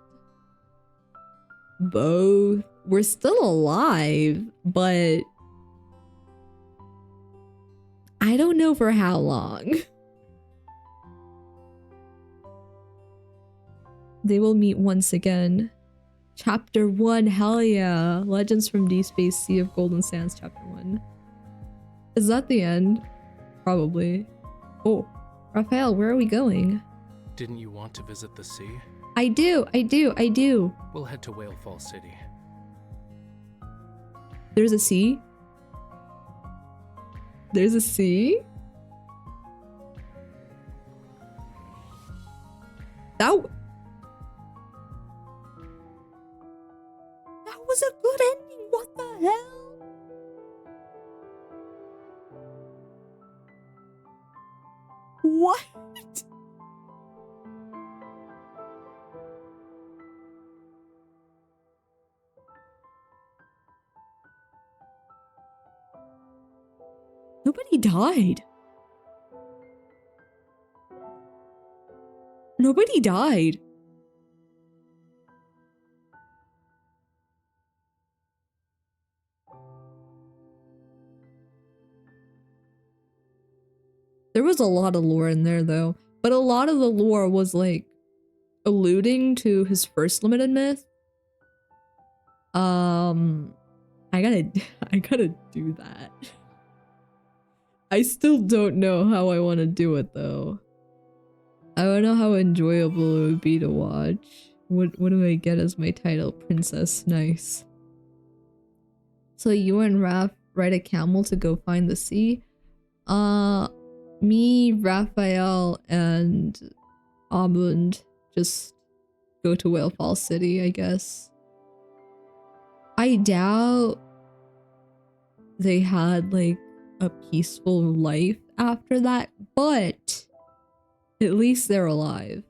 We're still alive, but I don't know for how long. They will meet once again. Chapter 1, hell yeah. Legends from Deep Space, Sea of Golden Sands, Chapter 1. Is that the end? Probably. Oh, Raphael, where are we going? Didn't you want to visit the sea? I do. We'll head to Whale Fall City. There's a sea? There's a sea? That was a good ending. What the hell? What? Nobody died. Nobody died. There was a lot of lore in there though, but a lot of the lore was like alluding to his first limited myth. I gotta do that. I still don't know how I want to do it though. I don't know how enjoyable it would be to watch. What do I get as my title? Princess Nice. So you and Raph ride a camel to go find the sea? Me, Raphael, and Amund just go to Whale Fall City, I guess. I doubt they had like a peaceful life after that, but at least they're alive.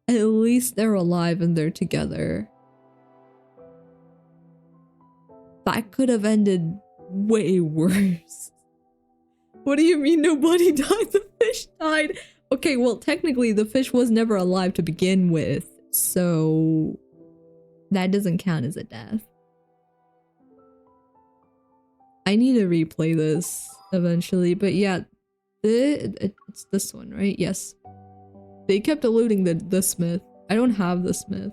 At least they're alive and they're together. That could have ended way worse. What do you mean nobody died? The fish died. Okay, well, technically the fish was never alive to begin with, so that doesn't count as a death. I need to replay this eventually, but yeah, it's this one, right? Yes. They kept eluding the Smith. I don't have the Smith.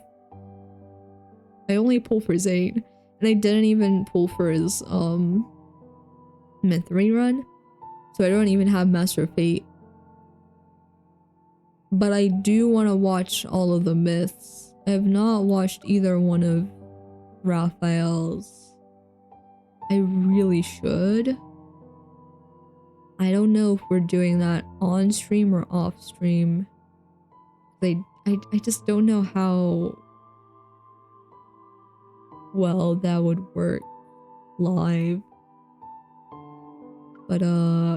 I only pull for Zane, and I didn't even pull for his Myth rerun, so I don't even have Master of Fate. But I do want to watch all of the myths. I have not watched either one of Raphael's. I really should. I don't know if we're doing that on stream or off stream. I just don't know how well that would work live. But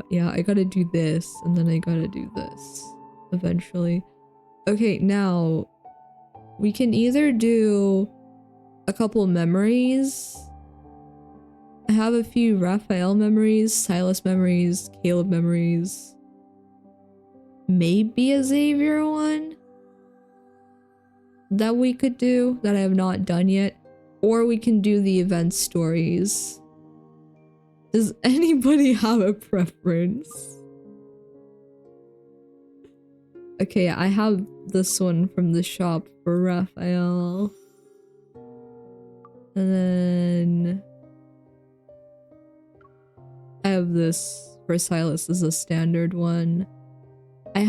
yeah, I gotta do this and then I gotta do this eventually. Okay, now we can either do a couple memories. I have a few Raphael memories, Silas memories, Caleb memories. Maybe a Xavier one that we could do that I have not done yet. Or we can do the event stories. Does anybody have a preference? Okay, I have this one from the shop for Raphael. And then I have this for Silas as a standard one. I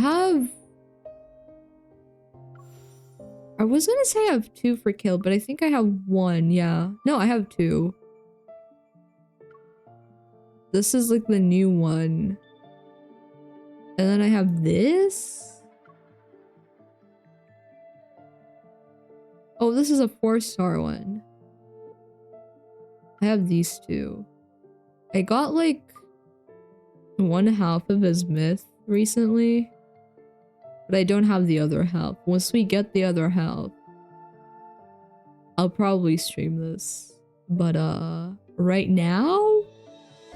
was gonna say I have two for Caleb, but I think I have one, yeah. No, I have two. This is like the new one. And then I have this. Oh, this is a 4-star one. I have these two. I got like 1/2 of his myth recently. But I don't have the other half. Once we get the other half, I'll probably stream this. But right now,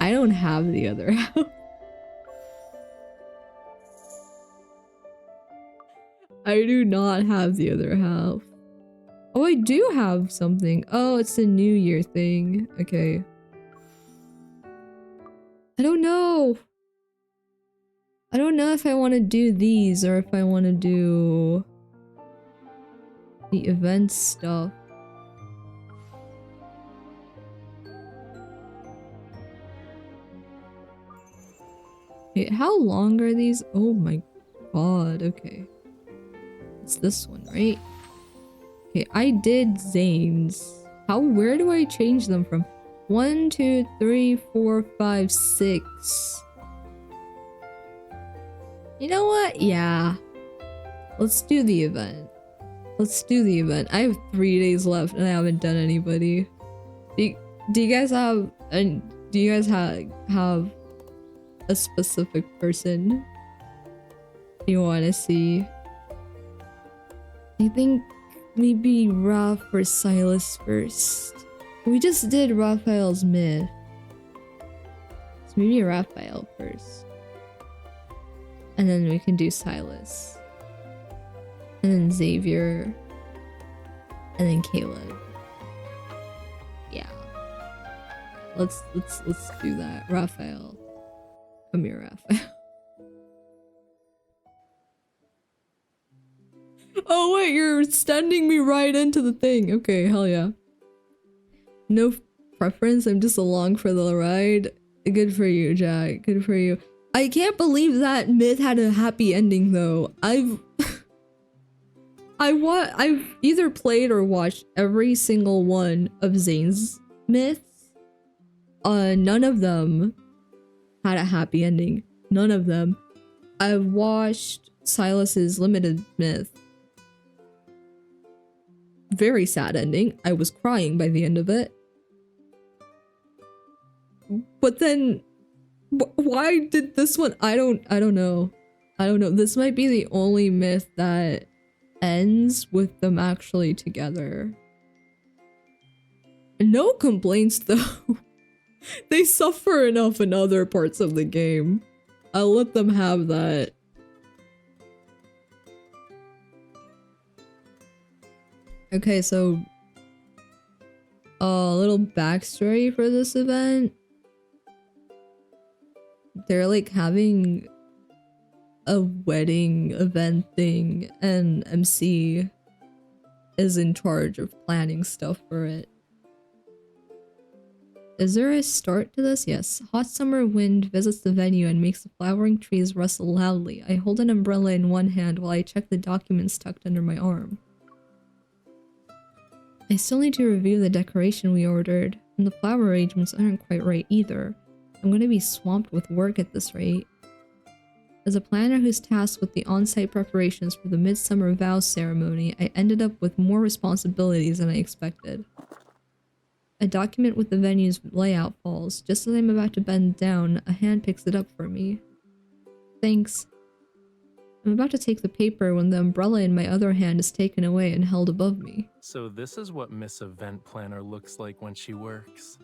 I don't have the other half. I do not have the other half. Oh, I do have something. Oh, it's the New Year thing. Okay. I don't know. I don't know if I want to do these or if I want to do the event stuff. Wait, how long are these? Oh my god, okay. It's this one, right? Okay, I did Zane's. Where do I change them from? 1, 2, 3, 4, 5, 6. You know what? Yeah. Let's do the event. Let's do the event. I have 3 days left and I haven't done anybody. Do you guys have a specific person you want to see? I think maybe Raph or Silas first. We just did Raphael's myth. So maybe Raphael first. And then we can do Silas. And then Xavier. And then Caleb. Yeah. Let's do that. Raphael. Come here, Raphael. Oh wait, you're sending me right into the thing. Okay, hell yeah. No preference, I'm just along for the ride. Good for you, Jack. Good for you. I can't believe that myth had a happy ending though. I've either played or watched every single one of Zane's myths. None of them had a happy ending. None of them. I've watched Silas's limited myth. Very sad ending. I was crying by the end of it. But then why did this one? I don't know. I don't know. This might be the only myth that ends with them actually together. No complaints though. They suffer enough in other parts of the game. I'll let them have that. Okay, so a little backstory for this event. They're like having a wedding event thing, and MC is in charge of planning stuff for it. Is there a start to this? Yes. Hot summer wind visits the venue and makes the flowering trees rustle loudly. I hold an umbrella in one hand while I check the documents tucked under my arm. I still need to review the decoration we ordered, and the flower arrangements aren't quite right either. I'm gonna be swamped with work at this rate. As a planner who's tasked with the on-site preparations for the Midsummer Vows ceremony, I ended up with more responsibilities than I expected. A document with the venue's layout falls. Just as I'm about to bend down, a hand picks it up for me. Thanks. I'm about to take the paper when the umbrella in my other hand is taken away and held above me. So this is what Miss Event Planner looks like when she works.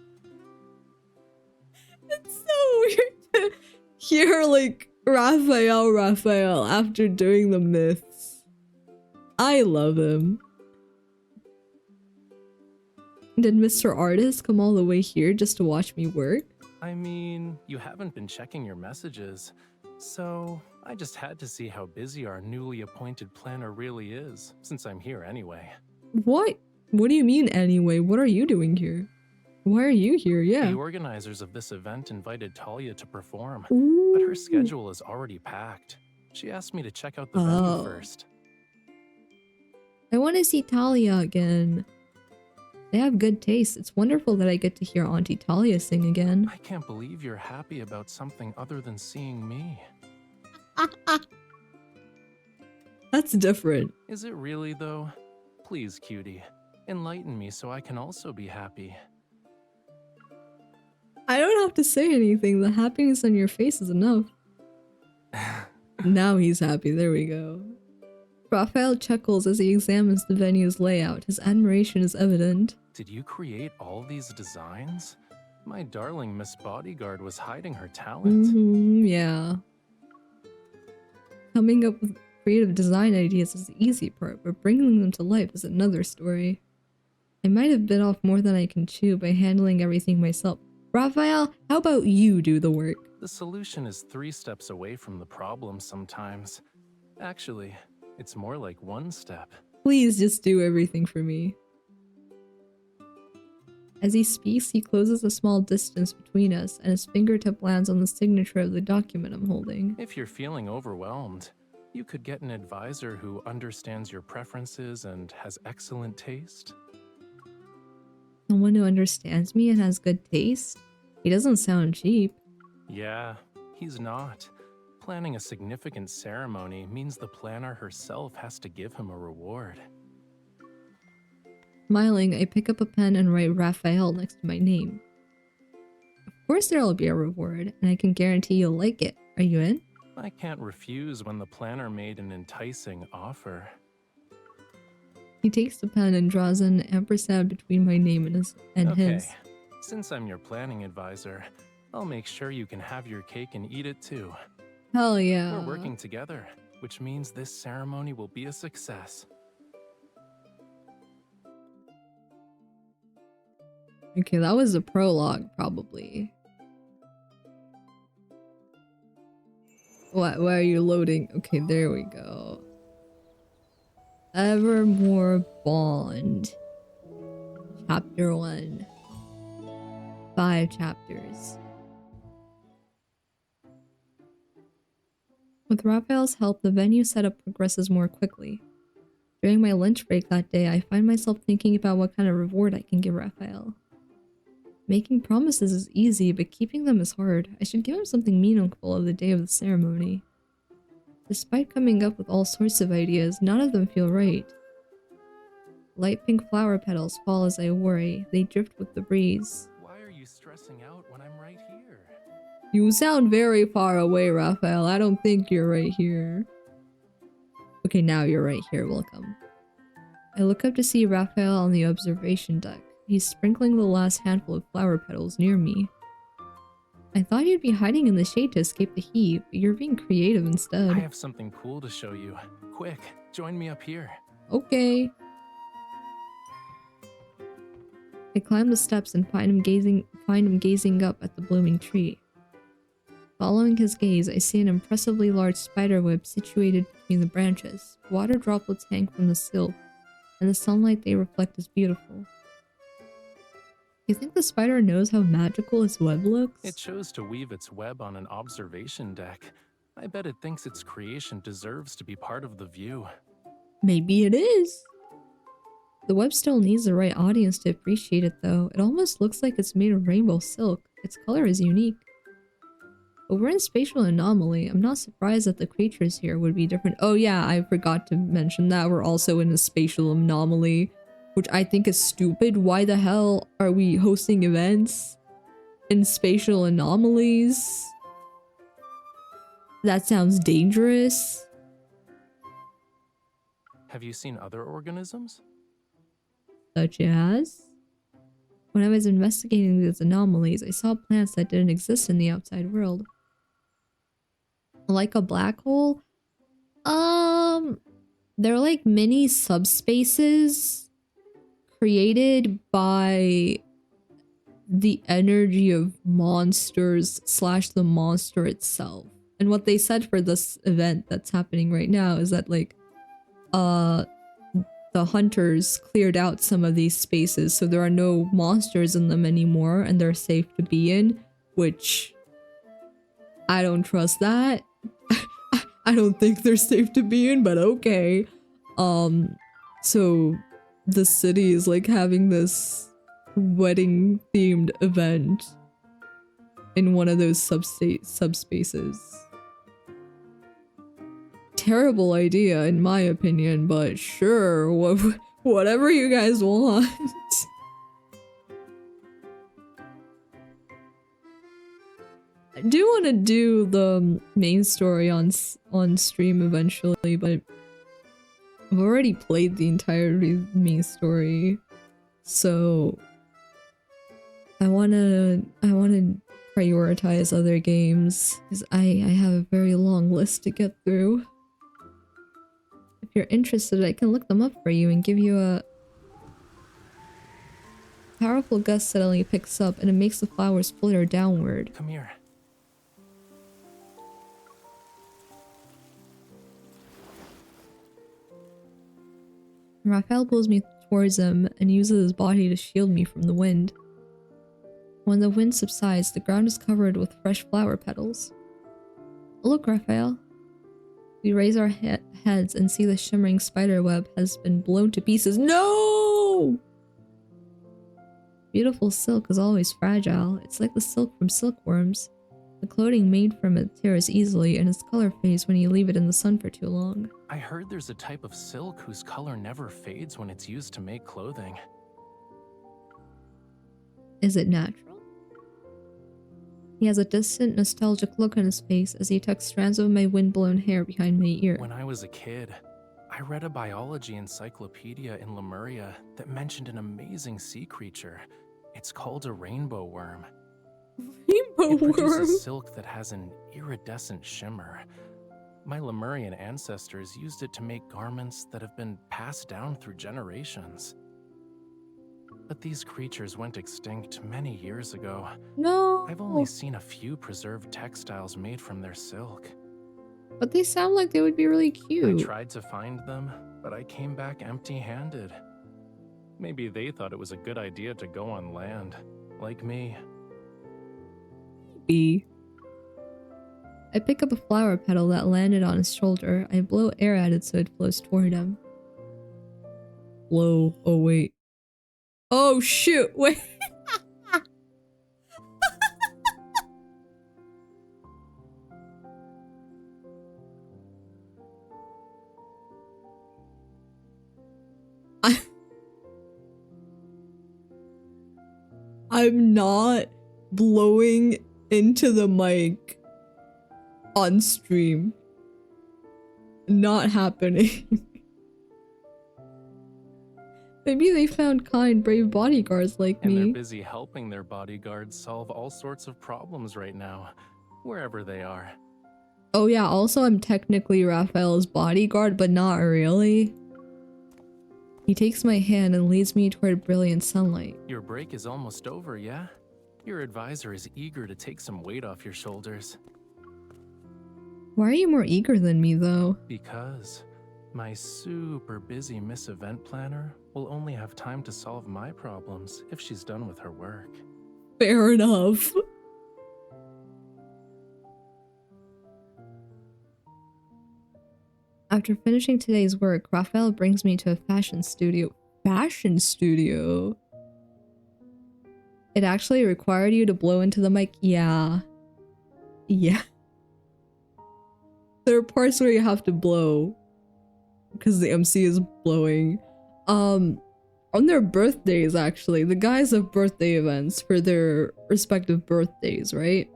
It's so weird to hear like Raphael after doing the myths. I love him. Did Mr. Artist come all the way here just to watch me work? I mean, you haven't been checking your messages, so I just had to see how busy our newly appointed planner really is, since I'm here anyway. What? What do you mean anyway? What are you doing here? Why are you here? Yeah. The organizers of this event invited Talia to perform, Ooh. but her schedule is already packed. She asked me to check out the venue first. I want to see Talia again. They have good taste. It's wonderful that I get to hear Auntie Talia sing again. I can't believe you're happy about something other than seeing me. That's different. Is it really, though? Please, cutie, enlighten me so I can also be happy. I don't have to say anything. The happiness on your face is enough. Now he's happy. There we go. Raphael chuckles as he examines the venue's layout. His admiration is evident. Did you create all these designs? My darling Miss Bodyguard was hiding her talent. Yeah. Coming up with creative design ideas is the easy part, but bringing them to life is another story. I might have bit off more than I can chew by handling everything myself. Raphael, how about you do the work? The solution is 3 steps away from the problem sometimes. Actually, it's more like 1 step. Please just do everything for me. As he speaks, he closes a small distance between us, and his fingertip lands on the signature of the document I'm holding. If you're feeling overwhelmed, you could get an advisor who understands your preferences and has excellent taste. Someone who understands me and has good taste? He doesn't sound cheap. Yeah, he's not. Planning a significant ceremony means the planner herself has to give him a reward. Smiling, I pick up a pen and write Raphael next to my name. Of course there'll be a reward, and I can guarantee you'll like it. Are you in? I can't refuse when the planner made an enticing offer. He takes the pen and draws an ampersand between my name and his. Okay, since I'm your planning advisor, I'll make sure you can have your cake and eat it too. Hell yeah. We're working together, which means this ceremony will be a success. Okay, that was the prologue, probably. What? Why are you loading? Okay, there we go. Evermore Bond. Chapter 1. 5 chapters. With Raphael's help, the venue setup progresses more quickly. During my lunch break that day, I find myself thinking about what kind of reward I can give Raphael. Making promises is easy, but keeping them is hard. I should give him something meaningful of the day of the ceremony. Despite coming up with all sorts of ideas, none of them feel right. Light pink flower petals fall as I worry. They drift with the breeze. Why are you stressing out when I'm right here? You sound very far away, Raphael. I don't think you're right here. Okay, now you're right here. Welcome. I look up to see Raphael on the observation deck. He's sprinkling the last handful of flower petals near me. I thought you'd be hiding in the shade to escape the heat, but you're being creative instead. I have something cool to show you. Quick, join me up here. Okay. I climb the steps and find him gazing up at the blooming tree. Following his gaze, I see an impressively large spiderweb situated between the branches. Water droplets hang from the silk, and the sunlight they reflect is beautiful. You think the spider knows how magical its web looks? It chose to weave its web on an observation deck. I bet it thinks its creation deserves to be part of the view. Maybe it is. The web still needs the right audience to appreciate it though. It almost looks like it's made of rainbow silk. Its color is unique. But we're in spatial anomaly. I'm not surprised that the creatures here would be different. Oh yeah, I forgot to mention that we're also in a spatial anomaly, which I think is stupid. Why the hell are we hosting events in spatial anomalies? That sounds dangerous. Have you seen other organisms? Such as? When I was investigating these anomalies, I saw plants that didn't exist in the outside world. Like a black hole? They're like mini subspaces created by the energy of monsters / the monster itself. And what they said for this event that's happening right now is that like, the hunters cleared out some of these spaces, so there are no monsters in them anymore, and they're safe to be in, which I don't trust that. I don't think they're safe to be in, but okay. So the city is like having this wedding themed event in one of those subspaces. Terrible idea in my opinion, but sure, whatever you guys want. I do want to do the main story on stream eventually, but I've already played the entire main story, so I wanna prioritize other games because I have a very long list to get through. If you're interested, I can look them up for you and give you a powerful gust suddenly picks up and it makes the flowers flitter downward. Come here. Raphael pulls me towards him and uses his body to shield me from the wind. When the wind subsides, the ground is covered with fresh flower petals. Look, Raphael. We raise our heads and see the shimmering spider web has been blown to pieces. No! Beautiful silk is always fragile. It's like the silk from silkworms. The clothing made from it tears easily and its color fades when you leave it in the sun for too long. I heard there's a type of silk whose color never fades when it's used to make clothing. Is it natural? He has a distant, nostalgic look on his face as he tucks strands of my wind-blown hair behind my ear. When I was a kid, I read a biology encyclopedia in Lemuria that mentioned an amazing sea creature. It's called a rainbow worm. Rainbow It worm? produces silk that has an iridescent shimmer. My Lemurian ancestors used it to make garments that have been passed down through generations. But these creatures went extinct many years ago. No. I've only seen a few preserved textiles made from their silk. But they sound like they would be really cute. I tried to find them, but I came back empty-handed. Maybe they thought it was a good idea to go on land, like me. B. I pick up a flower petal that landed on his shoulder. I blow air at it so it flows toward him. Blow. Oh, wait. Oh, shoot. Wait. I'm not blowing into the mic on stream. Not happening. Maybe they found kind, brave bodyguards like And me. they're busy helping their bodyguards solve all sorts of problems right now, wherever they are. Oh yeah, also I'm technically Raphael's bodyguard, but not really. He takes my hand and leads me toward brilliant sunlight. Your break is almost over, yeah? Your advisor is eager to take some weight off your shoulders. Why are you more eager than me, though? Because my super busy Miss Event Planner will only have time to solve my problems if she's done with her work. Fair enough. After finishing today's work, Raphael brings me to a fashion studio. Fashion studio? It actually required you to blow into the mic? Yeah. Yeah. There are parts where you have to blow because the MC is blowing. On their birthdays, actually, the guys have birthday events for their respective birthdays, right?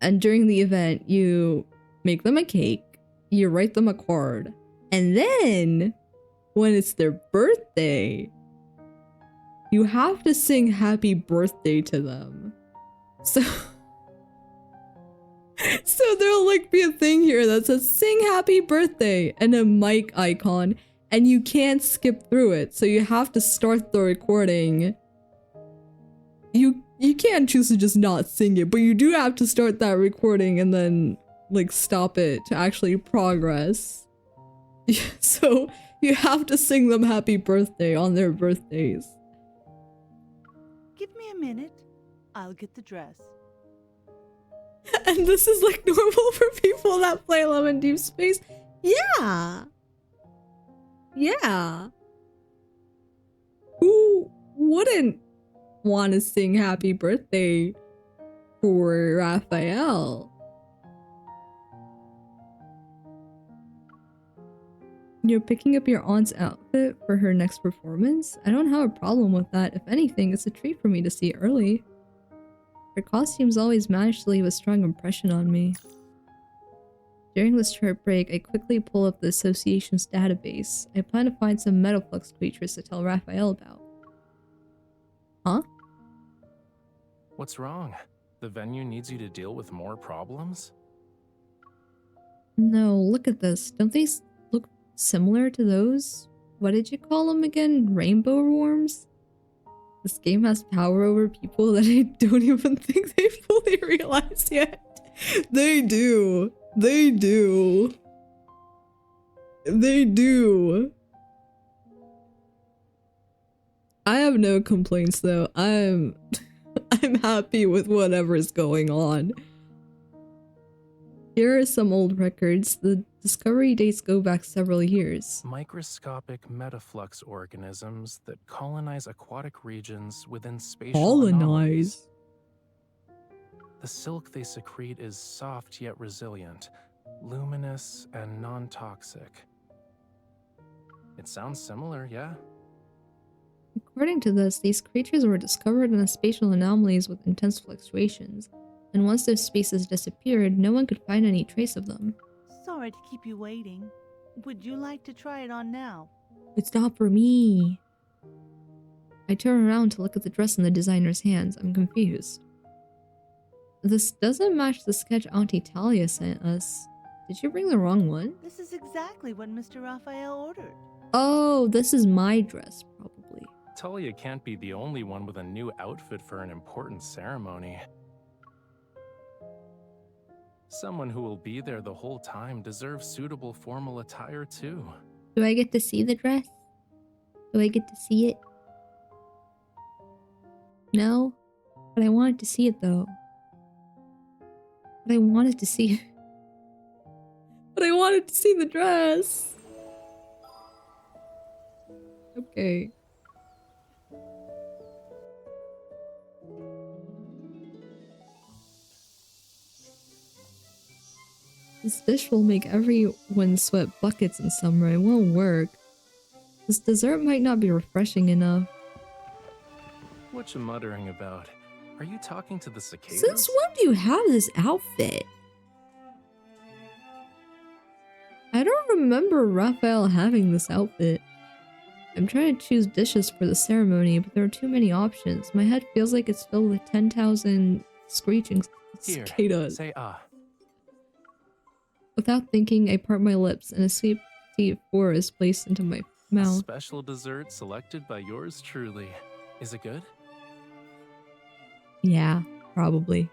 And during the event, you make them a cake, you write them a card, and then when it's their birthday, you have to sing happy birthday to them. So there'll like be a thing here that says sing happy birthday and a mic icon, and you can't skip through it. So you have to start the recording. You can't choose to just not sing it, but you do have to start that recording and then like stop it to actually progress. So you have to sing them happy birthday on their birthdays. Give me a minute. I'll get the dress. And this is like normal for people that play Lemon Deep Space. Yeah. Yeah. Who wouldn't want to sing happy birthday for Raphael? You're picking up your aunt's outfit for her next performance? I don't have a problem with that. If anything, it's a treat for me to see early. Her costumes always manage to leave a strong impression on me. During this short break, I quickly pull up the association's database. I plan to find some Metaflux creatures to tell Raphael about. Huh? What's wrong? The venue needs you to deal with more problems? No, look at this. Don't they look similar to those? What did you call them again? Rainbow worms? This game has power over people that I don't even think they fully realize yet. They do. They do. They do. I have no complaints though. I'm happy with whatever's going on. Here are some old records. The discovery dates go back several years. Microscopic metaflux organisms that colonize aquatic regions within spatial Colonize? anomalies. The silk they secrete is soft yet resilient, luminous and non-toxic. It sounds similar, yeah? According to this, these creatures were discovered in the spatial anomalies with intense fluctuations, and once those spaces disappeared, no one could find any trace of them. Sorry to keep you waiting. Would you like to try it on now? It's not for me. I turn around to look at the dress in the designer's hands. I'm confused. This doesn't match the sketch Auntie Talia sent us. Did you bring the wrong one? This is exactly what Mr. Raphael ordered. Oh, this is my dress, probably. Talia can't be the only one with a new outfit for an important ceremony. Someone who will be there the whole time deserves suitable formal attire too. Do I get to see the dress? Do I get to see it? No? But I wanted to see it though. But I wanted to see it. But I wanted to see the dress! Okay. This dish will make everyone sweat buckets in summer. It won't work. This dessert might not be refreshing enough. What you muttering about? Are you talking to the cicadas? Since when do you have this outfit? I don't remember Raphael having this outfit. I'm trying to choose dishes for the ceremony, but there are too many options. My head feels like it's filled with 10,000 screeching cicadas. Say ah. Without thinking, I part my lips and a sweet four is placed into my mouth. Special dessert selected by yours truly. Is it good? Yeah, probably.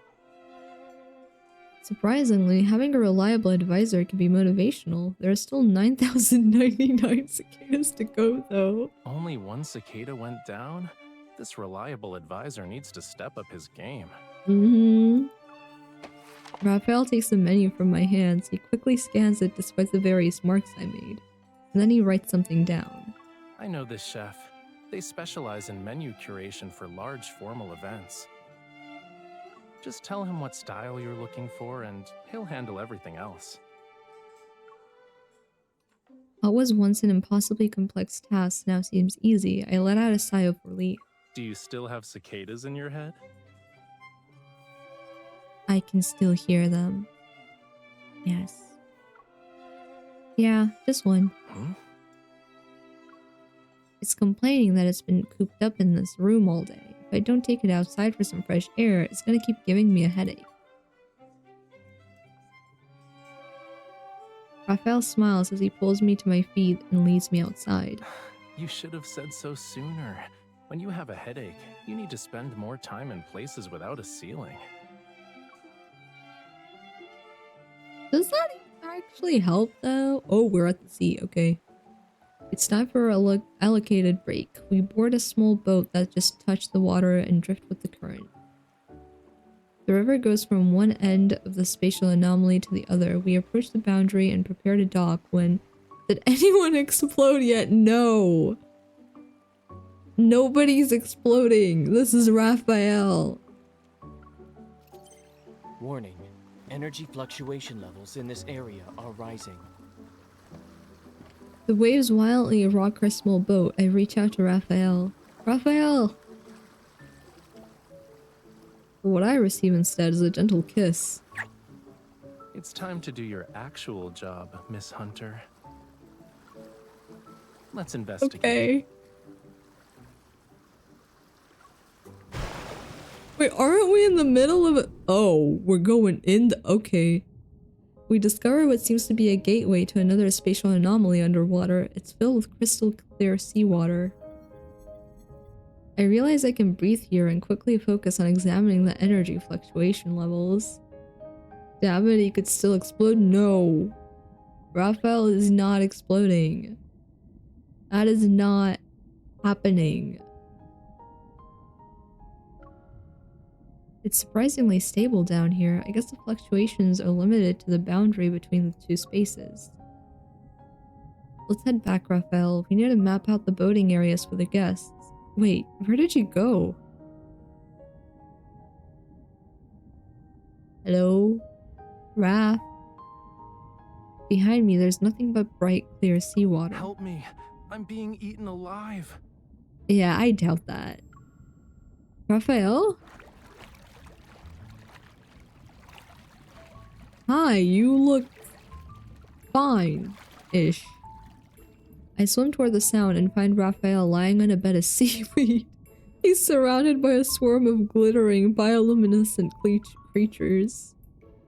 Surprisingly, having a reliable advisor can be motivational. There are still 9,099 cicadas to go, though. Only one cicada went down? This reliable advisor needs to step up his game. Mm-hmm. Raphael takes the menu from my hands. He quickly scans it despite the various marks I made. And then he writes something down. I know this chef. They specialize in menu curation for large formal events. Just tell him what style you're looking for and he'll handle everything else. What was once an impossibly complex task now seems easy. I let out a sigh of relief. Do you still have cicadas in your head? I can still hear them. Yes. Yeah, just one. Hmm? It's complaining that it's been cooped up in this room all day. If I don't take it outside for some fresh air, it's gonna keep giving me a headache. Raphael smiles as he pulls me to my feet and leads me outside. You should have said so sooner. When you have a headache, you need to spend more time in places without a ceiling. Does that actually help though? Oh, we're at the sea, okay. It's time for our allocated break. We board a small boat that just touched the water and drift with the current. The river goes from one end of the spatial anomaly to the other. We approach the boundary and prepare to dock when... Did anyone explode yet? No! Nobody's exploding! This is Raphael! Warning. Energy fluctuation levels in this area are rising. The waves violently rock our small boat. I reach out to Raphael. Raphael! What I receive instead is a gentle kiss. It's time to do your actual job, Miss Hunter. Let's investigate. Okay. Wait, aren't we in the middle of it? Oh, we're going in the... Okay. We discover what seems to be a gateway to another spatial anomaly underwater. It's filled with crystal clear seawater. I realize I can breathe here and quickly focus on examining the energy fluctuation levels. Damn it, he could still explode? No. Raphael is not exploding. That is not happening. It's surprisingly stable down here. I guess the fluctuations are limited to the boundary between the two spaces. Let's head back, Raphael. We need to map out the boating areas for the guests. Wait, where did you go? Hello? Raph? Behind me, there's nothing but bright, clear seawater. Help me. I'm being eaten alive. Yeah, I doubt that. Raphael? Hi, you look fine-ish. I swim toward the sound and find Raphael lying on a bed of seaweed. He's surrounded by a swarm of glittering, bioluminescent creatures.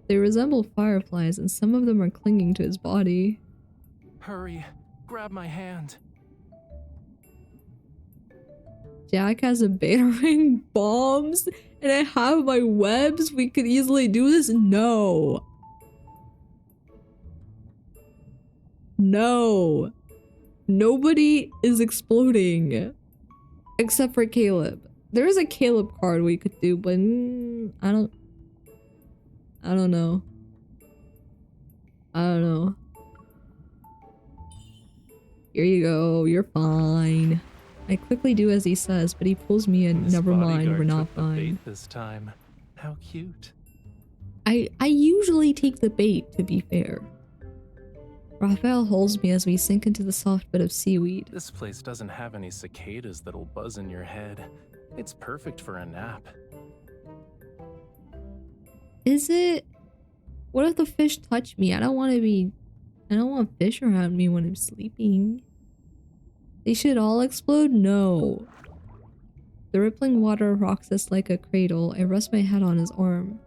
They resemble fireflies and some of them are clinging to his body. Hurry, grab my hand. Jack has a batarang bombs and I have my webs. We could easily do this. No. No. Nobody is exploding. Except for Caleb. There is a Caleb card we could do, but I don't know. I don't know. Here you go. You're fine. I quickly do as he says, but he pulls me in. This Never mind, we're bodyguard not took the fine. bait this time. How cute. I usually take the bait, to be fair. Raphael holds me as we sink into the soft bed of seaweed. This place doesn't have any cicadas that'll buzz in your head. It's perfect for a nap. Is it? What if the fish touch me? I don't want fish around me when I'm sleeping. They should all explode? No. The rippling water rocks us like a cradle. I rest my head on his arm.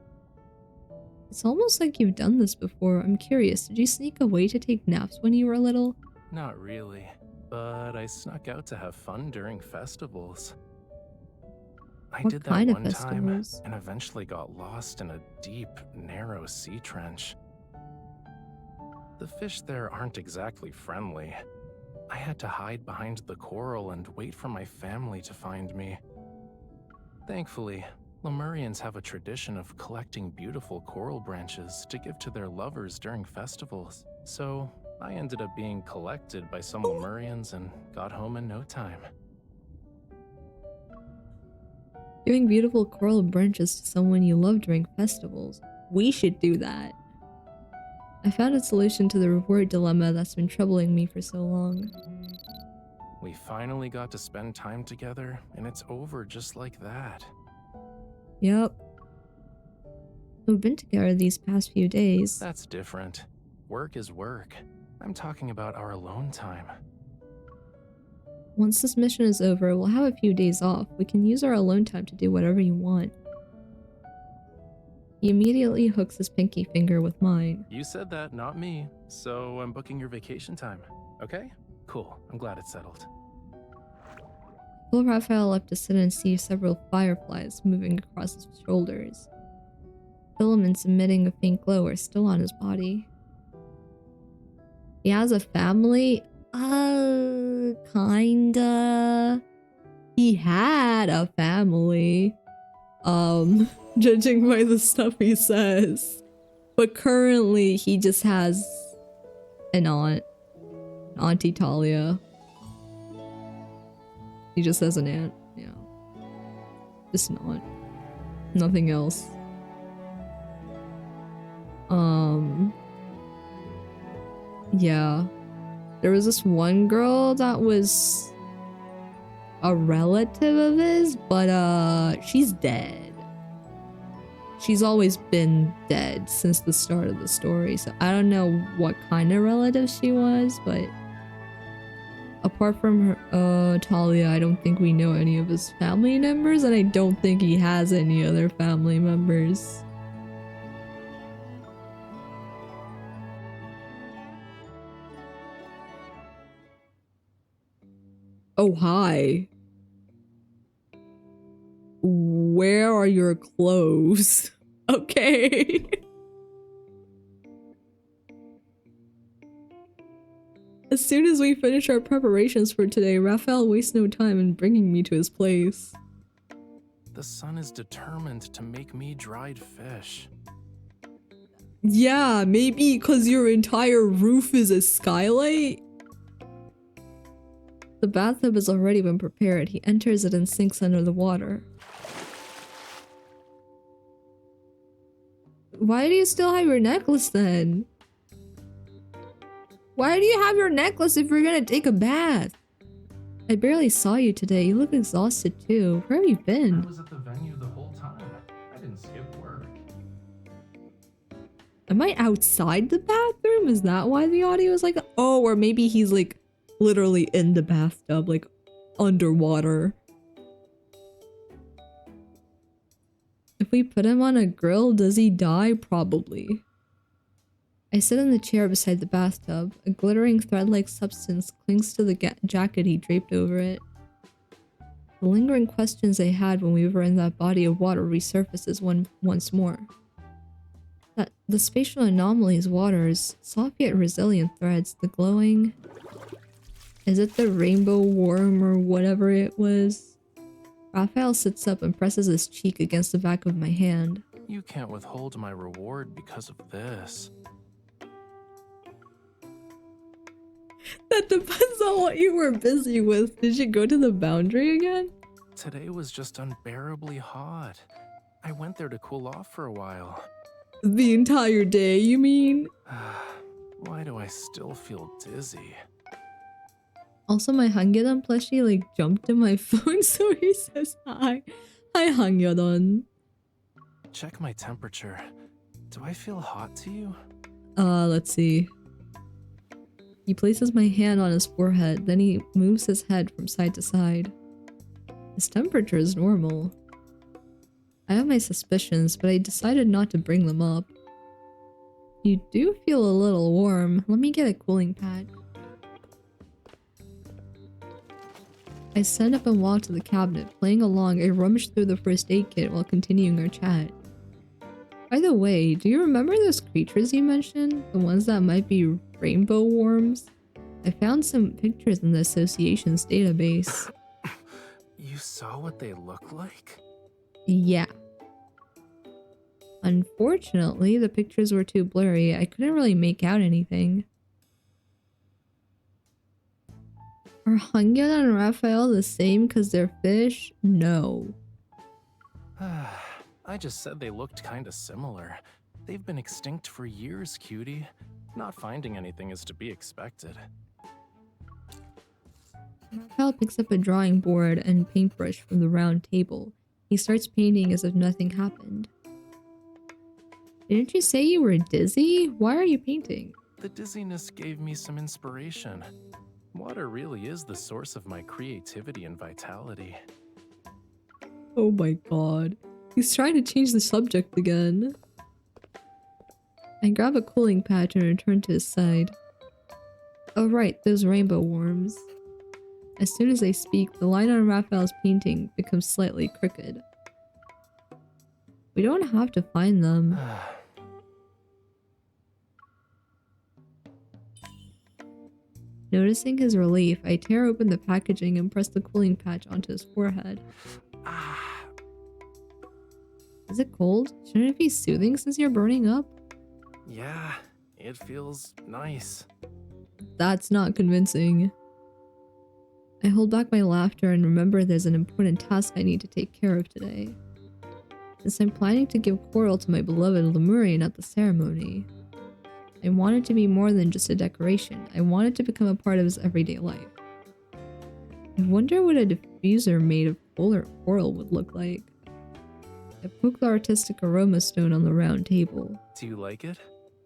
It's almost like you've done this before. I'm curious, did you sneak away to take naps when you were little? Not really, but I snuck out to have fun during festivals. I What did that kind of one festivals? time and eventually got lost in a deep, narrow sea trench. The fish there aren't exactly friendly. I had to hide behind the coral and wait for my family to find me. Thankfully, Lemurians have a tradition of collecting beautiful coral branches to give to their lovers during festivals. So I ended up being collected by some Lemurians and got home in no time. Giving beautiful coral branches to someone you love during festivals. We should do that. I found a solution to the reward dilemma that's been troubling me for so long. We finally got to spend time together, and it's over just like that. Yep. We've been together these past few days. That's different. Work is work. I'm talking about our alone time. Once this mission is over, we'll have a few days off. We can use our alone time to do whatever you want. He immediately hooks his pinky finger with mine. You said that, not me. So I'm booking your vacation time. Okay? Cool. I'm glad it's settled. Pull Raphael up to sit and see several fireflies moving across his shoulders. Filaments emitting a faint glow are still on his body. He has a family? Kinda. He had a family. Judging by the stuff he says. But currently, he just has an aunt. Auntie Talia. He just has an aunt, yeah. Just an aunt. Nothing else. Yeah. There was this one girl that was a relative of his, but she's dead. She's always been dead since the start of the story, so I don't know what kind of relative she was, but apart from her, Talia, I don't think we know any of his family members, and I don't think he has any other family members. Oh, hi. Where are your clothes? Okay. As soon as we finish our preparations for today, Raphael wastes no time in bringing me to his place. The sun is determined to make me dried fish. Yeah, maybe because your entire roof is a skylight? The bathtub has already been prepared. He enters it and sinks under the water. Why do you still have your necklace then? Why do you have your necklace if you're gonna take a bath? I barely saw you today. You look exhausted too. Where have you been? I was at the venue the whole time. I didn't skip work. Am I outside the bathroom? Is that why the audio is like... Oh, or maybe he's like literally in the bathtub, like underwater. If we put him on a grill, does he die? Probably. I sit in the chair beside the bathtub. A glittering thread-like substance clings to the jacket he draped over it. The lingering questions I had when we were in that body of water resurfaces once more. That the spatial anomalies waters, soft yet resilient threads, the glowing... Is it the rainbow worm or whatever it was? Raphael sits up and presses his cheek against the back of my hand. You can't withhold my reward because of this. That depends on what you were busy with. Did you go to the boundary again? Today was just unbearably hot. I went there to cool off for a while. The entire day, you mean? Why do I still feel dizzy? Also, my Hangyeodon plushie like jumped in my phone, so he says hi. Hi, Hangyeodon. Check my temperature. Do I feel hot to you? Let's see. He places my hand on his forehead, then he moves his head from side to side. His temperature is normal. I have my suspicions, but I decided not to bring them up. You do feel a little warm. Let me get a cooling pad. I stand up and walk to the cabinet. Playing along, I rummage through the first aid kit while continuing our chat. By the way, do you remember those creatures you mentioned? The ones that might be rainbow worms? I found some pictures in the association's database. You saw what they look like? Yeah. Unfortunately, the pictures were too blurry. I couldn't really make out anything. Are Hangyeon and Raphael the same because they're fish? No. I just said they looked kinda similar. They've been extinct for years, cutie. Not finding anything is to be expected. Raphael picks up a drawing board and paintbrush from the round table. He starts painting as if nothing happened. Didn't you say you were dizzy? Why are you painting? The dizziness gave me some inspiration. Water really is the source of my creativity and vitality. Oh my god. He's trying to change the subject again. I grab a cooling patch and return to his side. Oh right, those rainbow worms. As soon as I speak, the line on Raphael's painting becomes slightly crooked. We don't have to find them. Noticing his relief, I tear open the packaging and press the cooling patch onto his forehead. Is it cold? Shouldn't it be soothing since you're burning up? Yeah, it feels nice. That's not convincing. I hold back my laughter and remember there's an important task I need to take care of today. Since I'm planning to give coral to my beloved Lemurian at the ceremony, I want it to be more than just a decoration. I want it to become a part of his everyday life. I wonder what a diffuser made of coral would look like. I poke the artistic aroma stone on the round table. Do you like it?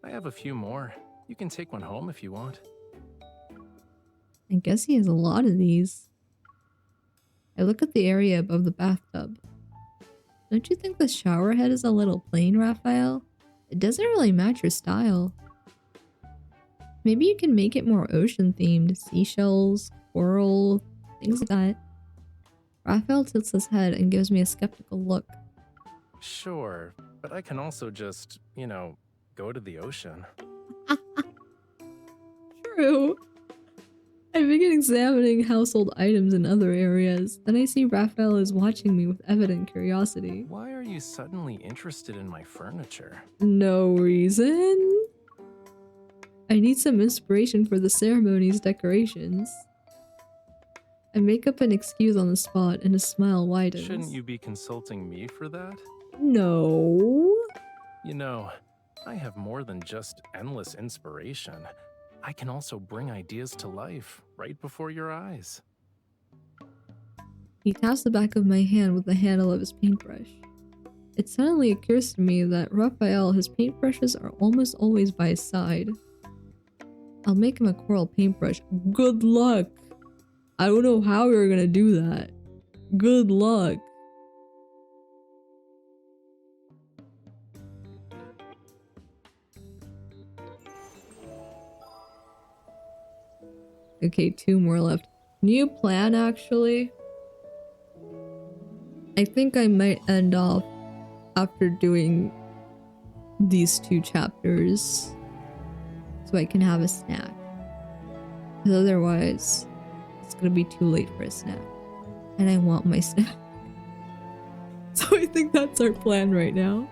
I have a few more. You can take one home if you want. I guess he has a lot of these. I look at the area above the bathtub. Don't you think the shower head is a little plain, Raphael? It doesn't really match your style. Maybe you can make it more ocean themed. Seashells, coral, things like that. Raphael tilts his head and gives me a skeptical look. Sure, but I can also just, go to the ocean. True. I begin examining household items in other areas. Then I see Raphael is watching me with evident curiosity. Why are you suddenly interested in my furniture? No reason. I need some inspiration for the ceremony's decorations. I make up an excuse on the spot and a smile widens. Shouldn't you be consulting me for that? No. I have more than just endless inspiration. I can also bring ideas to life right before your eyes. He taps the back of my hand with the handle of his paintbrush. It suddenly occurs to me that Raphael, his paintbrushes are almost always by his side. I'll make him a coral paintbrush. Good luck! I don't know how you're gonna do that. Good luck. Okay, 2 more left. New plan, actually. I think I might end off after doing these 2 chapters so I can have a snack. Because otherwise, it's gonna be too late for a snack. And I want my snack. So I think that's our plan right now.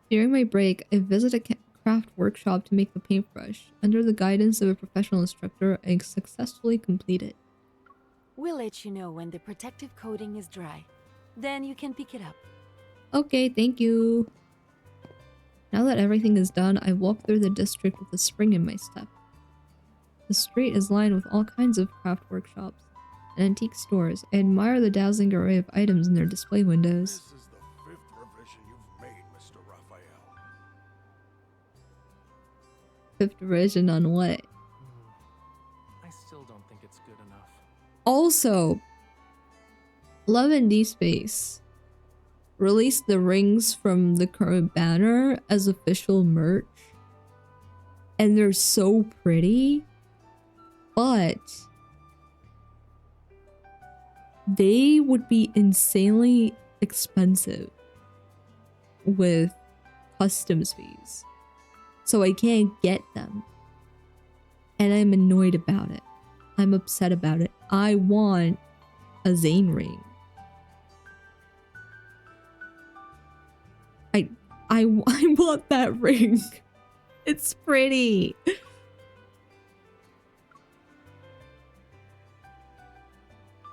During my break, I visit a craft workshop to make the paintbrush. Under the guidance of a professional instructor, I successfully complete it. We'll let you know when the protective coating is dry. Then you can pick it up. Okay, thank you. Now that everything is done, I walk through the district with a spring in my step. The street is lined with all kinds of craft workshops and antique stores. I admire the dazzling array of items in their display windows. This is the 5th revision you've made, Mr. Raphael. 5th revision on what? I still don't think it's good enough. Also, Love and D Space released the rings from the current banner as official merch. And they're so pretty. But they would be insanely expensive with customs fees. So I can't get them. And I'm annoyed about it. I'm upset about it. I want a Zane ring. I want that ring. It's pretty.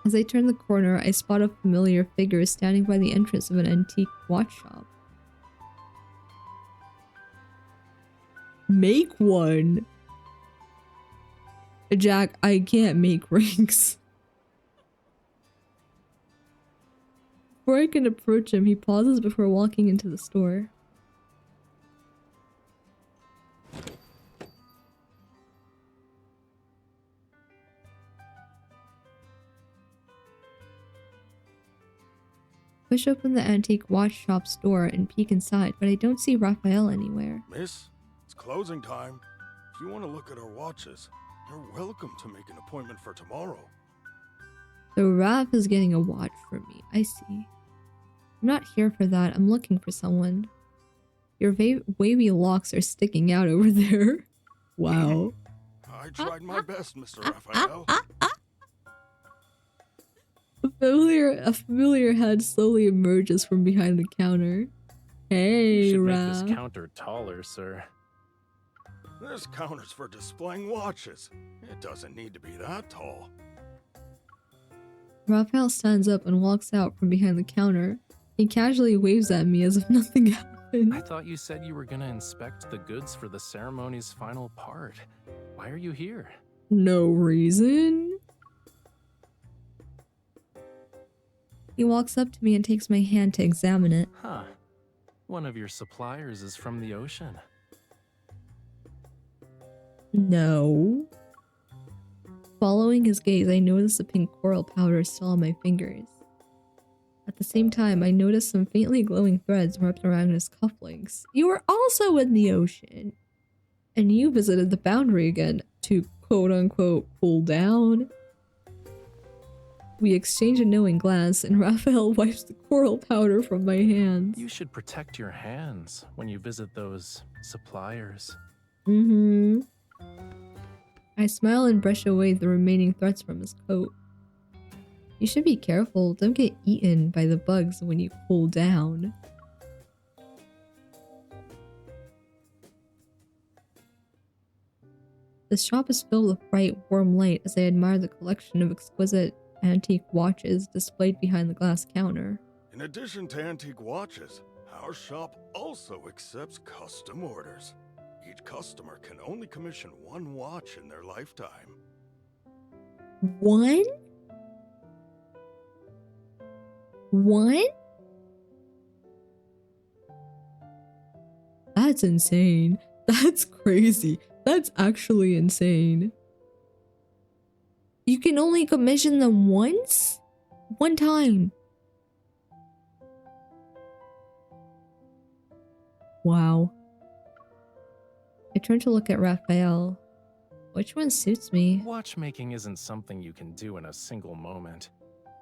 As I turn the corner, I spot a familiar figure standing by the entrance of an antique watch shop. Make one. Jack, I can't make rings. Before I can approach him, he pauses before walking into the store. Push open the antique watch shop's door and peek inside, but I don't see Raphael anywhere. Miss, it's closing time. If you want to look at our watches, you're welcome to make an appointment for tomorrow. So Raph is getting a watch for me. I see. I'm not here for that. I'm looking for someone. Your wavy locks are sticking out over there. Wow. I tried my best, Mr. Raphael. A familiar head slowly emerges from behind the counter. Hey, You should make Raph. this counter taller, sir. There's counters for displaying watches. It doesn't need to be that tall. Raphael stands up and walks out from behind the counter. He casually waves at me as if nothing happened. I thought you said you were gonna inspect the goods for the ceremony's final part. Why are you here? No reason. He walks up to me and takes my hand to examine it. Huh. One of your suppliers is from the ocean. No. Following his gaze, I notice the pink coral powder still on my fingers. At the same time, I notice some faintly glowing threads wrapped around his cufflinks. You were also in the ocean. And you visited the boundary again to quote-unquote cool down. We exchange a knowing glance, and Raphael wipes the coral powder from my hands. You should protect your hands when you visit those suppliers. Mm-hmm. I smile and brush away the remaining threads from his coat. You should be careful. Don't get eaten by the bugs when you cool down. The shop is filled with bright, warm light as I admire the collection of exquisite antique watches displayed behind the glass counter. In addition to antique watches, our shop also accepts custom orders. Each customer can only commission one watch in their lifetime. One? One? That's insane. That's crazy. That's actually insane. You can only commission them once? One time. Wow. I turn to look at Raphael. Which one suits me? Watchmaking isn't something you can do in a single moment.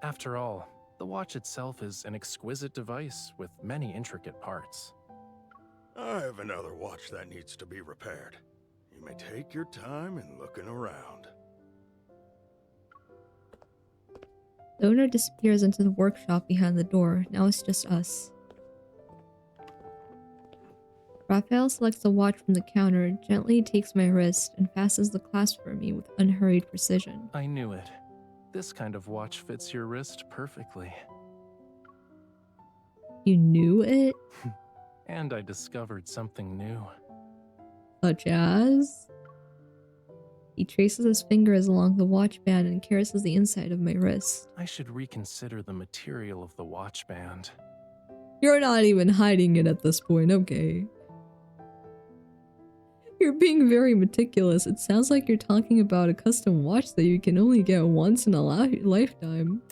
After all, The watch itself is an exquisite device with many intricate parts. I have another watch that needs to be repaired. You may take your time in looking around. The owner disappears into the workshop behind the door. Now it's just us. Raphael selects the watch from the counter, gently takes my wrist, and fastens the clasp for me with unhurried precision. I knew it. This kind of watch fits your wrist perfectly. You knew it? And I discovered something new. Such as? He traces his fingers along the watch band and caresses the inside of my wrist. I should reconsider the material of the watch band. You're not even hiding it at this point, okay? You're being very meticulous. It sounds like you're talking about a custom watch that you can only get once in a lifetime.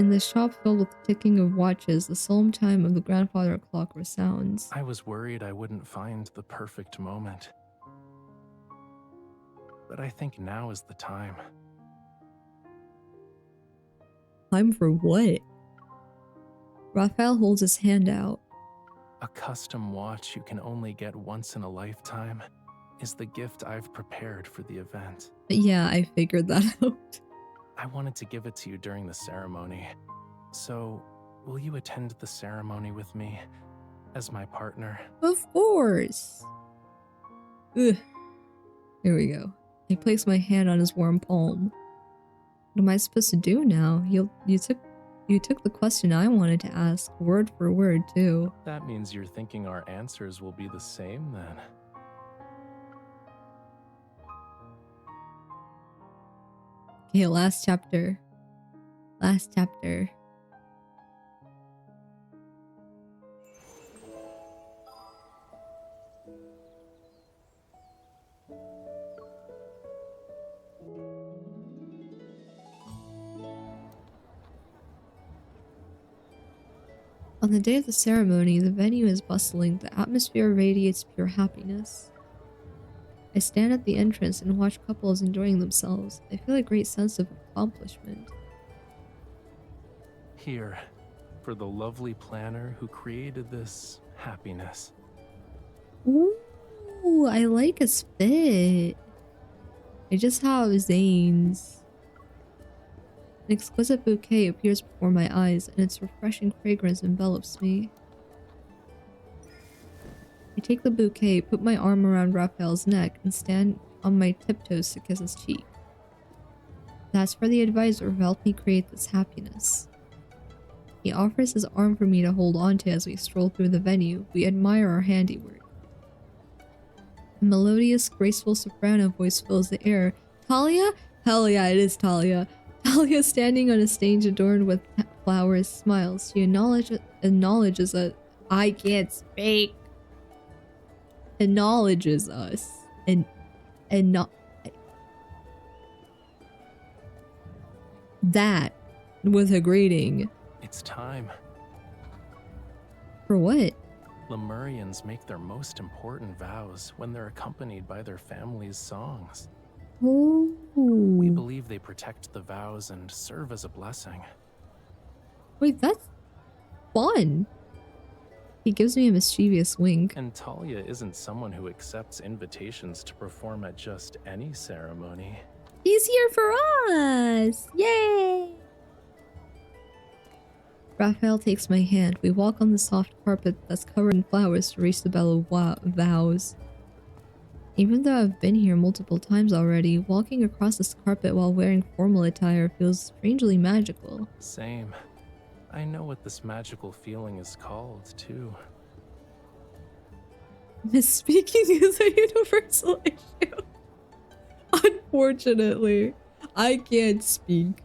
In the shop filled with the ticking of watches, the solemn chime of the grandfather clock resounds. I was worried I wouldn't find the perfect moment. But I think now is the time. Time for what? Raphael holds his hand out. A custom watch you can only get once in a lifetime is the gift I've prepared for the event. Yeah, I figured that out. I wanted to give it to you during the ceremony. So, will you attend the ceremony with me as my partner? Of course. Ugh. Here we go. I place my hand on his warm palm. What am I supposed to do now? You took the question I wanted to ask, word for word, too. That means you're thinking our answers will be the same, then. Okay, last chapter. Last chapter. On the day of the ceremony, the venue is bustling, the atmosphere radiates pure happiness. I stand at the entrance and watch couples enjoying themselves. I feel a great sense of accomplishment. Here, for the lovely planner who created this happiness. Ooh, I like his fit. I just have Zane's. An exquisite bouquet appears before my eyes, and its refreshing fragrance envelops me. I take the bouquet, put my arm around Raphael's neck, and stand on my tiptoes to kiss his cheek. That's for the advisor who helped me create this happiness. He offers his arm for me to hold onto as we stroll through the venue. We admire our handiwork. A melodious, graceful soprano voice fills the air. Talia? Hell yeah, it is Talia. Talia, standing on a stage adorned with flowers, smiles. She acknowledges that I can't speak. Acknowledges us. And not that was a greeting. It's time. For what? Lemurians make their most important vows when they're accompanied by their family's songs. Oh. We believe they protect the vows and serve as a blessing. Wait, that's fun. He gives me a mischievous wink. And Talia isn't someone who accepts invitations to perform at just any ceremony. He's here for us! Yay! Raphael takes my hand. We walk on the soft carpet that's covered in flowers to reach the bell of vows. Even though I've been here multiple times already, walking across this carpet while wearing formal attire feels strangely magical. Same. I know what this magical feeling is called, too. Misspeaking is a universal issue. Unfortunately, I can't speak.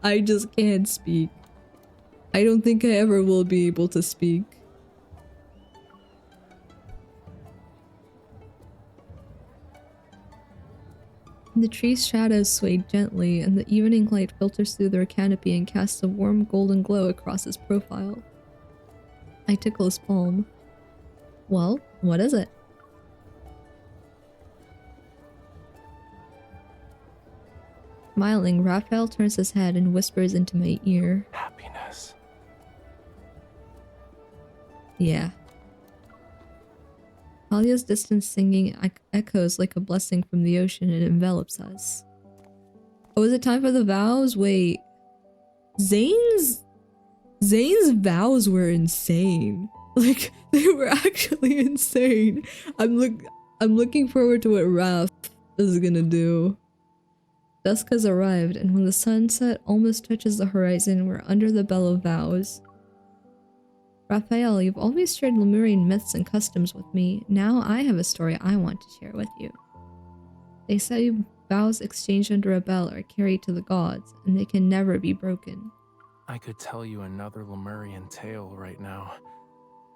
I just can't speak. I don't think I ever will be able to speak. The tree's shadows swayed gently, and the evening light filters through their canopy and casts a warm golden glow across his profile. I tickle his palm. Well, what is it? Smiling, Raphael turns his head and whispers into my ear. Happiness. Yeah. Talia's distant singing echoes like a blessing from the ocean and envelops us. Oh, is it time for the vows? Wait. Zane's vows were insane. Like, they were actually insane. I'm looking forward to what Raph is gonna do. Dusk has arrived, and when the sunset almost touches the horizon, we're under the bell of vows. Raphael, you've always shared Lemurian myths and customs with me. Now I have a story I want to share with you. They say vows exchanged under a bell are carried to the gods, and they can never be broken. I could tell you another Lemurian tale right now,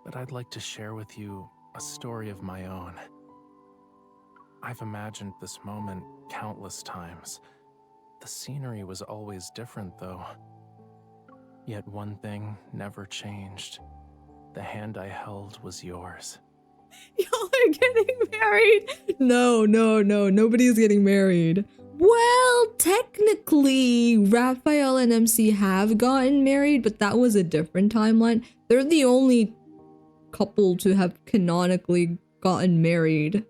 but I'd like to share with you a story of my own. I've imagined this moment countless times. The scenery was always different, though. Yet one thing never changed. The hand I held was yours. Y'all are getting married? No, nobody's getting married. Well, technically, Raphael and MC have gotten married, but that was a different timeline. They're the only couple to have canonically gotten married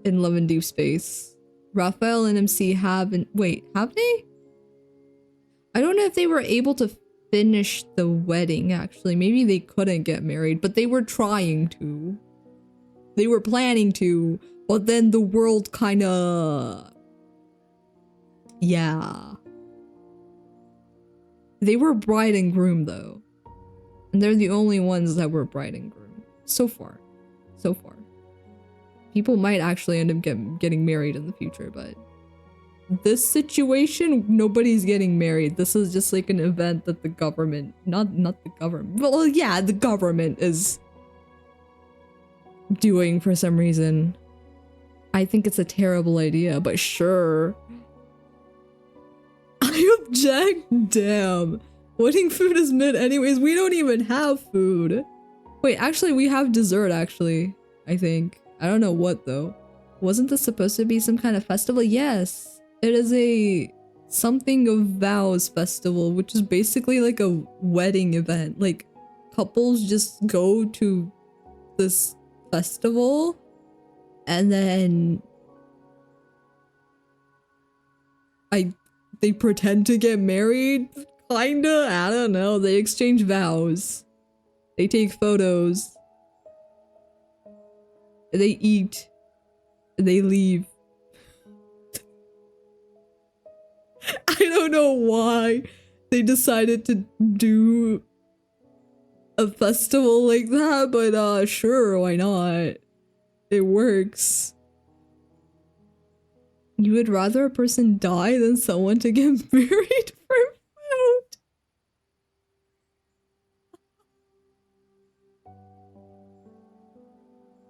in Love and Deep Space. Raphael and MC haven't. Wait, have they? I don't know if they were able to finish the wedding, actually. Maybe they couldn't get married, but they were trying to. They were planning to, but then the world kinda... Yeah. They were bride and groom, though. And they're the only ones that were bride and groom. So far. So far. People might actually end up getting married in the future, but... This situation, nobody's getting married. This is just like an event that the government... Not the government. Well, yeah, the government is... doing for some reason. I think it's a terrible idea, but sure. I object? Damn. Wedding food is mid anyways. We don't even have food. Wait, actually, we have dessert, actually. I think. I don't know what, though. Wasn't this supposed to be some kind of festival? Yes. It is a something of vows festival, which is basically like a wedding event. Like, couples just go to this festival and then they pretend to get married, kinda. I don't know. They exchange vows, they take photos, they eat, they leave. I don't know why they decided to do a festival like that, but sure, why not? It works. You would rather a person die than someone to get married for food?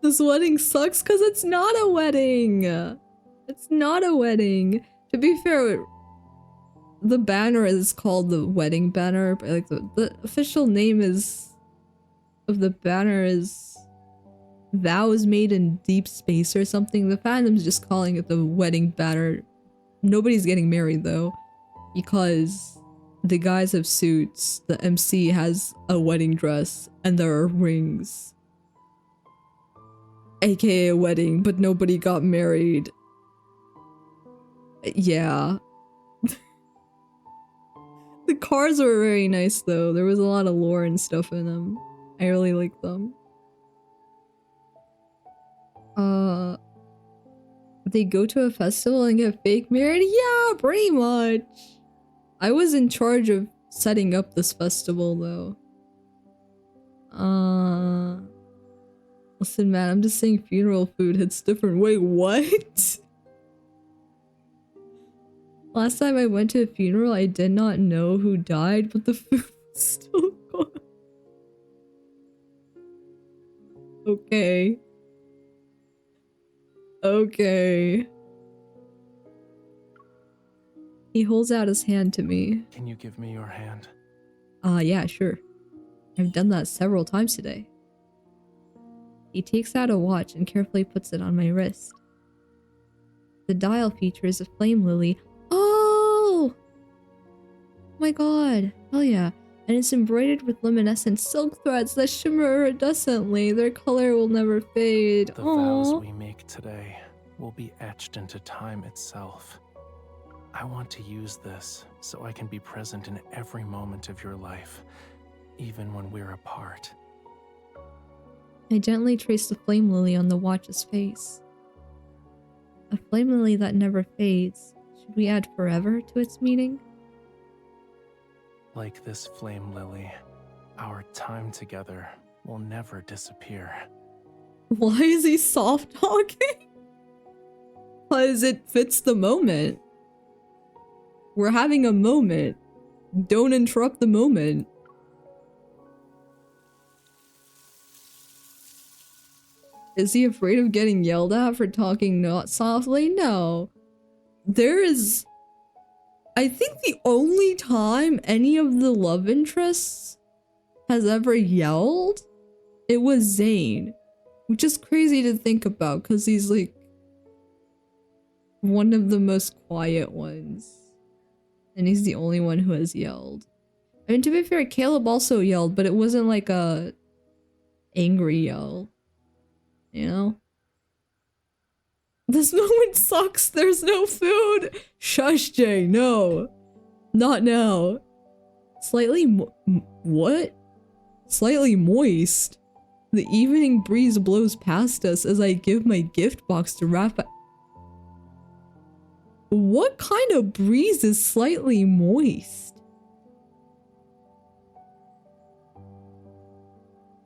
This wedding sucks because it's not a wedding. It's not a wedding. To be fair, the banner is called the wedding banner, but like the official name is of the banner is Vows Made in Deep Space or something. The fandom's just calling it the wedding banner. Nobody's getting married though, because the guys have suits, the MC has a wedding dress, and there are rings. AKA a wedding, but nobody got married. Yeah. The cars were very nice though. There was a lot of lore and stuff in them. I really liked them. They go to a festival and get fake married? Yeah, pretty much. I was in charge of setting up this festival though. Listen man, I'm just saying funeral food hits different. Wait, what? Last time I went to a funeral, I did not know who died, but the food was still good. Okay. Okay. He holds out his hand to me. Can you give me your hand? Yeah, sure. I've done that several times today. He takes out a watch and carefully puts it on my wrist. The dial features a flame lily. Oh! my god. Hell yeah. And it's embroidered with luminescent silk threads that shimmer iridescently. Their color will never fade. The Aww. vows we make today will be etched into time itself. I want to use this so I can be present in every moment of your life, even when we're apart. I gently trace the flame lily on the watch's face. A flame lily that never fades. Should we add forever to its meaning? Like this flame lily, our time together will never disappear. Why is he soft talking? Because it fits the moment. We're having a moment. Don't interrupt the moment. Is he afraid of getting yelled at for talking not softly? No. There is... I think the only time any of the love interests has ever yelled, it was Zane. Which is crazy to think about, because he's like one of the most quiet ones. And he's the only one who has yelled. I mean, to be fair, Caleb also yelled, but it wasn't like a angry yell. You know? This moment sucks. There's no food. Shush, Jay. No. Not now. Slightly what? Slightly moist. The evening breeze blows past us as I give my gift box to Rafa. What kind of breeze is slightly moist?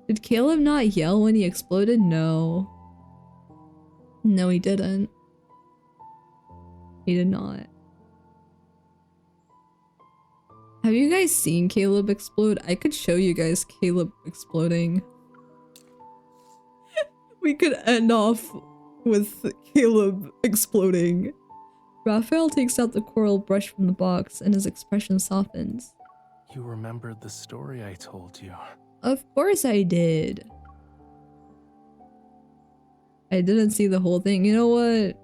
Did Caleb not yell when he exploded? No. No, he didn't. He did not. Have you guys seen Caleb explode? I could show you guys Caleb exploding. We could end off with Caleb exploding. Raphael takes out the coral brush from the box and his expression softens. You remembered the story I told you. Of course I did. I didn't see the whole thing. You know what?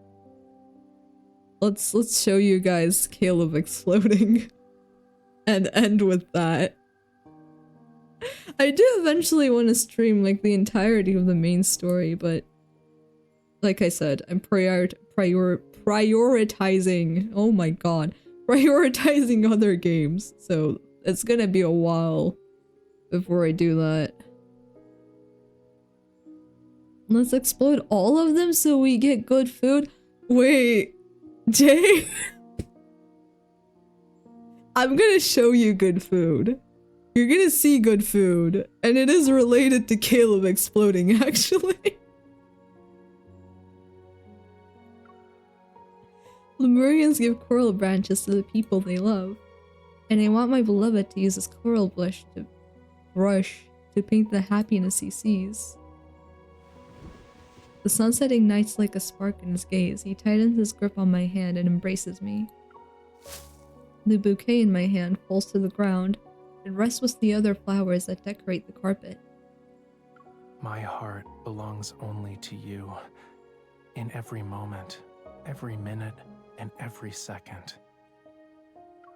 Let's show you guys Caleb exploding and end with that. I do eventually want to stream like the entirety of the main story, but like I said, I'm prioritizing, oh my god, prioritizing other games, so it's gonna be a while before I do that. Let's explode all of them so we get good food. Wait, Jay? I'm gonna show you good food. You're gonna see good food, and it is related to Caleb exploding, actually. Lemurians give coral branches to the people they love, and I want my beloved to use this coral brush to paint the happiness he sees. The sunset ignites like a spark in his gaze. He tightens his grip on my hand and embraces me. The bouquet in my hand falls to the ground and rests with the other flowers that decorate the carpet. My heart belongs only to you. In every moment, every minute, and every second.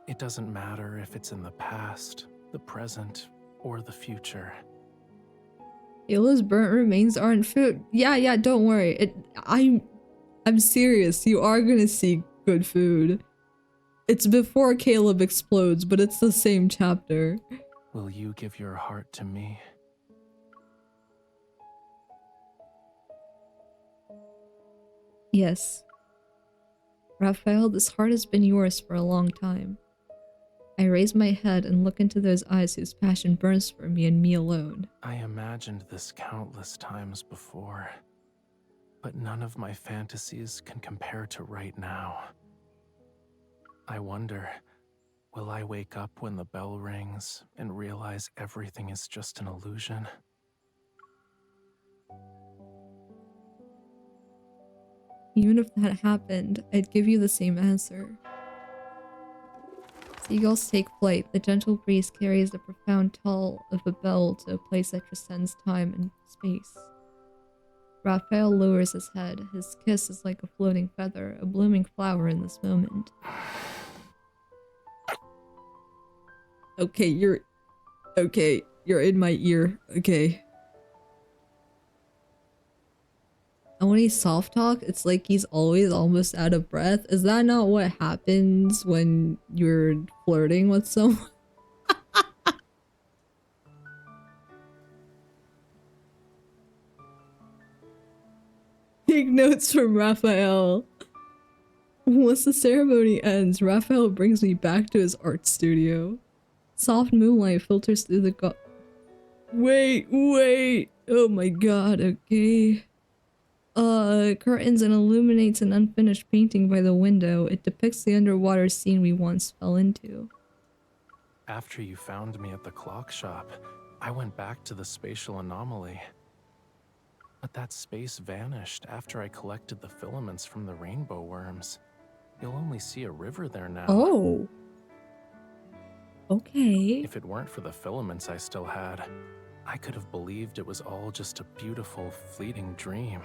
It doesn't matter if it's in the past, the present, or the future. Ayla's burnt remains aren't food. Yeah, don't worry. I'm serious. You are gonna see good food. It's before Caleb explodes, but it's the same chapter. Will you give your heart to me? Yes. Raphael, this heart has been yours for a long time. I raise my head and look into those eyes whose passion burns for me and me alone. I imagined this countless times before, but none of my fantasies can compare to right now. I wonder, will I wake up when the bell rings and realize everything is just an illusion? Even if that happened, I'd give you the same answer. Seagulls take flight. The gentle breeze carries the profound toll of a bell to a place that transcends time and space. Raphael lowers his head. His kiss is like a floating feather, a blooming flower in this moment. Okay, you're in my ear. Okay. And when he soft talk, it's like he's always almost out of breath. Is that not what happens when you're flirting with someone? Take notes from Raphael. Once the ceremony ends, Raphael brings me back to his art studio. Soft moonlight filters through the Wait. Oh my god, okay. Curtains and illuminates an unfinished painting by the window. It depicts the underwater scene we once fell into. After you found me at the clock shop, I went back to the spatial anomaly. But that space vanished after I collected the filaments from the rainbow worms. You'll only see a river there now. Oh. Okay. If it weren't for the filaments I still had, I could have believed it was all just a beautiful, fleeting dream.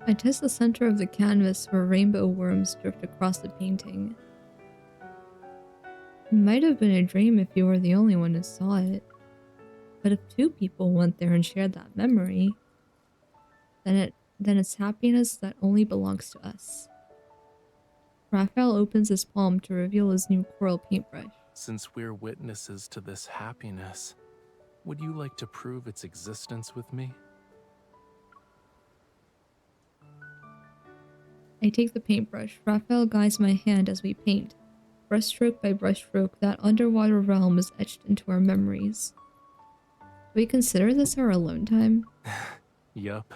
I test the center of the canvas where rainbow worms drift across the painting. It might have been a dream if you were the only one who saw it. But if two people went there and shared that memory, then it's happiness that only belongs to us. Raphael opens his palm to reveal his new coral paintbrush. Since we're witnesses to this happiness, would you like to prove its existence with me? I take the paintbrush. Raphael guides my hand as we paint. Brushstroke by brushstroke, that underwater realm is etched into our memories. Do we consider this our alone time? Yup.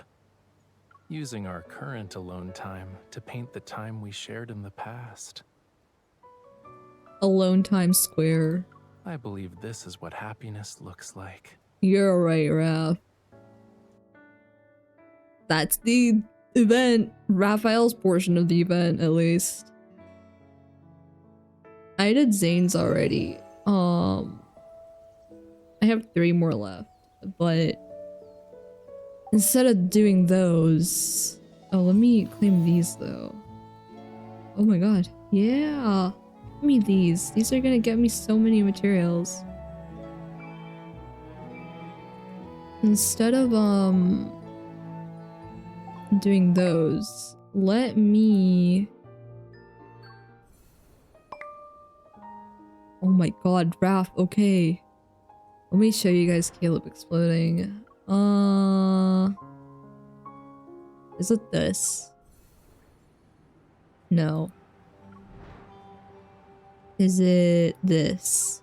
Using our current alone time to paint the time we shared in the past. Alone time square. I believe this is what happiness looks like. You're right, Raph. That's the event. Raphael's portion of the event, at least. I did Zane's already. I have 3 more left, but instead of doing those, let me claim these though. Oh my god, yeah. Give me these. These are gonna get me so many materials. Instead of doing those, let me... Oh my god, Raph, okay. Let me show you guys Caleb exploding. Is it this? No. Is it this?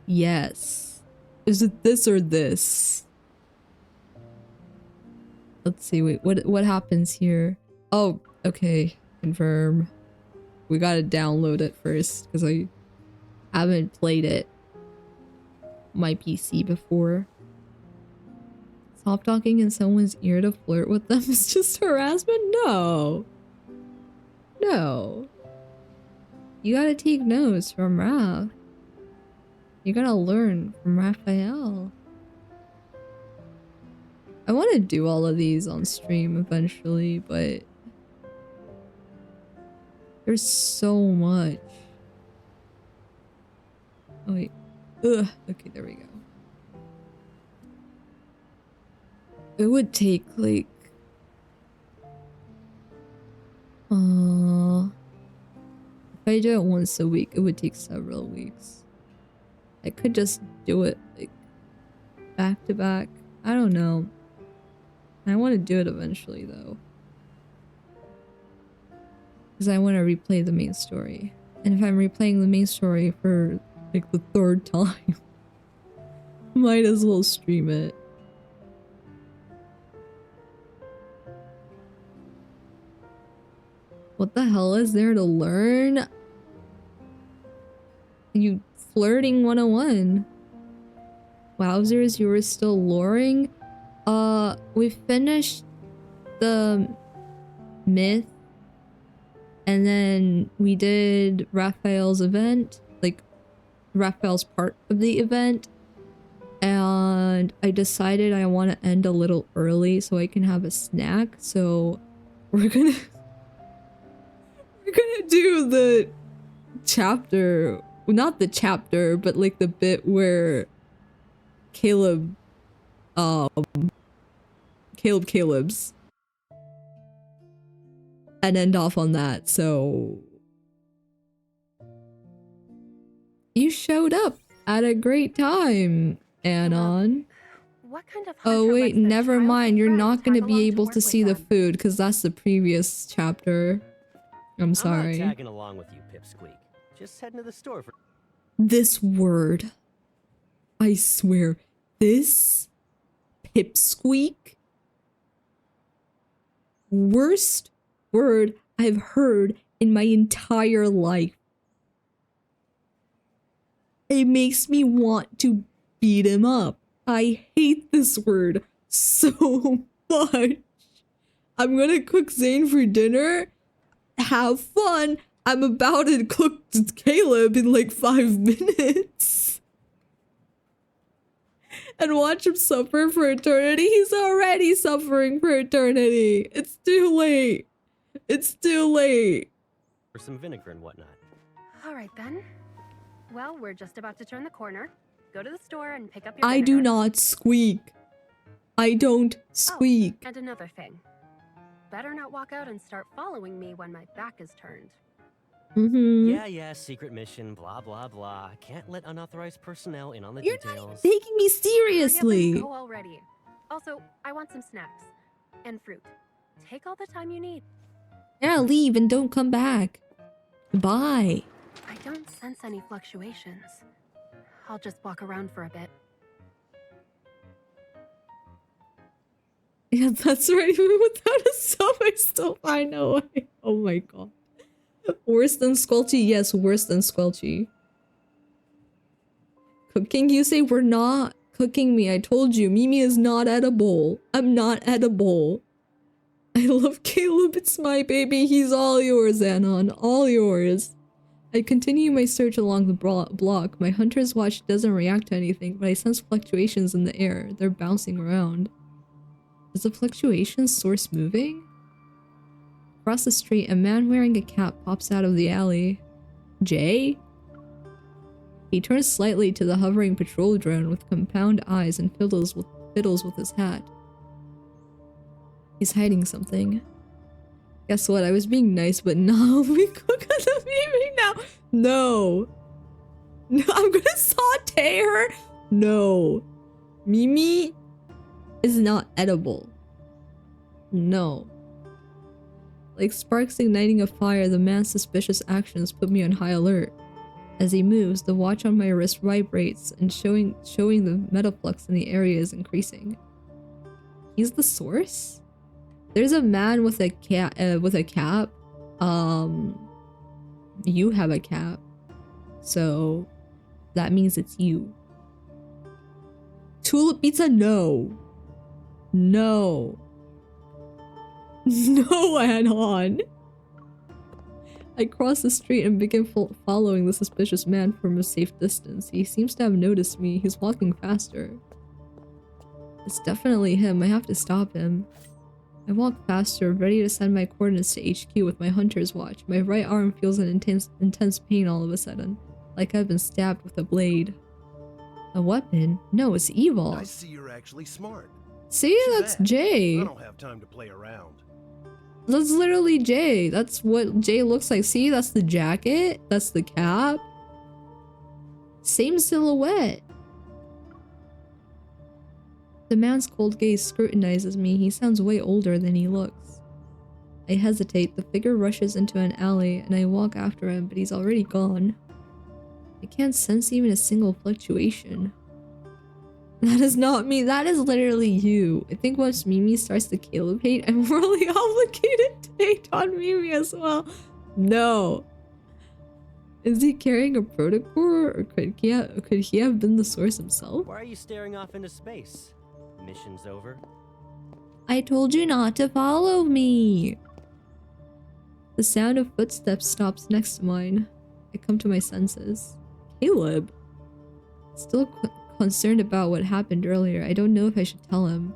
Yes. Is it this or this? Let's see, wait, what happens here? Oh, okay. Confirm. We gotta download it first, because I haven't played it my PC before. Soft talking in someone's ear to flirt with them is just harassment? No. No. You gotta take notes from Raph. You gotta learn from Raphael. I want to do all of these on stream eventually, but there's so much. Oh wait. Ugh. Okay, there we go. It would take like if I do it once a week, it would take several weeks. I could just do it like back to back. I don't know. I want to do it eventually though, because I want to replay the main story. And if I'm replaying the main story for like the 3rd time, might as well stream it. What the hell is there to learn? You flirting 101. Wowzers, you were still luring? We finished the myth, and then we did Raphael's event, like Raphael's part of the event, and I decided I want to end a little early so I can have a snack, so we're gonna do chapter, well, not the chapter, but like the bit where Caleb Caleb's and end off on that. So you showed up at a great time, Anon. What kind of Oh hunter wait, lets their never child mind. You're brat not gonna tag be along able work to with see the them? food because that's the previous chapter. I'm I'm not sorry. tagging along with you, Pipsqueak. Just heading to the store for. This word. I swear. This pipsqueak. Worst word I've heard in my entire life. It makes me want to beat him up. I hate this word so much. I'm gonna cook Zane for dinner. Have fun. I'm about to cook Caleb in like 5 minutes. And watch him suffer for eternity. He's already suffering for eternity. It's too late. It's too late. For some vinegar and whatnot. All right then. Well, we're just about to turn the corner. Go to the store and pick up your I do vinegar. not squeak. I don't squeak. Oh, and another thing. Better not walk out and start following me when my back is turned. Yeah, secret mission, blah, blah, blah. Can't let unauthorized personnel in on the You're details. not taking me seriously. Hurry up and go already. Also, I want some snacks. And fruit. Take all the time you need. Yeah, leave and don't come back. Bye. I don't sense any fluctuations. I'll just walk around for a bit. Yeah, that's right. Even without a sub, I still find a way. Oh my god. Worse than Squelchy? Yes, worse than Squelchy. Cooking? You say we're not cooking me. I told you, Mimi is not edible. I'm not edible. I love Caleb. It's my baby. He's all yours, Anon. All yours. I continue my search along the block. My hunter's watch doesn't react to anything, but I sense fluctuations in the air. They're bouncing around. Is the fluctuation source moving? Across the street, a man wearing a cap pops out of the alley. Jay? He turns slightly to the hovering patrol drone with compound eyes and fiddles with his hat. He's hiding something. Guess what? I was being nice, but no, we cook at the Mimi now. No. No, I'm gonna saute her. No. Mimi is not edible. No. Like sparks igniting a fire, the man's suspicious actions put me on high alert. As he moves, the watch on my wrist vibrates and showing the metaflux in the area is increasing. He's the source? There's a man with a cap. You have a cap. So that means it's you. Tulip pizza? No. No. No, Anon. I cross the street and begin following the suspicious man from a safe distance. He seems to have noticed me. He's walking faster. It's definitely him. I have to stop him. I walk faster, ready to send my coordinates to HQ with my hunter's watch. My right arm feels an intense pain all of a sudden, like I've been stabbed with a blade. A weapon? No, it's evil. I see you're actually smart. See, that's Jay. I don't have time to play around. That's literally Jay. That's what Jay looks like. See, that's the jacket. That's the cap. Same silhouette. The man's cold gaze scrutinizes me. He sounds way older than he looks. I hesitate. The figure rushes into an alley, and I walk after him, but he's already gone. I can't sense even a single fluctuation. That is not me. That is literally you. I think once Mimi starts to Caleb hate, I'm really obligated to hate on Mimi as well. No. Is he carrying a protocore, or could he have been the source himself? Why are you staring off into space? Mission's over. I told you not to follow me. The sound of footsteps stops next to mine. I come to my senses. Caleb. Still concerned about what happened earlier. I don't know if I should tell him.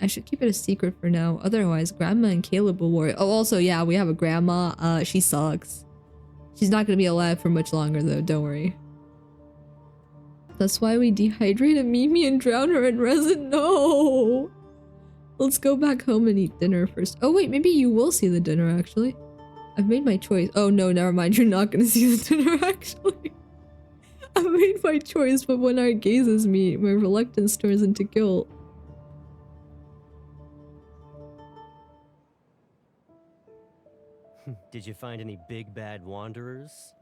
I should keep it a secret for now. Otherwise, Grandma and Caleb will worry. Oh, also, yeah, we have a grandma. She sucks. She's not gonna be alive for much longer though, don't worry. That's why we dehydrated Mimi and drown her in resin. No! Let's go back home and eat dinner first. Oh wait, maybe you will see the dinner actually. I've made my choice. Oh no, never mind. You're not gonna see the dinner actually. I've made my choice, but when our gazes meet, my reluctance turns into guilt. Did you find any big bad wanderers?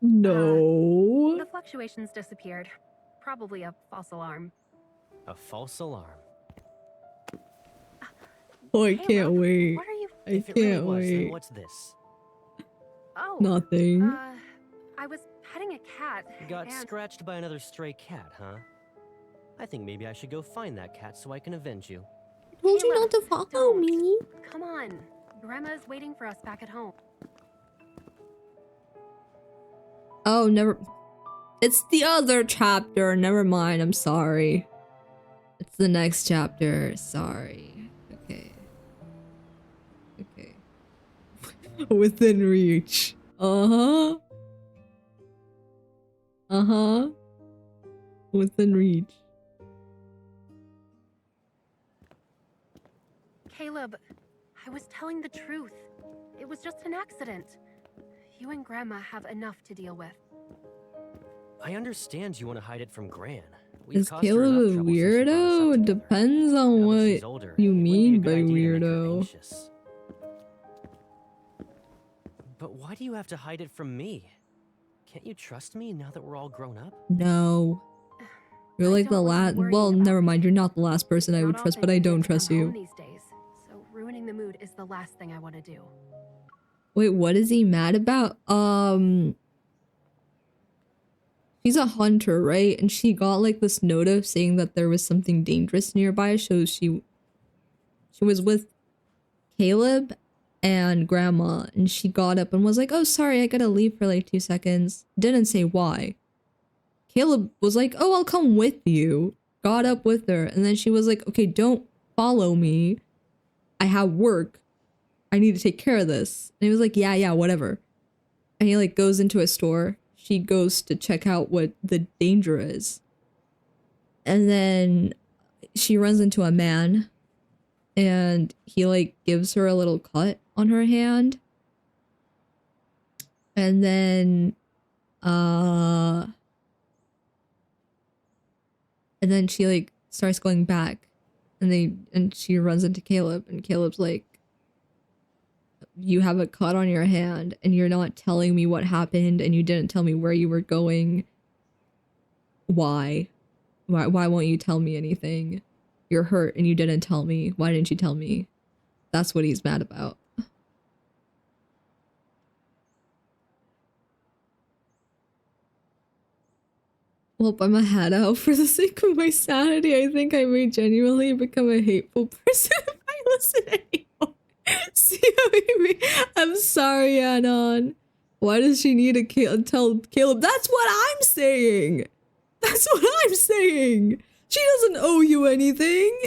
No. The fluctuations disappeared. Probably a false alarm. A false alarm. Oh, I can't wait. What are you? I If it really can't was, then wait. what's this? Oh. Nothing. I was petting a cat. Got and... scratched by another stray cat, huh? I think maybe I should go find that cat so I can avenge you. I told you not to follow me. Come on. Grandma's waiting for us back at home. Oh, never. It's the other chapter. Never mind. I'm sorry. It's the next chapter. Sorry. Okay. Okay. Within reach. Uh-huh. Uh-huh. Within reach. Caleb, I was telling the truth. It was just an accident. You and Grandma have enough to deal with. I understand you want to hide it from Gran. Is Caleb a weirdo? It depends on what you mean by weirdo. But why do you have to hide it from me? Can't you trust me now that we're all grown up? No. You're like the last. Well, never mind. You're not the last person I would trust, but I don't trust you. These days, so ruining the mood is the last thing I want to do. Wait, what is he mad about? She's a hunter, right? And she got like this notice saying that there was something dangerous nearby. So she was with Caleb and Grandma, and she got up and was like, "Oh, sorry, I gotta leave for like 2 seconds." Didn't say why. Caleb was like, "Oh, I'll come with you." Got up with her, and then she was like, "Okay, don't follow me. I have work. I need to take care of this." And he was like, yeah, whatever. And he like goes into a store. She goes to check out what the danger is. And then she runs into a man, and he like gives her a little cut on her hand. And then she like starts going back, and she runs into Caleb, and Caleb's like, "You have a cut on your hand and you're not telling me what happened, and you didn't tell me where you were going. Why won't you tell me anything? You're hurt and you didn't tell me. Why didn't you tell me?" That's what he's mad about. Well, I'm a head out for the sake of my sanity. I think I may genuinely become a hateful person if I listen anymore. See how I'm sorry, Anon. Why does she need to tell Caleb? That's what I'm saying. That's what I'm saying. She doesn't owe you anything.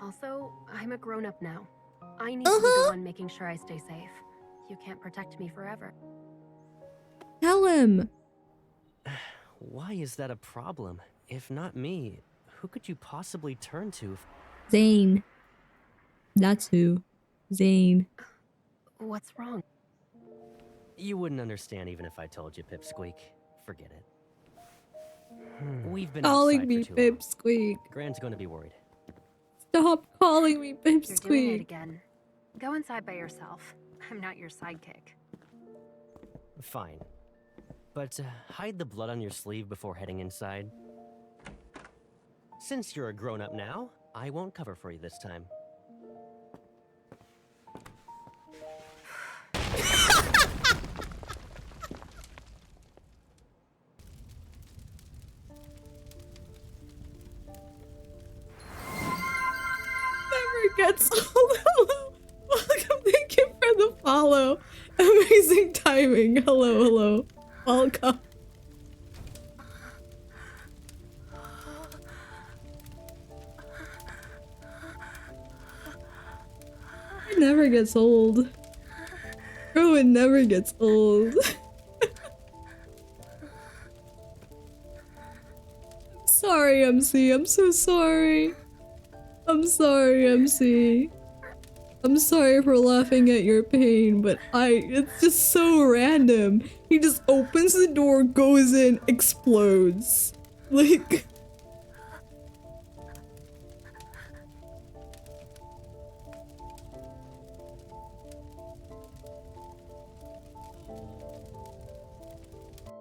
Also, I'm a grown-up now. I need to be the one making sure I stay safe. You can't protect me forever. Tell him. Why is that a problem? If not me, who could you possibly turn to? Zane. That's who. Zane. What's wrong? You wouldn't understand even if I told you, Pipsqueak. Forget it. We've been calling me Pipsqueak. Gran's going to be worried. Stop calling me You're doing it Pipsqueak. again. Go inside by yourself. I'm not your sidekick. Fine. But hide the blood on your sleeve before heading inside. Since you're a grown-up now, I won't cover for you this time. Never gets old. Hello. Welcome. Thank you for the follow. Amazing timing. Hello. Welcome. It never gets old. Bro, it never gets old. Sorry, MC. I'm so sorry. I'm sorry, MC. I'm sorry for laughing at your pain, but it's just so random. He just opens the door, goes in, explodes. Like...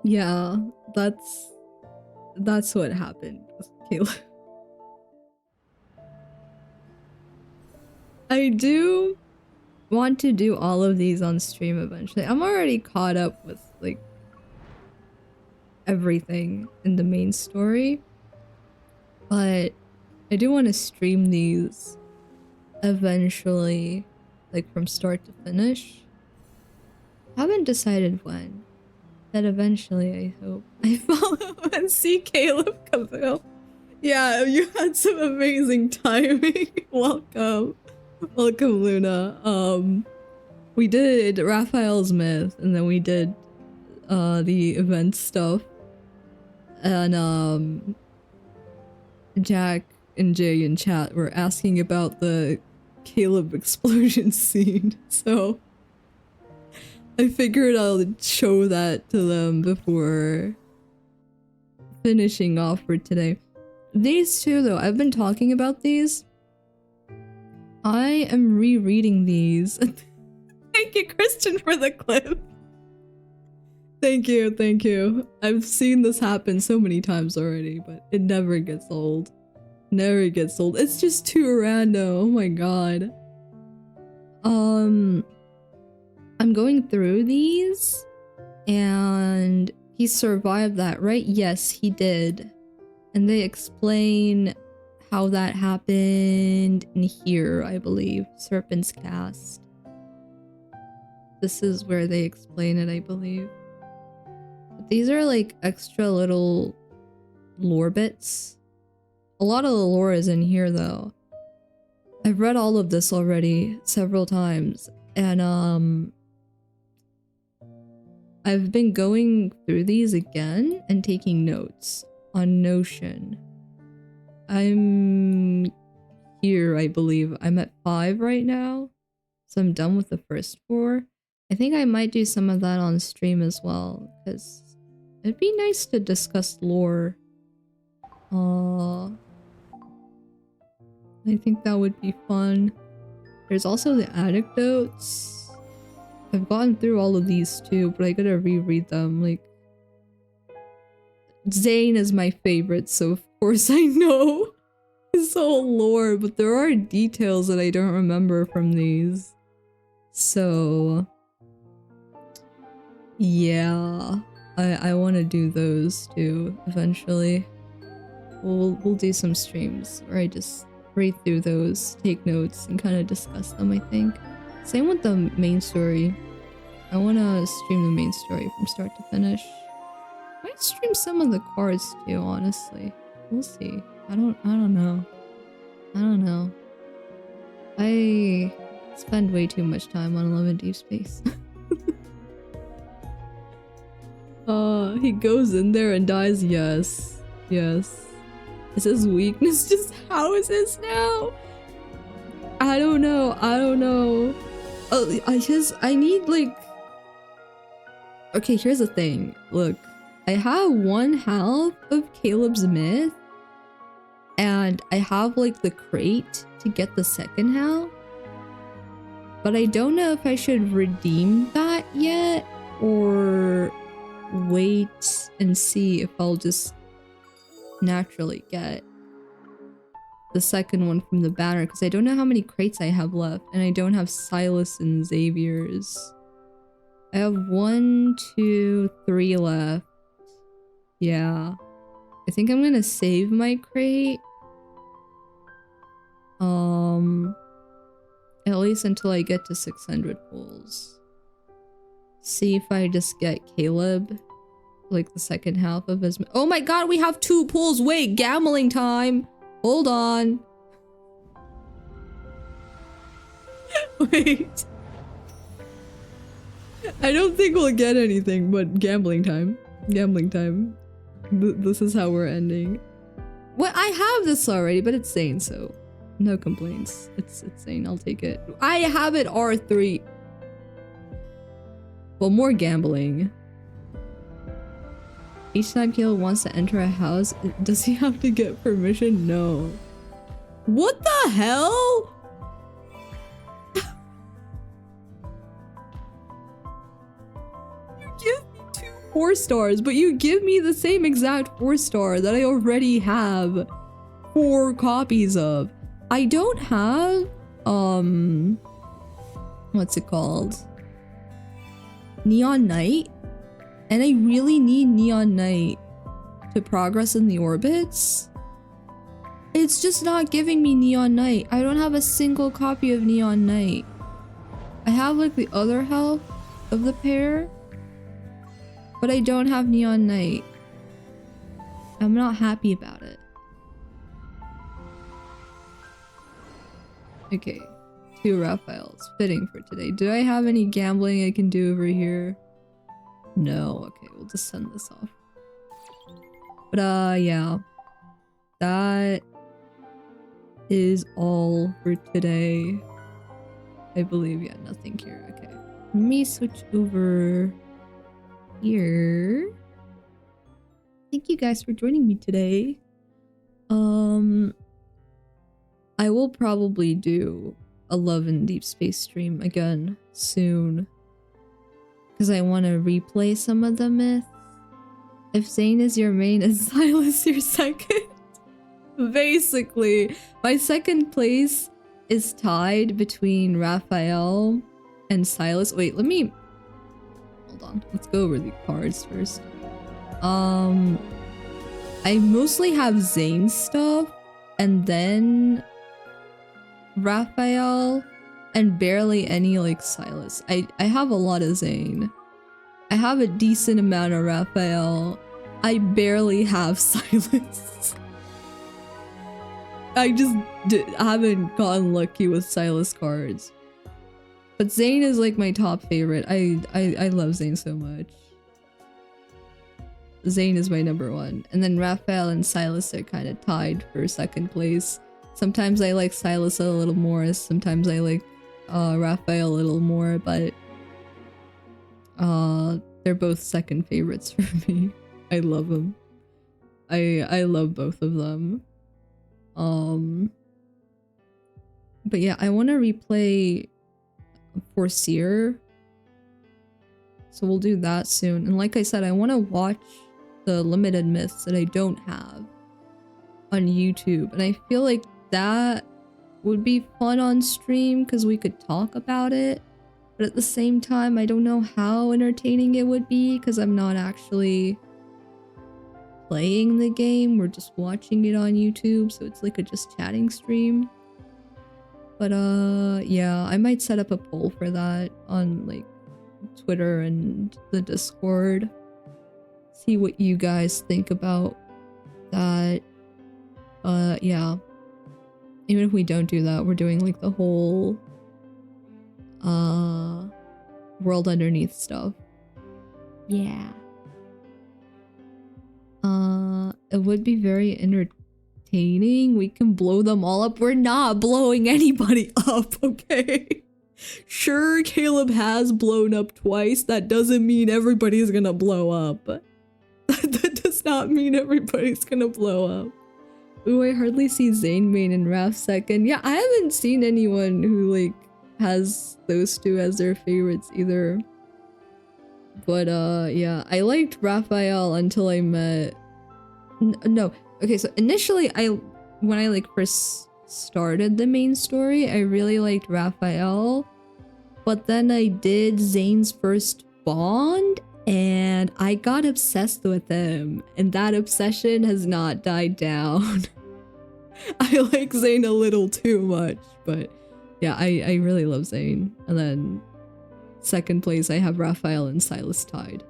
Yeah, that's what happened with Caleb. I do want to do all of these on stream eventually. I'm already caught up with like everything in the main story, but I do want to stream these eventually, like from start to finish. Haven't decided when, but eventually I hope. I follow and see Caleb Cavill. Yeah, you had some amazing timing. Welcome. Welcome, Luna. We did Raphael's myth, and then we did the event stuff. And Jack and Jay in chat were asking about the Caleb explosion scene, so I figured I'll show that to them before finishing off for today. These two, though, I've been talking about these. I am rereading these. Thank you, Christian, for the clip. Thank you, thank you. I've seen this happen so many times already, but it never gets old. Never gets old. It's just too random. Oh my god. I'm going through these, and he survived that, right? Yes, he did. And they explain how that happened in here, I believe. Serpent's Cast. This is where they explain it, I believe. But these are like extra little lore bits. A lot of the lore is in here though. I've read all of this already several times, and I've been going through these again and taking notes on Notion. I'm here, I believe. I'm at 5 right now, so I'm done with the first 4. I think I might do some of that on stream as well, because it'd be nice to discuss lore. I think that would be fun. There's also the anecdotes. I've gotten through all of these too, but I gotta reread them. Like, Zane is my favorite, so of course I know his whole lore, but there are details that I don't remember from these. So yeah, I want to do those too eventually. We'll do some streams where I just read through those, take notes, and kind of discuss them, I think. Same with the main story. I want to stream the main story from start to finish. Might stream some of the cards too, honestly. We'll see. I don't know. I don't know. I spend way too much time on 11 Deep Space. He goes in there and dies. Yes. Yes. Is his weakness just how is this now? I don't know. I don't know. Oh, I need like... Okay, here's the thing. Look, I have 1 half of Caleb's myth, and I have like the crate to get the second half, but I don't know if I should redeem that yet or wait and see if I'll just naturally get the second one from the banner, because I don't know how many crates I have left, and I don't have Silas and Xavier's. I have 1, 2, 3 left. Yeah. I think I'm gonna save my crate. At least until I get to 600 pulls. See if I just get Caleb, like the second half of his... Oh my god, we have 2 pulls! Wait, gambling time! Hold on. Wait. I don't think we'll get anything, but gambling time. Gambling time. This is how we're ending. Well, I have this already, but it's Zane, so no complaints. It's Zane, I'll take it. I have it R3. Well, more gambling. Each time Caleb wants to enter a house, does he have to get permission? No. What the hell? You give me 2 4-stars, but you give me the same exact 4-star that I already have 4 copies of. I don't have, what's it called? Neon Knight? And I really need Neon Knight to progress in the orbits. It's just not giving me Neon Knight. I don't have a single copy of Neon Knight. I have like the other half of the pair, but I don't have Neon Knight. I'm not happy about it. Okay, 2 Raphaels. Fitting for today. Do I have any gambling I can do over here? No. Okay, we'll just send this off. But yeah. That is all for today. I believe, yeah, nothing here. Okay. Let me switch over here. Thank you guys for joining me today. I will probably do a Love in Deep Space stream again soon. Because I want to replay some of the myths. If Zane is your main and Silas your second. Basically, my second place is tied between Raphael and Silas. Wait, let me... Hold on. Let's go over the cards first. I mostly have Zane stuff. And then... Raphael. And barely any, like, Silas. I have a lot of Zane. I have a decent amount of Raphael. I barely have Silas. I just haven't gotten lucky with Silas cards. But Zane is, like, my top favorite. I love Zane so much. Zane is my #1. And then Raphael and Silas are kind of tied for second place. Sometimes I like Silas a little more. Sometimes I like Raphael a little more, but they're both second favorites for me. I love them. I love both of them. But yeah, I want to replay Foreseer, so we'll do that soon. And like I said, I want to watch the limited myths that I don't have on YouTube, and I feel like that would be fun on stream because we could talk about it. But at the same time, I don't know how entertaining it would be because I'm not actually playing the game. We're just watching it on YouTube, so it's like a just chatting stream. But yeah, I might set up a poll for that on like Twitter and the Discord. See what you guys think about that. Yeah. Even if we don't do that, we're doing like the whole world underneath stuff. Yeah. It would be very entertaining. We can blow them all up. We're not blowing anybody up, okay? Sure, Caleb has blown up twice. That doesn't mean everybody's gonna blow up. That does not mean everybody's gonna blow up. Ooh, I hardly see Zane main and Raph second. Yeah, I haven't seen anyone who like has those two as their favorites either. But yeah, I liked Raphael until I met... No, okay, so initially when I like first started the main story, I really liked Raphael. But then I did Zane's first bond and I got obsessed with him. And that obsession has not died down. I like Zane a little too much, but yeah, I really love Zane. And then second place, I have Raphael and Silas tied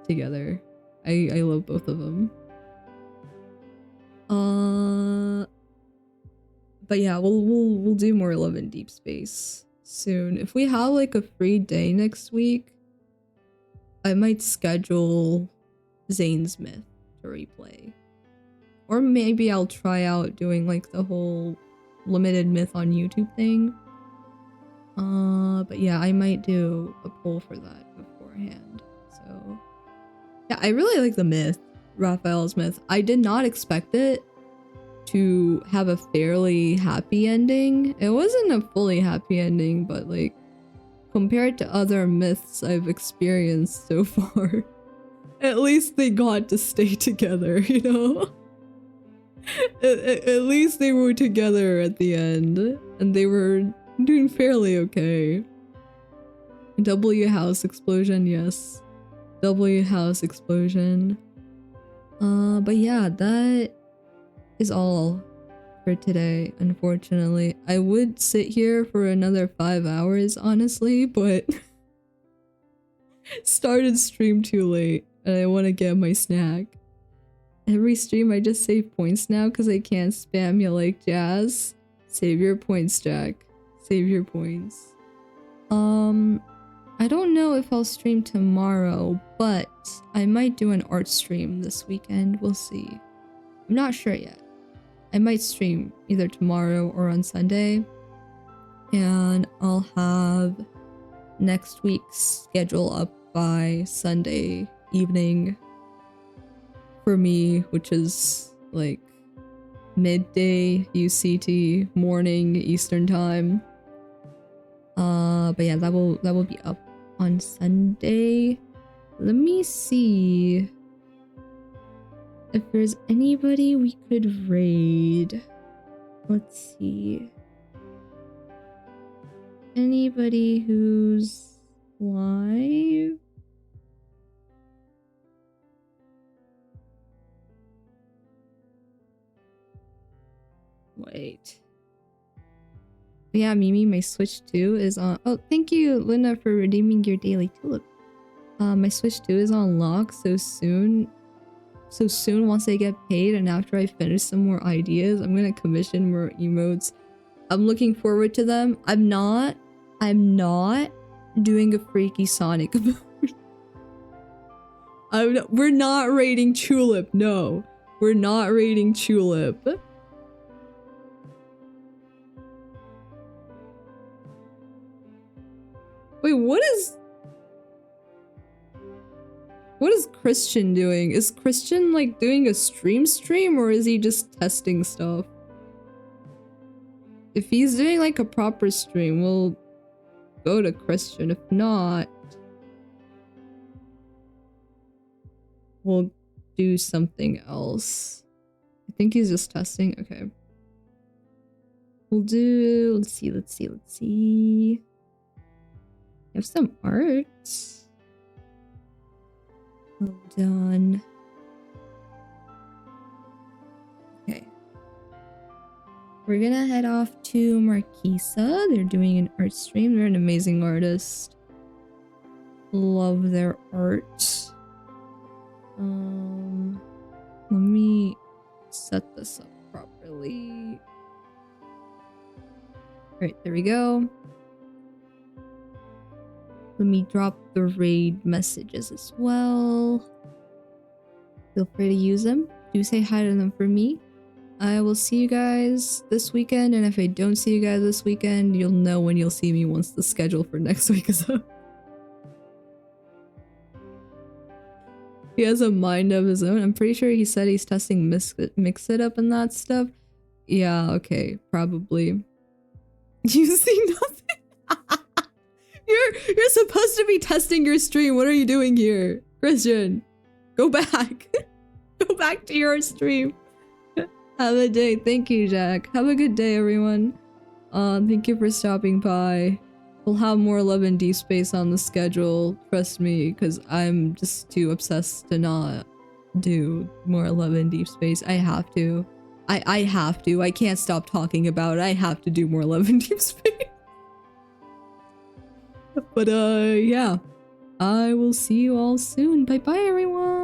together. I love both of them. But yeah, we'll do more Love in Deep Space soon. If we have like a free day next week, I might schedule Zane's Myth to replay. Or maybe I'll try out doing like the whole limited myth on YouTube thing. But yeah, I might do a poll for that beforehand. So yeah, I really like the myth, Raphael's myth. I did not expect it to have a fairly happy ending. It wasn't a fully happy ending, but like compared to other myths I've experienced so far, at least they got to stay together, you know? At least they were together at the end, and they were doing fairly okay. W house explosion, yes. W house explosion. But yeah, that is all for today, unfortunately. I would sit here for another 5 hours, honestly, but started stream too late, and I want to get my snack. Every stream I just save points now because I can't spam you like Jazz. Save your points, Jack. Save your points. I don't know if I'll stream tomorrow, but I might do an art stream this weekend. We'll see. I'm not sure yet. I might stream either tomorrow or on Sunday. And I'll have next week's schedule up by Sunday evening for me, which is like midday UCT, morning Eastern time. But yeah, that will be up on Sunday. Let me see if there's anybody we could raid. Let's see. Anybody who's live? Wait. Yeah, Mimi, my Switch 2 is on. Oh, thank you, Linda, for redeeming your daily tulip. My Switch 2 is on lock so soon. So soon, once I get paid and after I finish some more ideas, I'm gonna commission more emotes. I'm looking forward to them. I'm not doing a freaky Sonic emote. We're not raiding Tulip. No, we're not raiding Tulip. Wait, what is Christian doing? Is Christian like doing a stream or is he just testing stuff? If he's doing like a proper stream, we'll go to Christian. If not, we'll do something else. I think he's just testing. Okay. We'll do, let's see. We have some art. Well done. Okay. We're gonna head off to Marquisa. They're doing an art stream. They're an amazing artist. Love their art. Let me set this up properly. Alright, there we go. Let me drop the raid messages as well. Feel free to use them. Do say hi to them for me. I will see you guys this weekend, and if I don't see you guys this weekend, you'll know when you'll see me once the schedule for next week is up. He has a mind of his own. I'm pretty sure he said he's testing mix it up and that stuff. Yeah, okay, probably. You see nothing? You're supposed to be testing your stream. What are you doing here? Christian, go back. Go back to your stream. Have a day. Thank you, Jack. Have a good day, everyone. Thank you for stopping by. We'll have more Love and Deep Space on the schedule. Trust me, because I'm just too obsessed to not do more Love and Deep Space. I have to. I have to. I can't stop talking about it. I have to do more Love and Deep Space. But yeah. I will see you all soon. Bye bye, everyone.